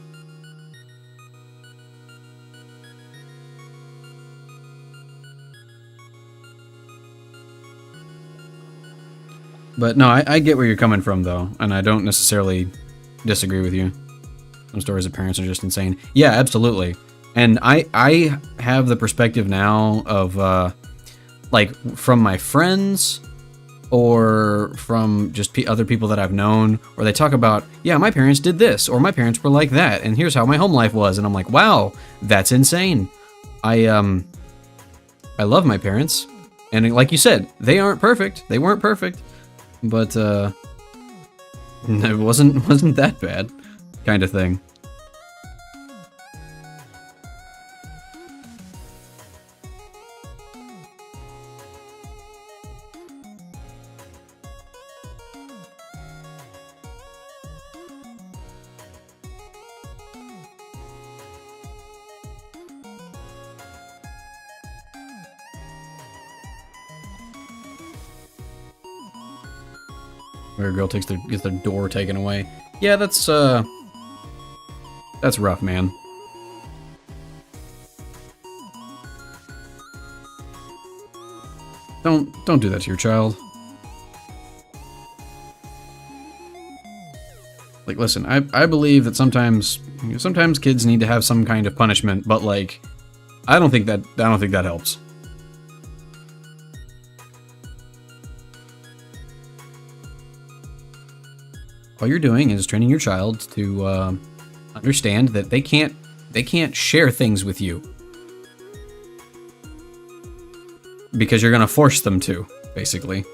[SPEAKER 1] But no, I get where you're coming from though, and I don't necessarily disagree with you. Some stories of parents are just insane. Yeah, absolutely. And I have the perspective now of like from my friends or from just other people that I've known, where they talk about, yeah, my parents did this, or my parents were like that, and here's how my home life was, and I'm like, wow, that's insane. I love my parents, and like you said, they aren't perfect. They weren't perfect, but it wasn't that bad, kind of thing. Where a girl gets their door taken away. Yeah, that's rough, man. Don't do that to your child. Like, listen, I believe that sometimes kids need to have some kind of punishment, but like, I don't think that helps. All you're doing is training your child to understand that they can't share things with you because you're gonna force them to, basically.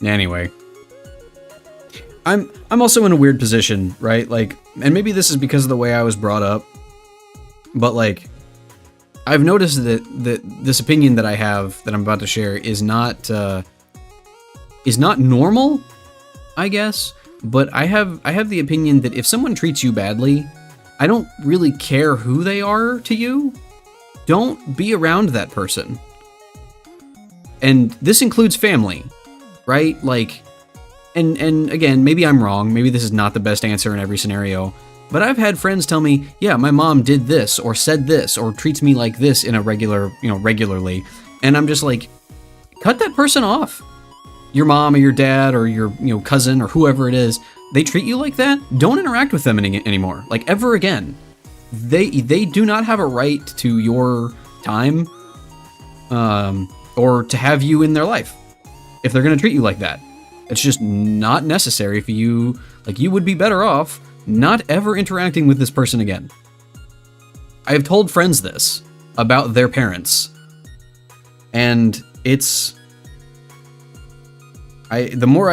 [SPEAKER 1] Anyway, I'm also in a weird position, right? Like, and maybe this is because of the way I was brought up, but like, I've noticed that this opinion that I have that I'm about to share is not normal, I guess. But I have the opinion that if someone treats you badly, I don't really care who they are to you. Don't be around that person. And this includes family, right? Like, and again, maybe I'm wrong. Maybe this is not the best answer in every scenario. But I've had friends tell me, yeah, my mom did this or said this or treats me like this in a regularly. And I'm just like, cut that person off. your mom or your dad or your cousin or whoever it is, they treat you like that, don't interact with them anymore, like ever again. They do not have a right to your time, or to have you in their life if they're gonna treat you like that. It's just not necessary for you. Like, you would be better off not ever interacting with this person again. I have told friends this about their parents, and it's the more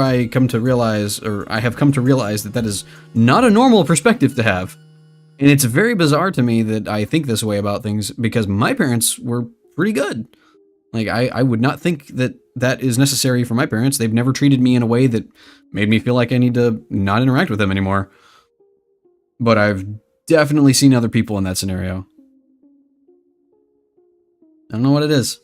[SPEAKER 1] I come to realize, or I have come to realize, that is not a normal perspective to have. And it's very bizarre to me that I think this way about things, because my parents were pretty good. Like, I would not think that that is necessary for my parents. They've never treated me in a way that made me feel like I need to not interact with them anymore. But I've definitely seen other people in that scenario. I don't know what it is.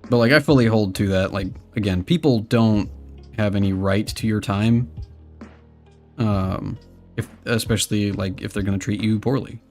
[SPEAKER 1] But, like, I fully hold to that. Like, again, people don't have any right to your time. Especially, like, if they're gonna treat you poorly.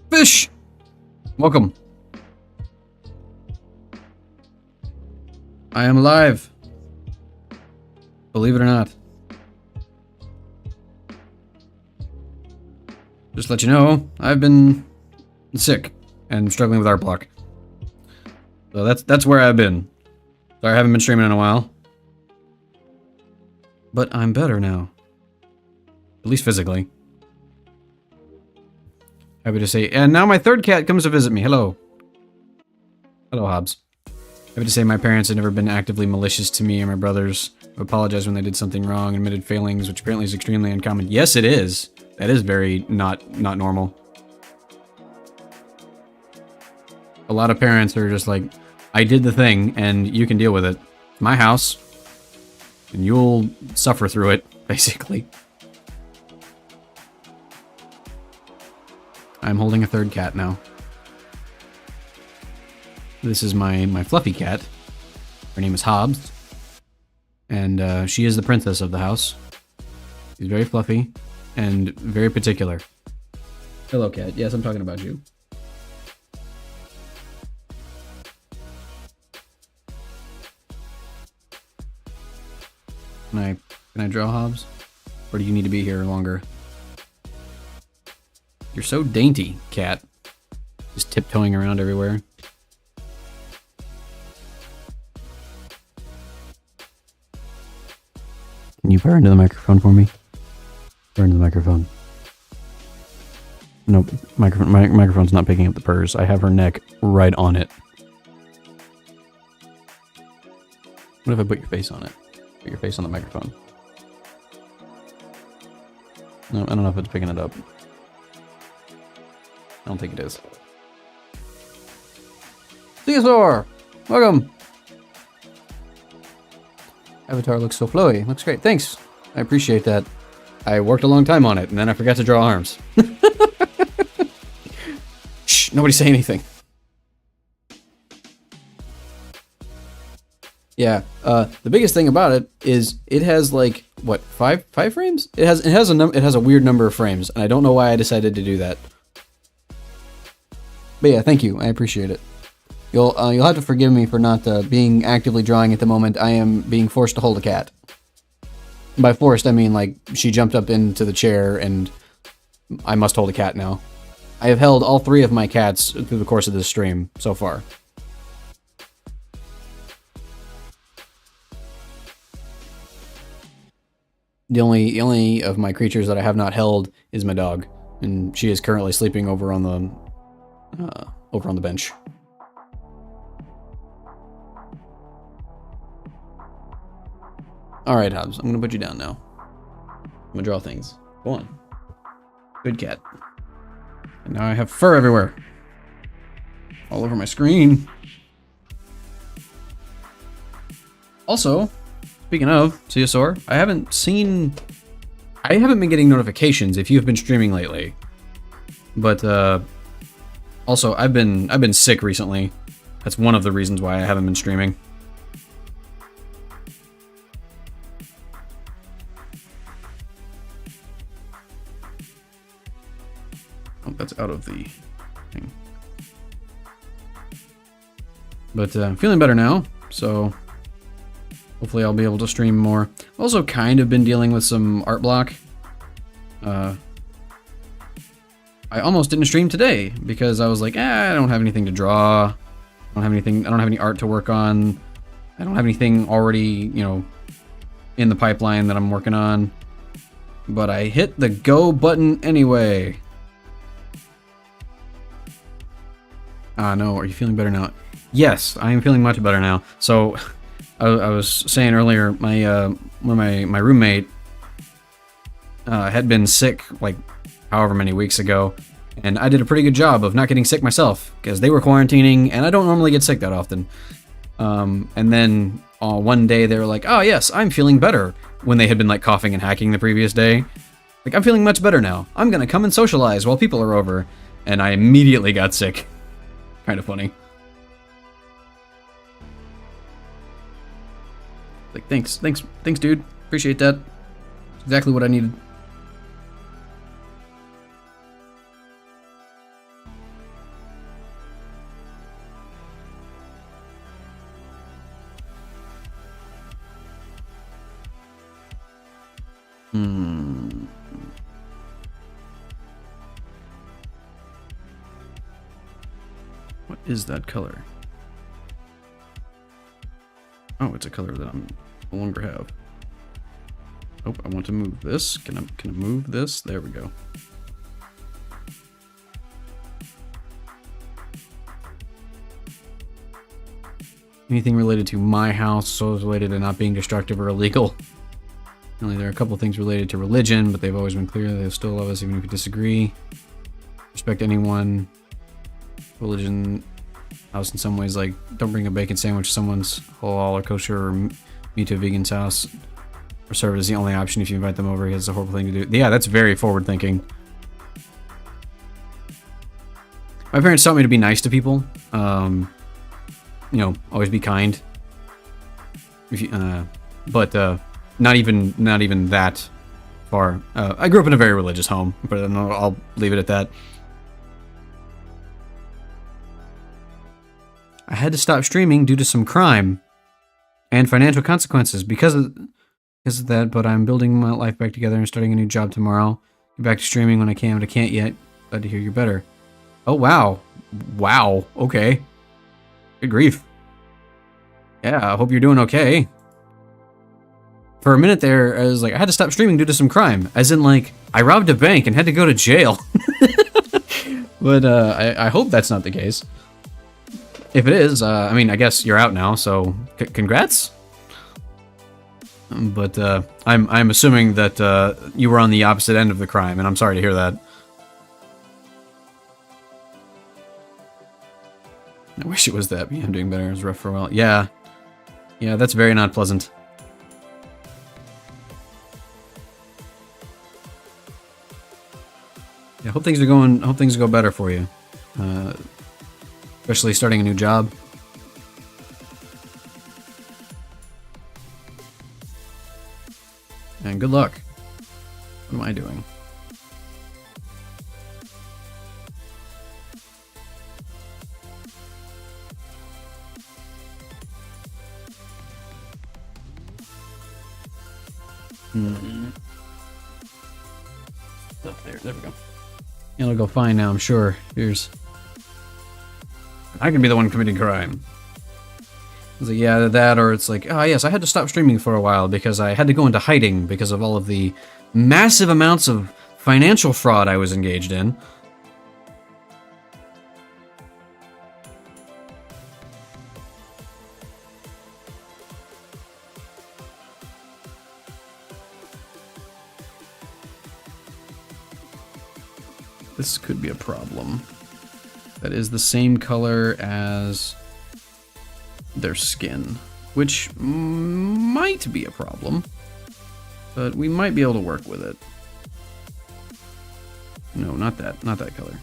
[SPEAKER 1] Fish! Welcome. I am alive. Believe it or not. Just to let you know, I've been sick and struggling with art block. So that's where I've been. Sorry, I haven't been streaming in a while. But I'm better now. At least physically. Happy to say, and now my third cat comes to visit me. Hello. Hello, Hobbs. Happy to say my parents have never been actively malicious to me and my brothers. I apologize when they did something wrong, admitted failings, which apparently is extremely uncommon. Yes, it is. That is very not normal. A lot of parents are just like, I did the thing, and you can deal with it. My house, and you'll suffer through it, basically. I'm holding a third cat now. This is my fluffy cat. Her name is Hobbs. And she is the princess of the house. She's very fluffy and very particular. Hello, cat. Yes, I'm talking about you. Can I draw, Hobbs? Or do you need to be here longer? You're so dainty, cat. Just tiptoeing around everywhere. Can you purr into the microphone for me? Purr into the microphone. Nope, microphone's not picking up the purrs. I have her neck right on it. What if I put your face on it? Put your face on the microphone. No, I don't know if it's picking it up. I don't think it is. Theosaur! Welcome! Avatar looks so flowy. Looks great. Thanks. I appreciate that. I worked a long time on it, and then I forgot to draw arms. Shh, nobody say anything. Yeah, the biggest thing about it is it has like, what, five frames? It has a weird number of frames, and I don't know why I decided to do that. But yeah, thank you. I appreciate it. You'll have to forgive me for not being actively drawing at the moment. I am being forced to hold a cat. By forced, I mean like she jumped up into the chair and I must hold a cat now. I have held all 3 of my cats through the course of this stream so far. The only of my creatures that I have not held is my dog, and she is currently sleeping over on the bench. All right, Hobbs, I'm gonna put you down now. I'm gonna draw things. Go on. Good cat. And now I have fur everywhere. All over my screen. Also, speaking of Ceosaur, I haven't been getting notifications if you've been streaming lately. But also I've been sick recently. That's one of the reasons why I haven't been streaming. Oh, that's out of the thing. But I'm feeling better now, so hopefully I'll be able to stream more. Also kind of been dealing with some art block. I almost didn't stream today because I was like, I don't have anything to draw. I don't have any art to work on. I don't have anything already, in the pipeline that I'm working on. But I hit the go button anyway. No, are you feeling better now? Yes, I am feeling much better now. So, I was saying earlier, my roommate had been sick like however many weeks ago, and I did a pretty good job of not getting sick myself because they were quarantining, and I don't normally get sick that often. And then one day they were like, "Oh yes, I'm feeling better," when they had been like coughing and hacking the previous day. Like, I'm feeling much better now. I'm gonna come and socialize while people are over, and I immediately got sick. Kind of funny. Like, thanks, dude. Appreciate that. Exactly what I needed. What is that color? Oh, it's a color that I no longer have. Oh, I want to move this. Can I move this? There we go. Anything related to my house, so it's related to not being destructive or illegal. Only there are a couple things related to religion, but they've always been clear that they still love us even if we disagree. Respect anyone. Religion, house in some ways, like don't bring a bacon sandwich to someone's halal or kosher or meat to a vegan's house, or serve it as the only option if you invite them over because it's a horrible thing to do. Yeah, that's very forward thinking. My parents taught me to be nice to people. Always be kind. If you, but not even that far. I grew up in a very religious home, but I'll leave it at that. I had to stop streaming due to some crime and financial consequences because of that, but I'm building my life back together and starting a new job tomorrow. Get back to streaming when I can, but I can't yet. Glad to hear you're better. Oh, wow. Wow. Okay. Good grief. Yeah, I hope you're doing okay. For a minute there, I was like, I had to stop streaming due to some crime. As in, like, I robbed a bank and had to go to jail. But I hope that's not the case. If it is, I mean, I guess you're out now, so congrats. But I'm assuming that you were on the opposite end of the crime, and I'm sorry to hear that. I wish it was that. Yeah, I'm doing better. It was rough for a while. Yeah, that's very not pleasant. Yeah, hope things go better for you. Especially starting a new job. And good luck. What am I doing? Up there we go. It'll go fine now, I'm sure. Here's... I can be the one committing crime. It's like, yeah, that, or it's like, oh yes, I had to stop streaming for a while because I had to go into hiding because of all of the massive amounts of financial fraud I was engaged in. This could be a problem. That is the same color as their skin, which might be a problem, but we might be able to work with it. No, not that color.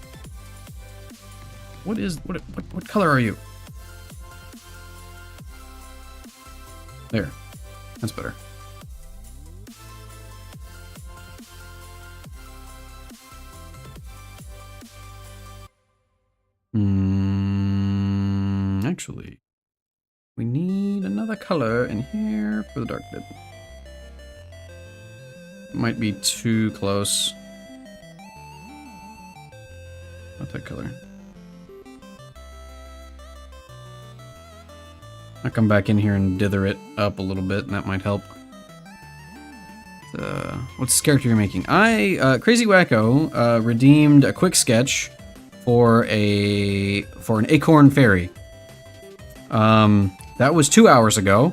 [SPEAKER 1] What color are you? There. That's better. Actually, we need another color in here for the dark bit. Might be too close. Not that color. I'll come back in here and dither it up a little bit, and that might help. What's the character you're making? Crazy Wacko, redeemed a quick sketch for an Acorn Fairy. That was 2 hours ago.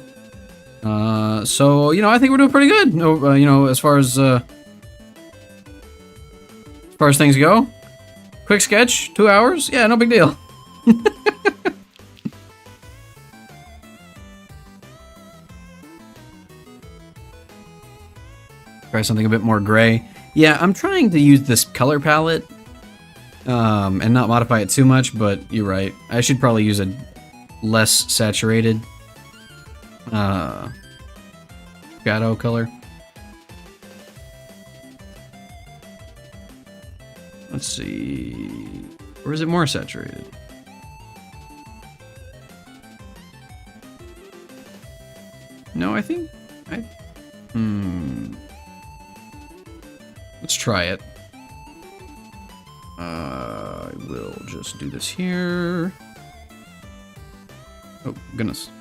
[SPEAKER 1] So, you know, I think we're doing pretty good. You know, as far as things go. Quick sketch, 2 hours? Yeah, no big deal. Try something a bit more gray. Yeah, I'm trying to use this color palette and not modify it too much, but you're right. I should probably use a less saturated shadow color. Let's see. Or is it more saturated? No, I think let's try it. I will just do this here. Oh, goodness.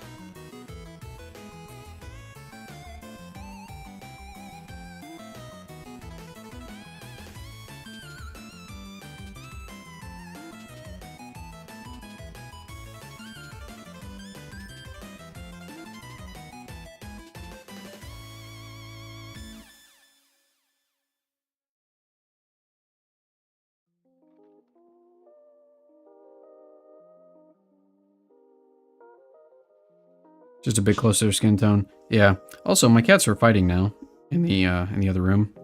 [SPEAKER 1] Just a bit closer to skin tone. Yeah. Also, my cats are fighting now in the other room.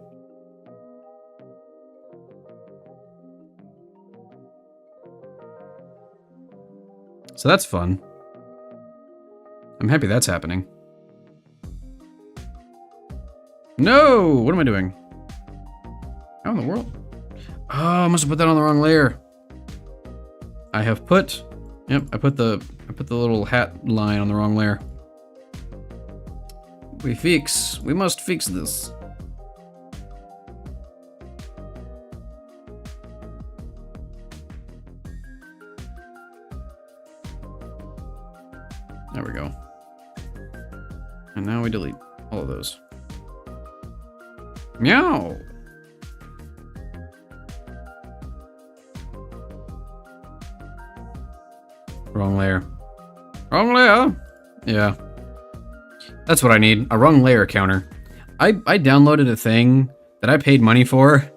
[SPEAKER 1] So that's fun. I'm happy that's happening. No! What am I doing? How in the world? Oh, I must have put that on the wrong layer. I have put... Yep, I put the little hat line on the wrong layer. We must fix this. There we go. And now we delete all of those. Meow! Wrong layer. Wrong layer! Yeah. That's what I need. A wrong layer counter. I downloaded a thing that I paid money for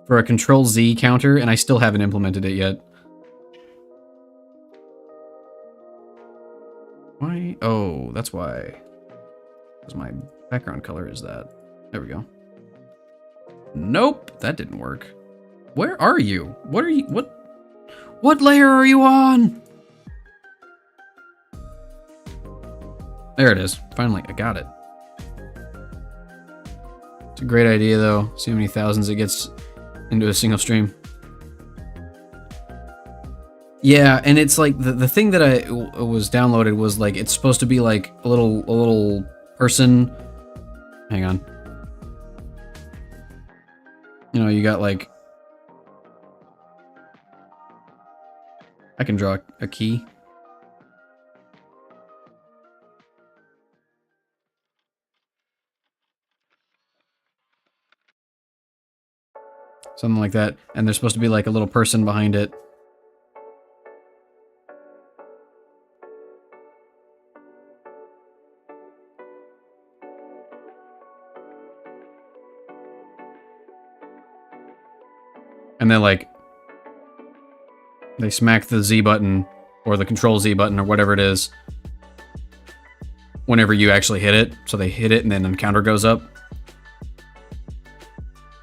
[SPEAKER 1] a Control-Z counter, and I still haven't implemented it yet. Why? Oh, that's why. Because my background color is that. There we go. Nope, that didn't work. Where are you? What are you? What layer are you on? There it is. Finally, I got it. It's a great idea, though. See how many thousands it gets into a single stream. Yeah, and it's like the thing that I was downloaded was like it's supposed to be like a little person. Hang on. You know, you got like I can draw a key. Something like that, and there's supposed to be like a little person behind it. And then like They smack the Z button, or the Control Z button, or whatever it is, whenever you actually hit it. So they hit it and then the counter goes up.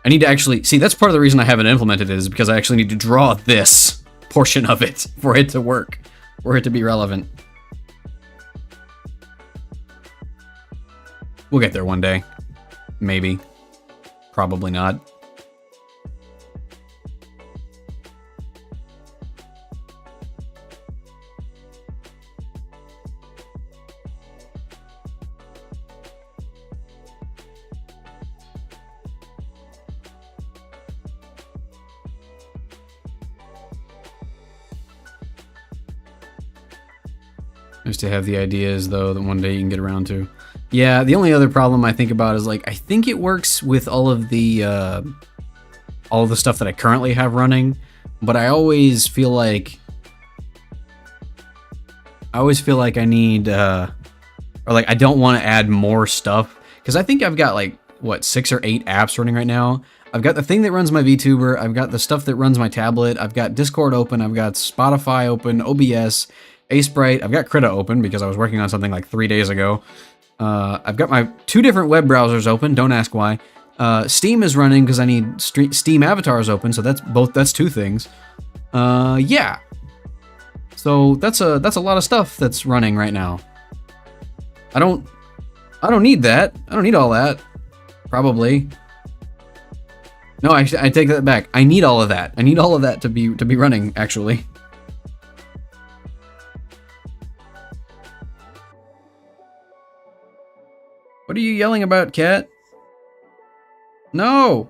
[SPEAKER 1] I need to actually... See, that's part of the reason I haven't implemented it, is because I actually need to draw this portion of it for it to work, for it to be relevant. We'll get there one day. Maybe. Probably not. Just to have the ideas, though, that one day you can get around to. Yeah, the only other problem I think about is, like, I think it works with all of the stuff that I currently have running, but I always feel like I need, or like I don't want to add more stuff, because I think I've got like, what, 6 or 8 apps running right now. I've got the thing that runs my VTuber, I've got the stuff that runs my tablet, I've got Discord open, I've got Spotify open, OBS, Sprite, I've got Krita open because I was working on something like 3 days ago. I've got my 2 different web browsers open, don't ask why. Steam is running because I need Steam avatars open, so that's 2 things. Yeah. So that's a lot of stuff that's running right now. I don't need that. I don't need all that. Probably. No, I take that back. I need all of that. I need all of that to be running, actually. What are you yelling about, cat? No!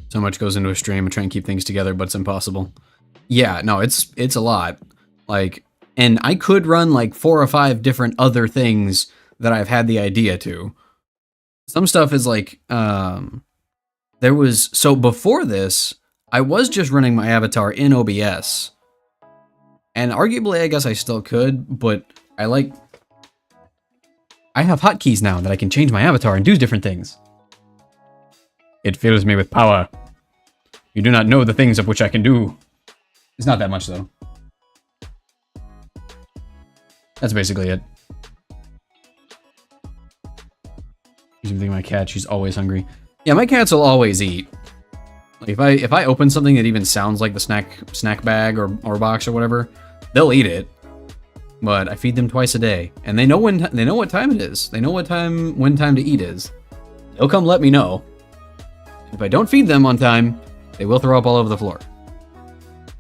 [SPEAKER 1] So much goes into a stream. I try and keep things together, but it's impossible. Yeah, no, it's a lot. Like, and I could run like 4 or 5 different other things that I've had the idea to. Some stuff is like, so before this, I was just running my avatar in OBS. And arguably, I guess I still could, but I have hotkeys now that I can change my avatar and do different things. It fills me with power. You do not know the things of which I can do. It's not that much, though. That's basically it. You can think of my cat, she's always hungry. Yeah, my cats will always eat. Like if I open something that even sounds like the snack bag or box or whatever, they'll eat it. But I feed them twice a day, and they know what time it is. They know when time to eat is. They'll come let me know. If I don't feed them on time, they will throw up all over the floor.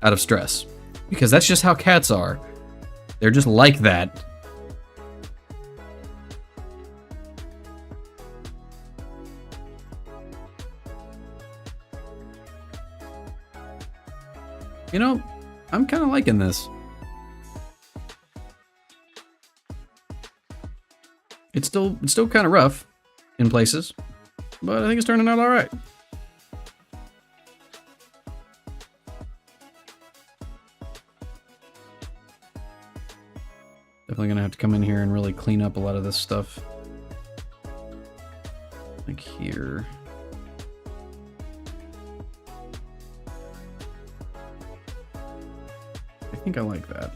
[SPEAKER 1] Out of stress. Because that's just how cats are. They're just like that. You know, I'm kind of liking this. It's still kind of rough in places, but I think it's turning out all right. Definitely gonna have to come in here and really clean up a lot of this stuff. Like here. I think I like that.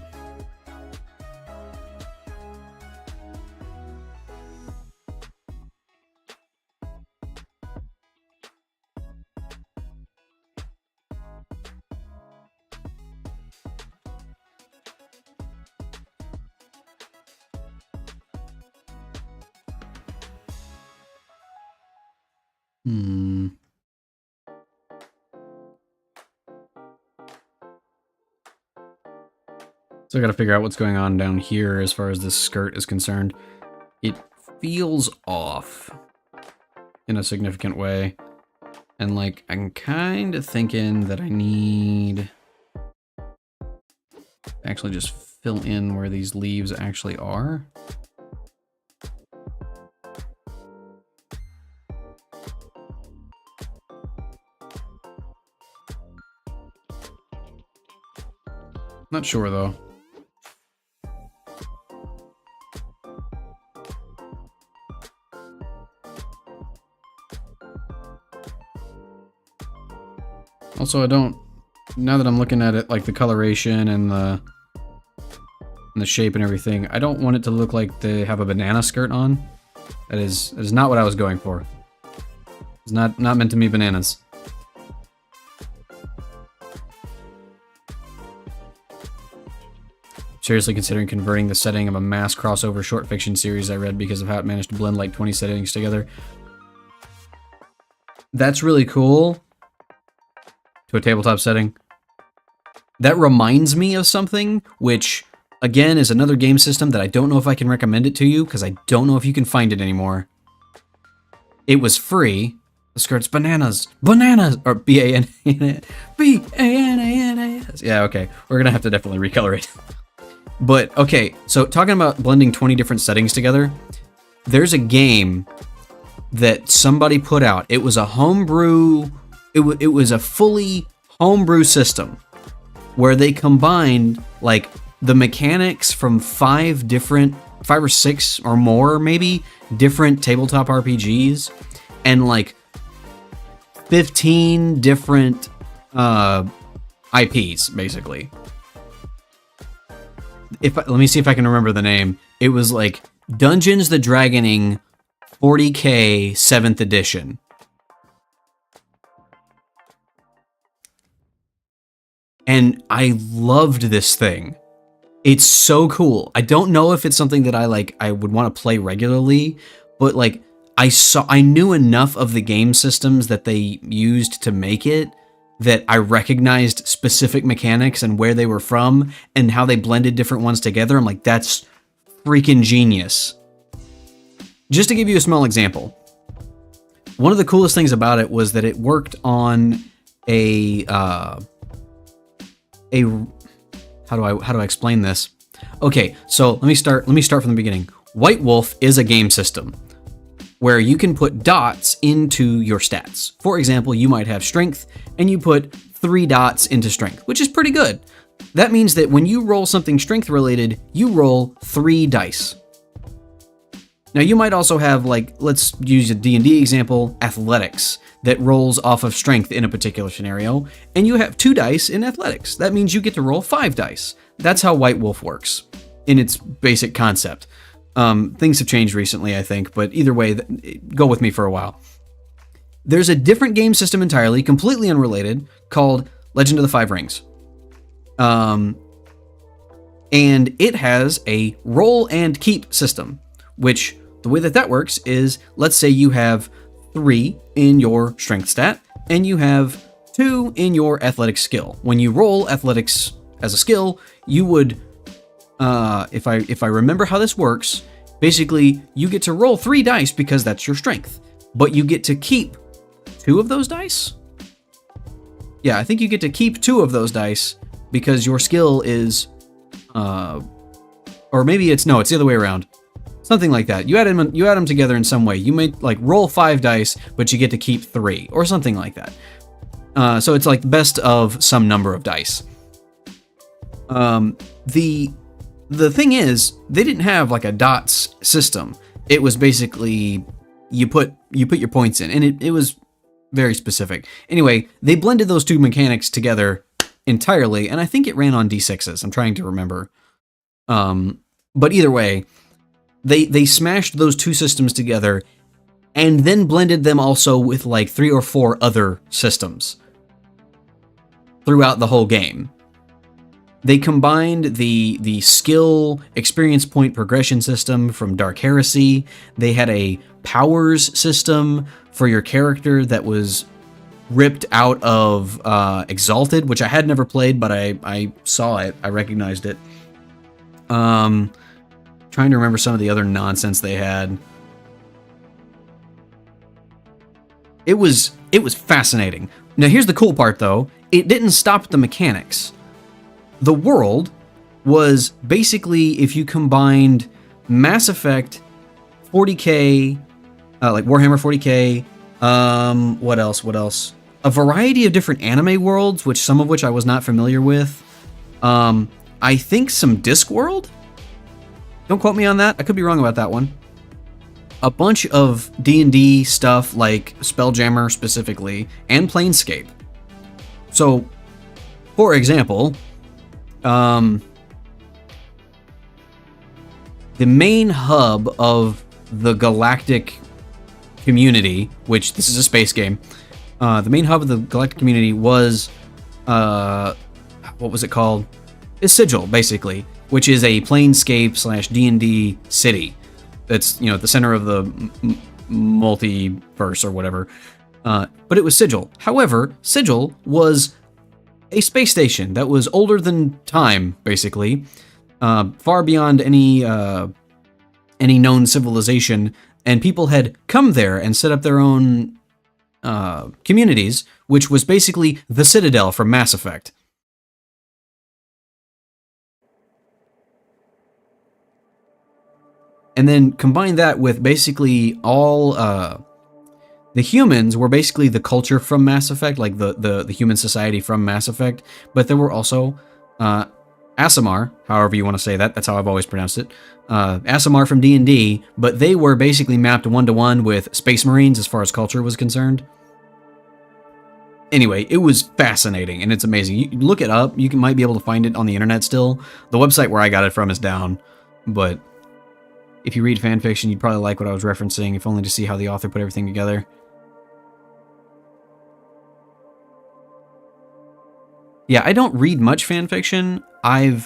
[SPEAKER 1] So I gotta figure out what's going on down here as far as this skirt is concerned. It feels off in a significant way. And like, I'm kind of thinking that I need to actually just fill in where these leaves actually are. Not sure, though. Also, I don't... Now that I'm looking at it, like the coloration and the shape and everything, I don't want it to look like they have a banana skirt on. That is not what I was going for. It's not meant to be bananas. Seriously considering converting the setting of a mass crossover short fiction series I read because of how it managed to blend like 20 settings together. That's really cool. To a tabletop setting. That reminds me of something, which, again, is another game system that I don't know if I can recommend it to you, because I don't know if you can find it anymore. It was free. The skirt's bananas. Bananas! Or B-A-N-A-N-A-S. B-A-N-A-N-A-S. Yeah, okay. We're gonna have to definitely recolor it. But, okay, so talking about blending 20 different settings together, there's a game that somebody put out. It was a homebrew... It was a fully homebrew system where they combined like the mechanics from 5 or 6 or more maybe different tabletop RPGs and like 15 different IPs basically. Let me see if I can remember the name. It was like Dungeons the Dragoning 40K 7th edition. And I loved this thing. It's so cool. I don't know if it's something that I would want to play regularly, but like I knew enough of the game systems that they used to make it that I recognized specific mechanics and where they were from and how they blended different ones together. I'm like, that's freaking genius. Just to give you a small example, one of the coolest things about it was that it worked on how do I explain this? Okay, so let me start from the beginning. White Wolf is a game system where you can put dots into your stats. For example, you might have strength and you put 3 dots into strength, which is pretty good. That means that when you roll something strength related, you roll 3 dice. Now you might also have, like, let's use a D&D example, athletics, that rolls off of strength in a particular scenario, and you have 2 dice in athletics. That means you get to roll 5 dice. That's how White Wolf works in its basic concept. Things have changed recently, I think, but either way, go with me for a while. There's a different game system entirely, completely unrelated, called Legend of the Five Rings. And it has a roll and keep system, which the way that works is, let's say you have 3 in your strength stat, and you have 2 in your athletics skill. When you roll athletics as a skill, you would, if I remember how this works, basically you get to roll 3 dice because that's your strength, but you get to keep 2 of those dice? Yeah, I think you get to keep 2 of those dice because your skill is, or maybe it's the other way around. Something like that. You add them together in some way. You may like roll 5 dice, but you get to keep 3 or something like that. So it's like best of some number of dice. The thing is, they didn't have like a dots system. It was basically you put your points in, and it was very specific. Anyway, they blended those 2 mechanics together entirely, and I think it ran on D6s. I'm trying to remember. But either way, they smashed those 2 systems together and then blended them also with like 3 or 4 other systems throughout the whole game. They combined the skill experience point progression system from Dark Heresy. They had a powers system for your character that was ripped out of Exalted, which I had never played, but I saw it. I recognized it. Trying to remember some of the other nonsense they had. It was fascinating. Now here's the cool part though. It didn't stop the mechanics. The world was basically, if you combined Mass Effect 40K, like Warhammer 40K, what else? A variety of different anime worlds, some of which I was not familiar with. I think some Discworld? Don't quote me on that. I could be wrong about that one. A bunch of D&D stuff like Spelljammer specifically, and Planescape. So, for example, the main hub of the galactic community, which this is a space game, the main hub of the galactic community was, what was it called? It's Sigil, basically, which is a Planescape / D&D city. That's, at the center of the multiverse or whatever. But it was Sigil. However, Sigil was a space station that was older than time, basically, far beyond any known civilization, and people had come there and set up their own communities, which was basically the Citadel from Mass Effect. And then combine that with basically all the humans were basically the culture from Mass Effect, like the human society from Mass Effect. But there were also Aasimar, however you want to say that. That's how I've always pronounced it. Aasimar from D&D, but they were basically mapped one-to-one with Space Marines as far as culture was concerned. Anyway, it was fascinating, and it's amazing. You look it up. You might be able to find it on the internet still. The website where I got it from is down, but if you read fanfiction, you'd probably like what I was referencing, if only to see how the author put everything together. Yeah, I don't read much fanfiction. I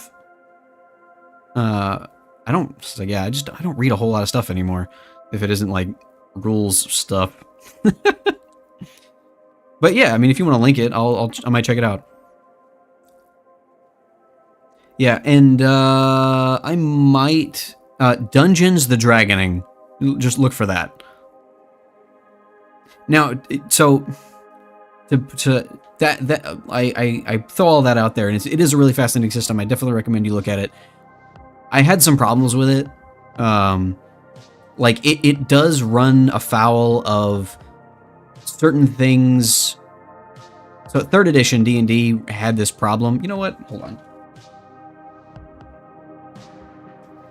[SPEAKER 1] don't read a whole lot of stuff anymore, if it isn't like rules stuff. But yeah, I mean, if you want to link it, I might check it out. Yeah, and I might Dungeons the Dragoning. Just look for that. Now, so I throw all that out there, and it is a really fascinating system. I definitely recommend you look at it. I had some problems with it. Like it does run afoul of certain things. So 3rd edition D&D had this problem. You know what? Hold on.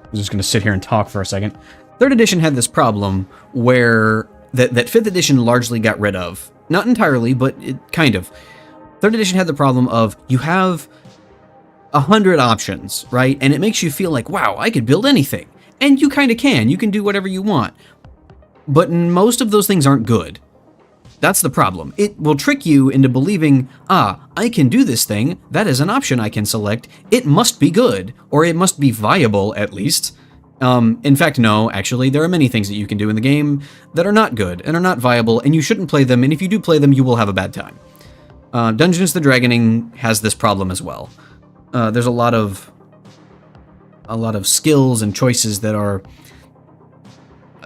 [SPEAKER 1] I'm just going to sit here and talk for a second. 3rd edition had this problem where that 5th edition largely got rid of. Not entirely, but it kind of. 3rd edition had the problem of you have 100 options, right? And it makes you feel like, wow, I could build anything. And you kind of can. You can do whatever you want. But most of those things aren't good. That's the problem. It will trick you into believing, I can do this thing. That is an option I can select. It must be good, or it must be viable, at least. In fact, no, actually, there are many things that you can do in the game that are not good and are not viable, and you shouldn't play them, and if you do play them, you will have a bad time. Dungeons the Dragoning has this problem as well. There's a lot of skills and choices that are...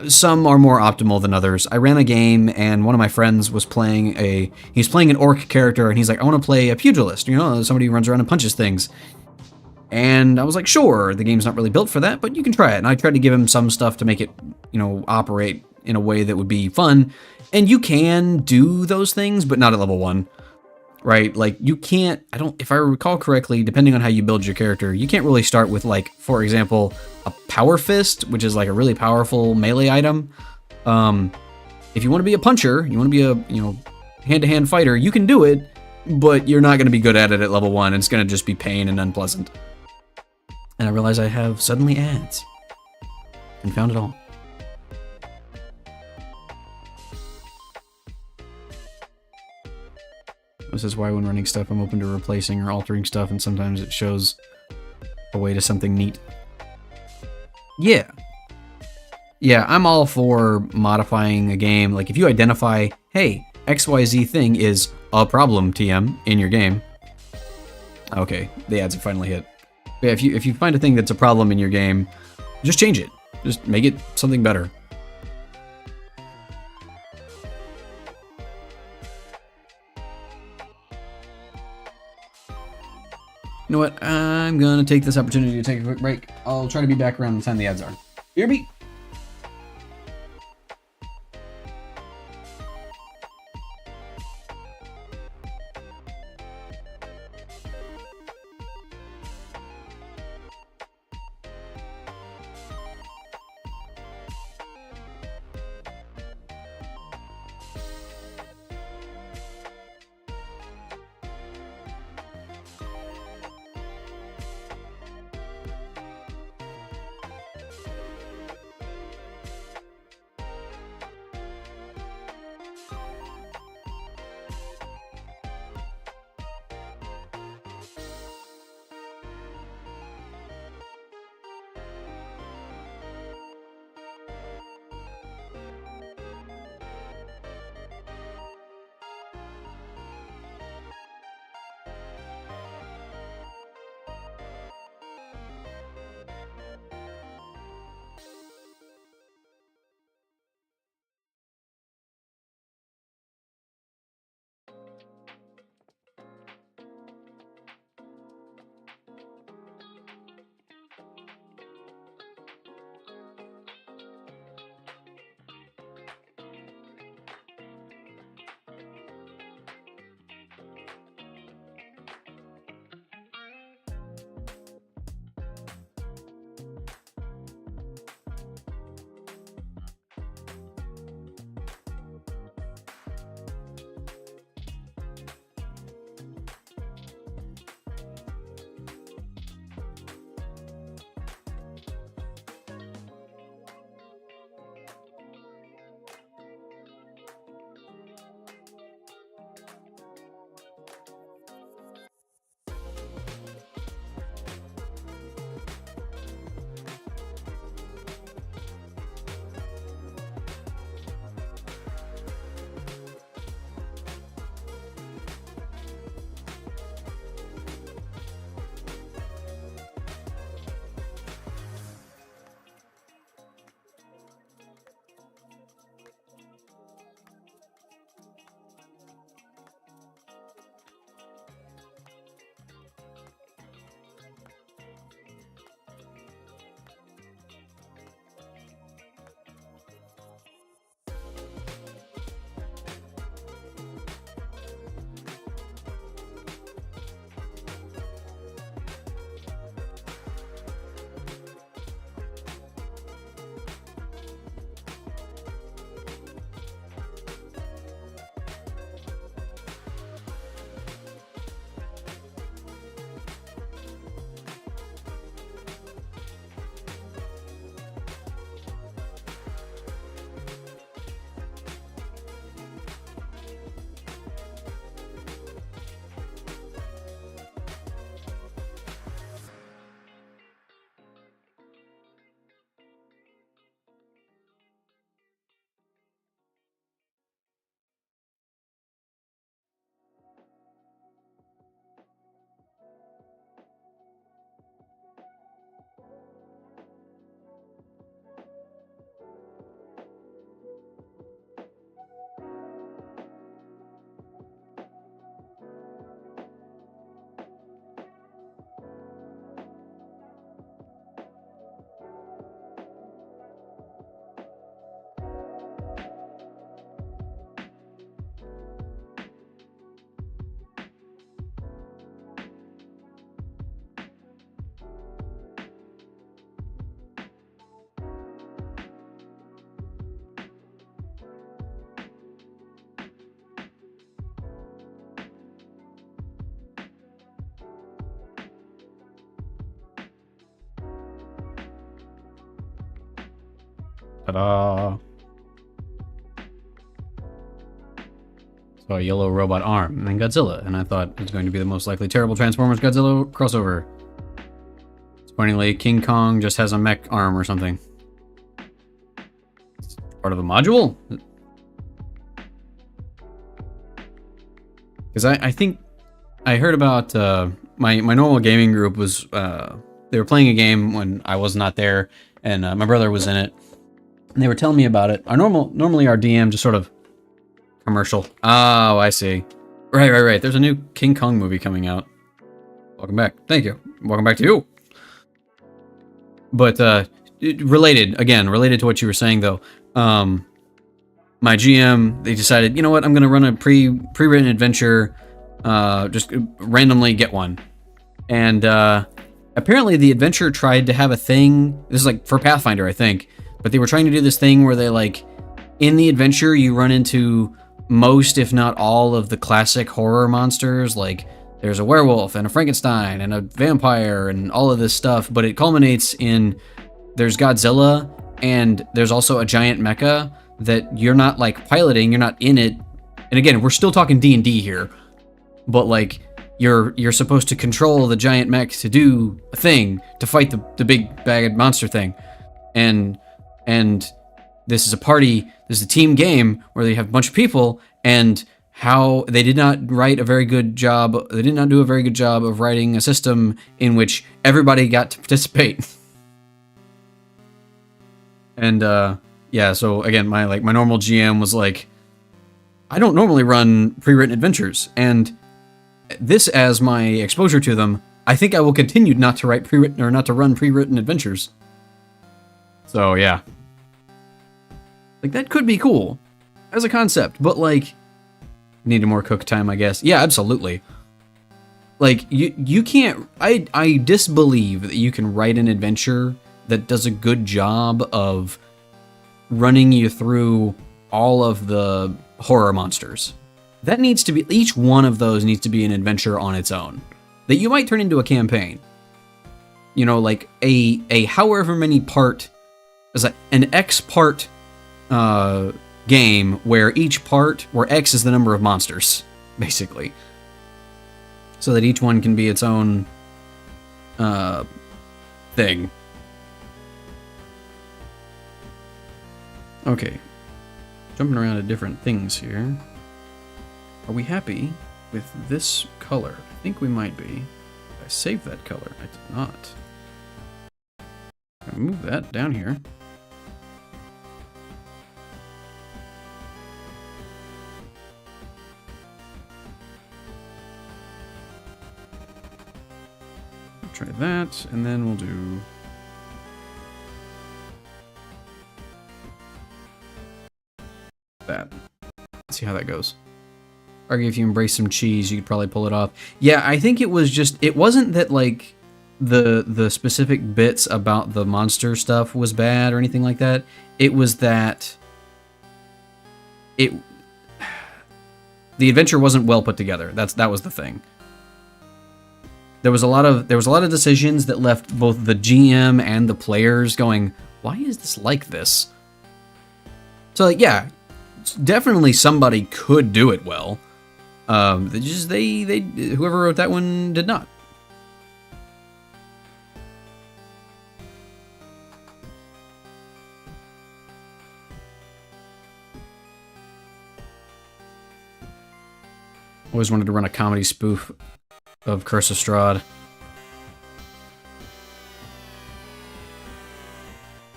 [SPEAKER 1] Some are more optimal than others. I ran a game, and one of my friends was playing an orc character, and he's like, I want to play a pugilist, somebody who runs around and punches things. And I was like, sure, the game's not really built for that, but you can try it. And I tried to give him some stuff to make it, operate in a way that would be fun. And you can do those things, but not at level 1. Right? Like, you can't, if I recall correctly, depending on how you build your character, you can't really start with, like, for example, a power fist, which is like a really powerful melee item. If you want to be a puncher, you want to be a, hand-to-hand fighter, you can do it, but you're not going to be good at it at level 1. It's going to just be pain and unpleasant. And I realize I have suddenly ads. And found it all. This is why when running stuff, I'm open to replacing or altering stuff, and sometimes it shows a way to something neat. Yeah. Yeah, I'm all for modifying a game. Like, if you identify, hey, XYZ thing is a problem, TM, in your game. Okay, the ads have finally hit. But yeah, if you find a thing that's a problem in your game, just change it. Just make it something better. You know what? I'm gonna take this opportunity to take a quick break. I'll try to be back around the time the ads are. Hear me? Ta-da! So a yellow robot arm, and then Godzilla, and I thought it was going to be the most likely terrible Transformers Godzilla crossover. Disappointingly, King Kong just has a mech arm or something. It's part of a module? Because I think I heard about my normal gaming group was they were playing a game when I was not there, and my brother was in it, and they were telling me about it. Normally our DM just sort of commercial. Oh, I see. Right. There's a new King Kong movie coming out. Welcome back. Thank you. Welcome back to you. But related to what you were saying though. My GM, they decided, you know what, I'm gonna run a pre-written adventure, just randomly get one. And apparently the adventure tried to have a thing, this is like for Pathfinder, I think, but they were trying to do this thing where they like, in the adventure you run into most, if not all, of the classic horror monsters, like there's a werewolf and a Frankenstein and a vampire and all of this stuff, but it culminates in, there's Godzilla and there's also a giant mecha that you're not like piloting, you're not in it. And again, we're still talking D&D here, but like you're supposed to control the giant mech to do a thing, to fight the big bad monster thing. And this is a party, this is a team game where they have a bunch of people, and how they did not write a very good job, they did not do a very good job of writing a system in which everybody got to participate. And yeah, so again, my normal GM was like, I don't normally run pre-written adventures, and this as my exposure to them, I think I will continue not to write pre-written or not to run pre-written adventures. So yeah, like that could be cool as a concept, but like needed more cook time, I guess. Yeah, absolutely. Like you can't. I disbelieve that you can write an adventure that does a good job of running you through all of the horror monsters. That needs to be, each one of those needs to be an adventure on its own that you might turn into a campaign. You know, like a however many part, is like an X part game where where X is the number of monsters, basically. So that each one can be its own thing. Okay, jumping around to different things here. Are we happy with this color? I think we might be. I saved that color. I did not. I'll move that down here. Try that, and then we'll do... that. Let's see how that goes. Argue if you embrace some cheese, you could probably pull it off. Yeah, I think it was just... it wasn't that, like, the specific bits about the monster stuff was bad or anything like that. It was that... the adventure wasn't well put together. That was the thing. There was a lot of decisions that left both the GM and the players going, why is this like this? So like, yeah, definitely somebody could do it well. They whoever wrote that one did not. Always wanted to run a comedy spoof of Curse of Strahd.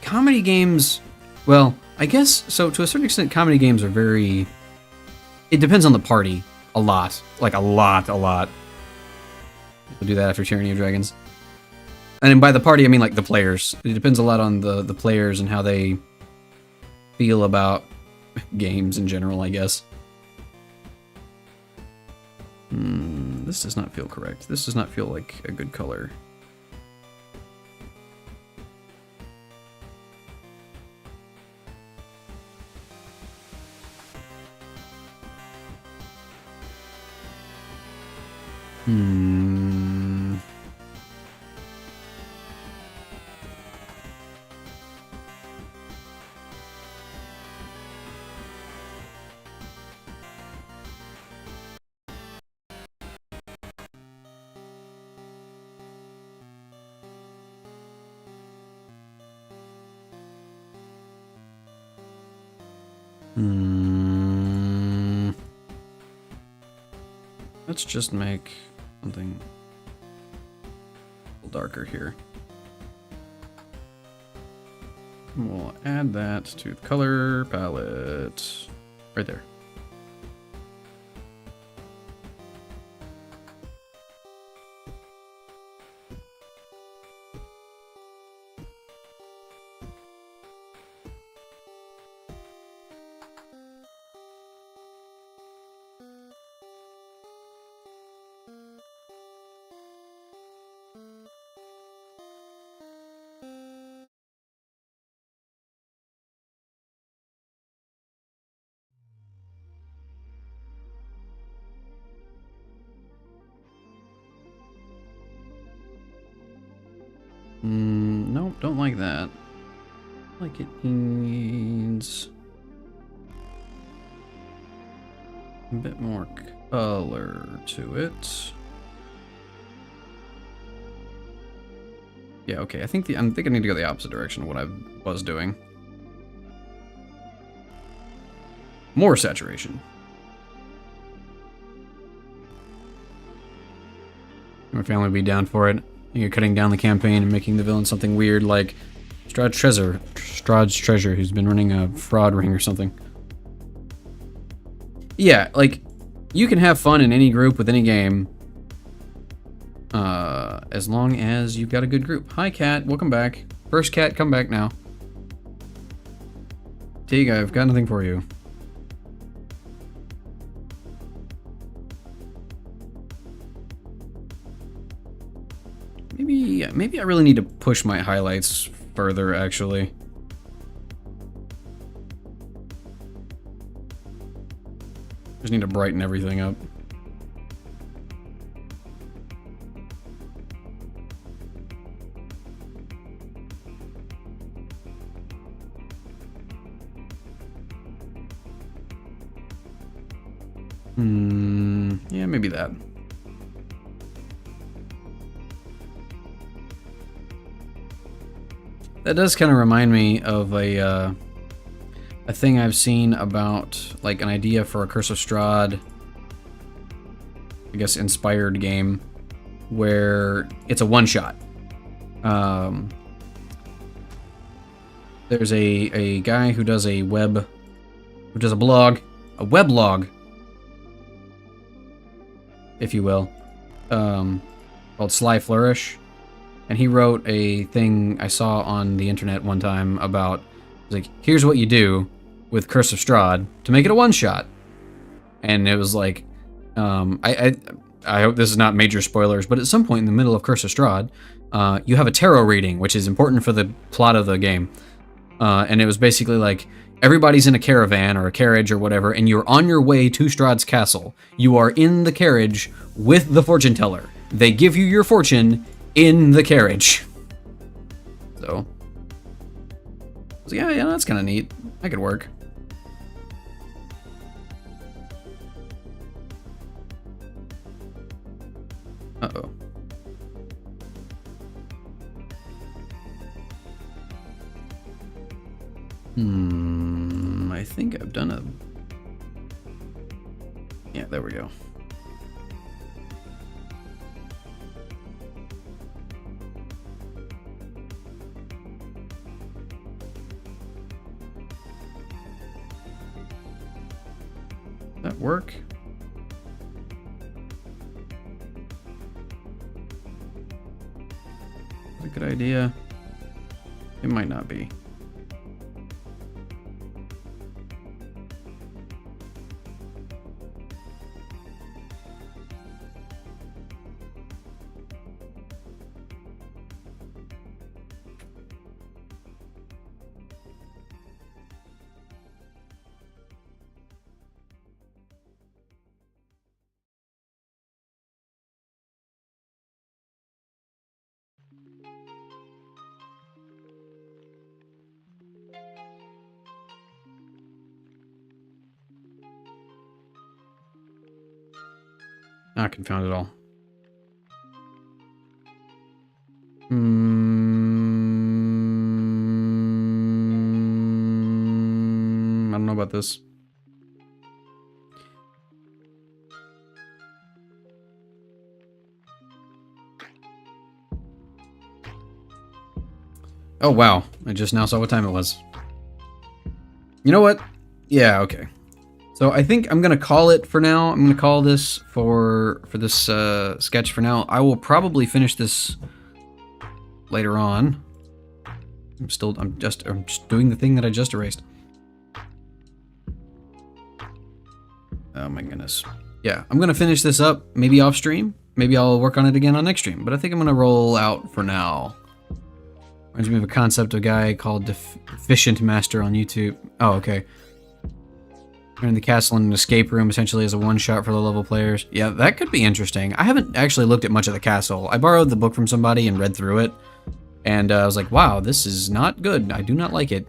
[SPEAKER 1] Comedy games, well, I guess, so to a certain extent, comedy games are very... it depends on the party. A lot. Like, a lot. We'll do that after Tyranny of Dragons. And by the party, I mean, like, the players. It depends a lot on the players and how they feel about games in general, I guess. This does not feel correct. This does not feel like a good color. Let's just make something a little darker here. We'll add that to the color palette right there. Nope, don't like that. Like it needs a bit more color to it. Yeah, okay. I think I need to go the opposite direction of what I was doing. More saturation. My family would be down for it. You're cutting down the campaign and making the villain something weird like Strahd's Treasure, who's been running a fraud ring or something. Yeah, like, you can have fun in any group with any game, as long as you've got a good group. Hi, Cat. Welcome back. First Cat, come back now. Teague, I've got nothing for you. Maybe I really need to push my highlights further, actually. Just need to brighten everything up. Yeah, maybe that. That does kind of remind me of a thing I've seen about, like, an idea for a Curse of Strahd, I guess, inspired game, where it's a one-shot. There's a guy who does a weblog, if you will, called Sly Flourish. And he wrote a thing I saw on the internet one time about, like, here's what you do with Curse of Strahd to make it a one-shot. And it was like, I hope this is not major spoilers, but at some point in the middle of Curse of Strahd, you have a tarot reading, which is important for the plot of the game. And it was basically like, everybody's in a caravan or a carriage or whatever, and you're on your way to Strahd's castle. You are in the carriage with the fortune teller. They give you your fortune in the carriage. So, yeah, that's kind of neat. That could work. Uh-oh. I think I've done a... Yeah, there we go. That work? Is that a good idea? It might not be. Ah, confound it all. I don't know about this. Oh, wow. I just now saw what time it was. You know what? Yeah, okay. So I think I'm going to call it for now. I'm going to call this for this sketch for now. I will probably finish this later on. I'm just doing the thing that I just erased. Oh my goodness. Yeah, I'm going to finish this up, maybe off stream. Maybe I'll work on it again on next stream, but I think I'm going to roll out for now. Reminds me of a concept of a guy called Deficient Master on YouTube. Oh, okay. You're in the castle in an escape room, essentially as a one-shot for low-level players. Yeah, that could be interesting. I haven't actually looked at much of the castle. I borrowed the book from somebody and read through it, and I was like, wow, this is not good. I do not like it.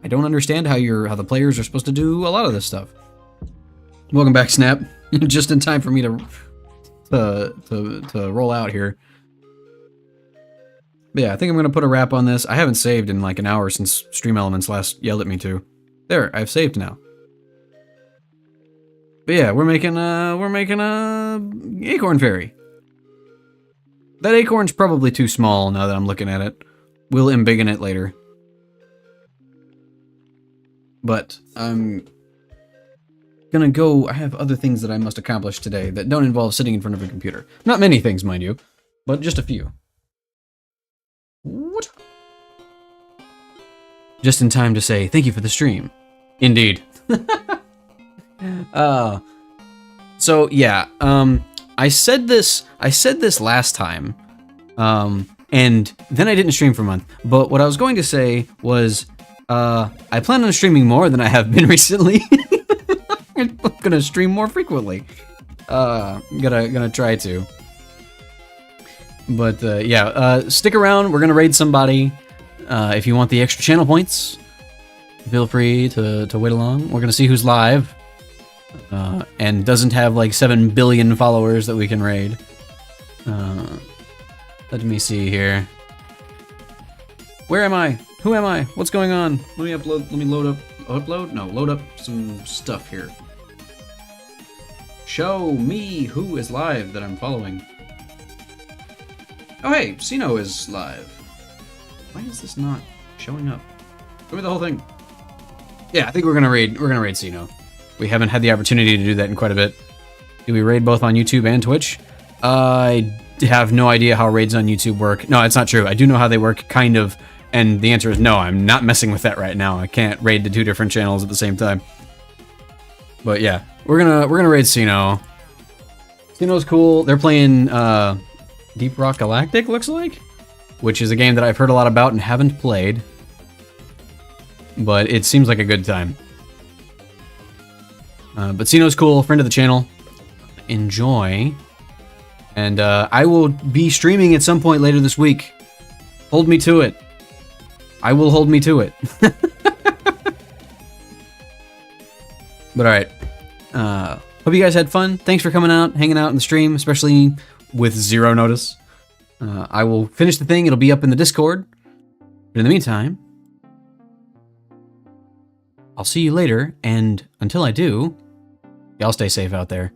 [SPEAKER 1] I don't understand how the players are supposed to do a lot of this stuff. Welcome back, Snap. Just in time for me to roll out here. But yeah, I think I'm going to put a wrap on this. I haven't saved in like an hour since Stream Elements last yelled at me to. There, I've saved now. But yeah, we're making a Acorn Fairy. That acorn's probably too small now that I'm looking at it. We'll embiggen it later. But I'm gonna go. I have other things that I must accomplish today that don't involve sitting in front of a computer. Not many things, mind you, but just a few. What? Just in time to say thank you for the stream. Indeed. So yeah, I said this last time, and then I didn't stream for a month. But what I was going to say was, I plan on streaming more than I have been recently. I'm gonna stream more frequently. Gonna try to. But yeah, stick around. We're gonna raid somebody. If you want the extra channel points, feel free to wait along. We're gonna see who's live. And doesn't have like 7 billion followers that we can raid. Let me see here. Where am I? Who am I? What's going on? Let me load up some stuff here. Show me who is live that I'm following. Oh hey, Sino is live. Why is this not showing up? Show me the whole thing. Yeah, I think we're gonna raid Sino. We haven't had the opportunity to do that in quite a bit. Do we raid both on YouTube and Twitch? I have no idea how raids on YouTube work. No, it's not true. I do know how they work, kind of, and the answer is no. I'm not messing with that right now. I can't raid the 2 different channels at the same time. But yeah, we're gonna raid Sino. Sino's cool. They're playing Deep Rock Galactic, looks like, which is a game that I've heard a lot about and haven't played, but it seems like a good time. But Sino's cool, friend of the channel. Enjoy. And I will be streaming at some point later this week. Hold me to it. I will hold me to it. But alright. Hope you guys had fun. Thanks for coming out, hanging out in the stream, especially with 0 notice. I will finish the thing. It'll be up in the Discord. But in the meantime, I'll see you later, and until I do, y'all stay safe out there.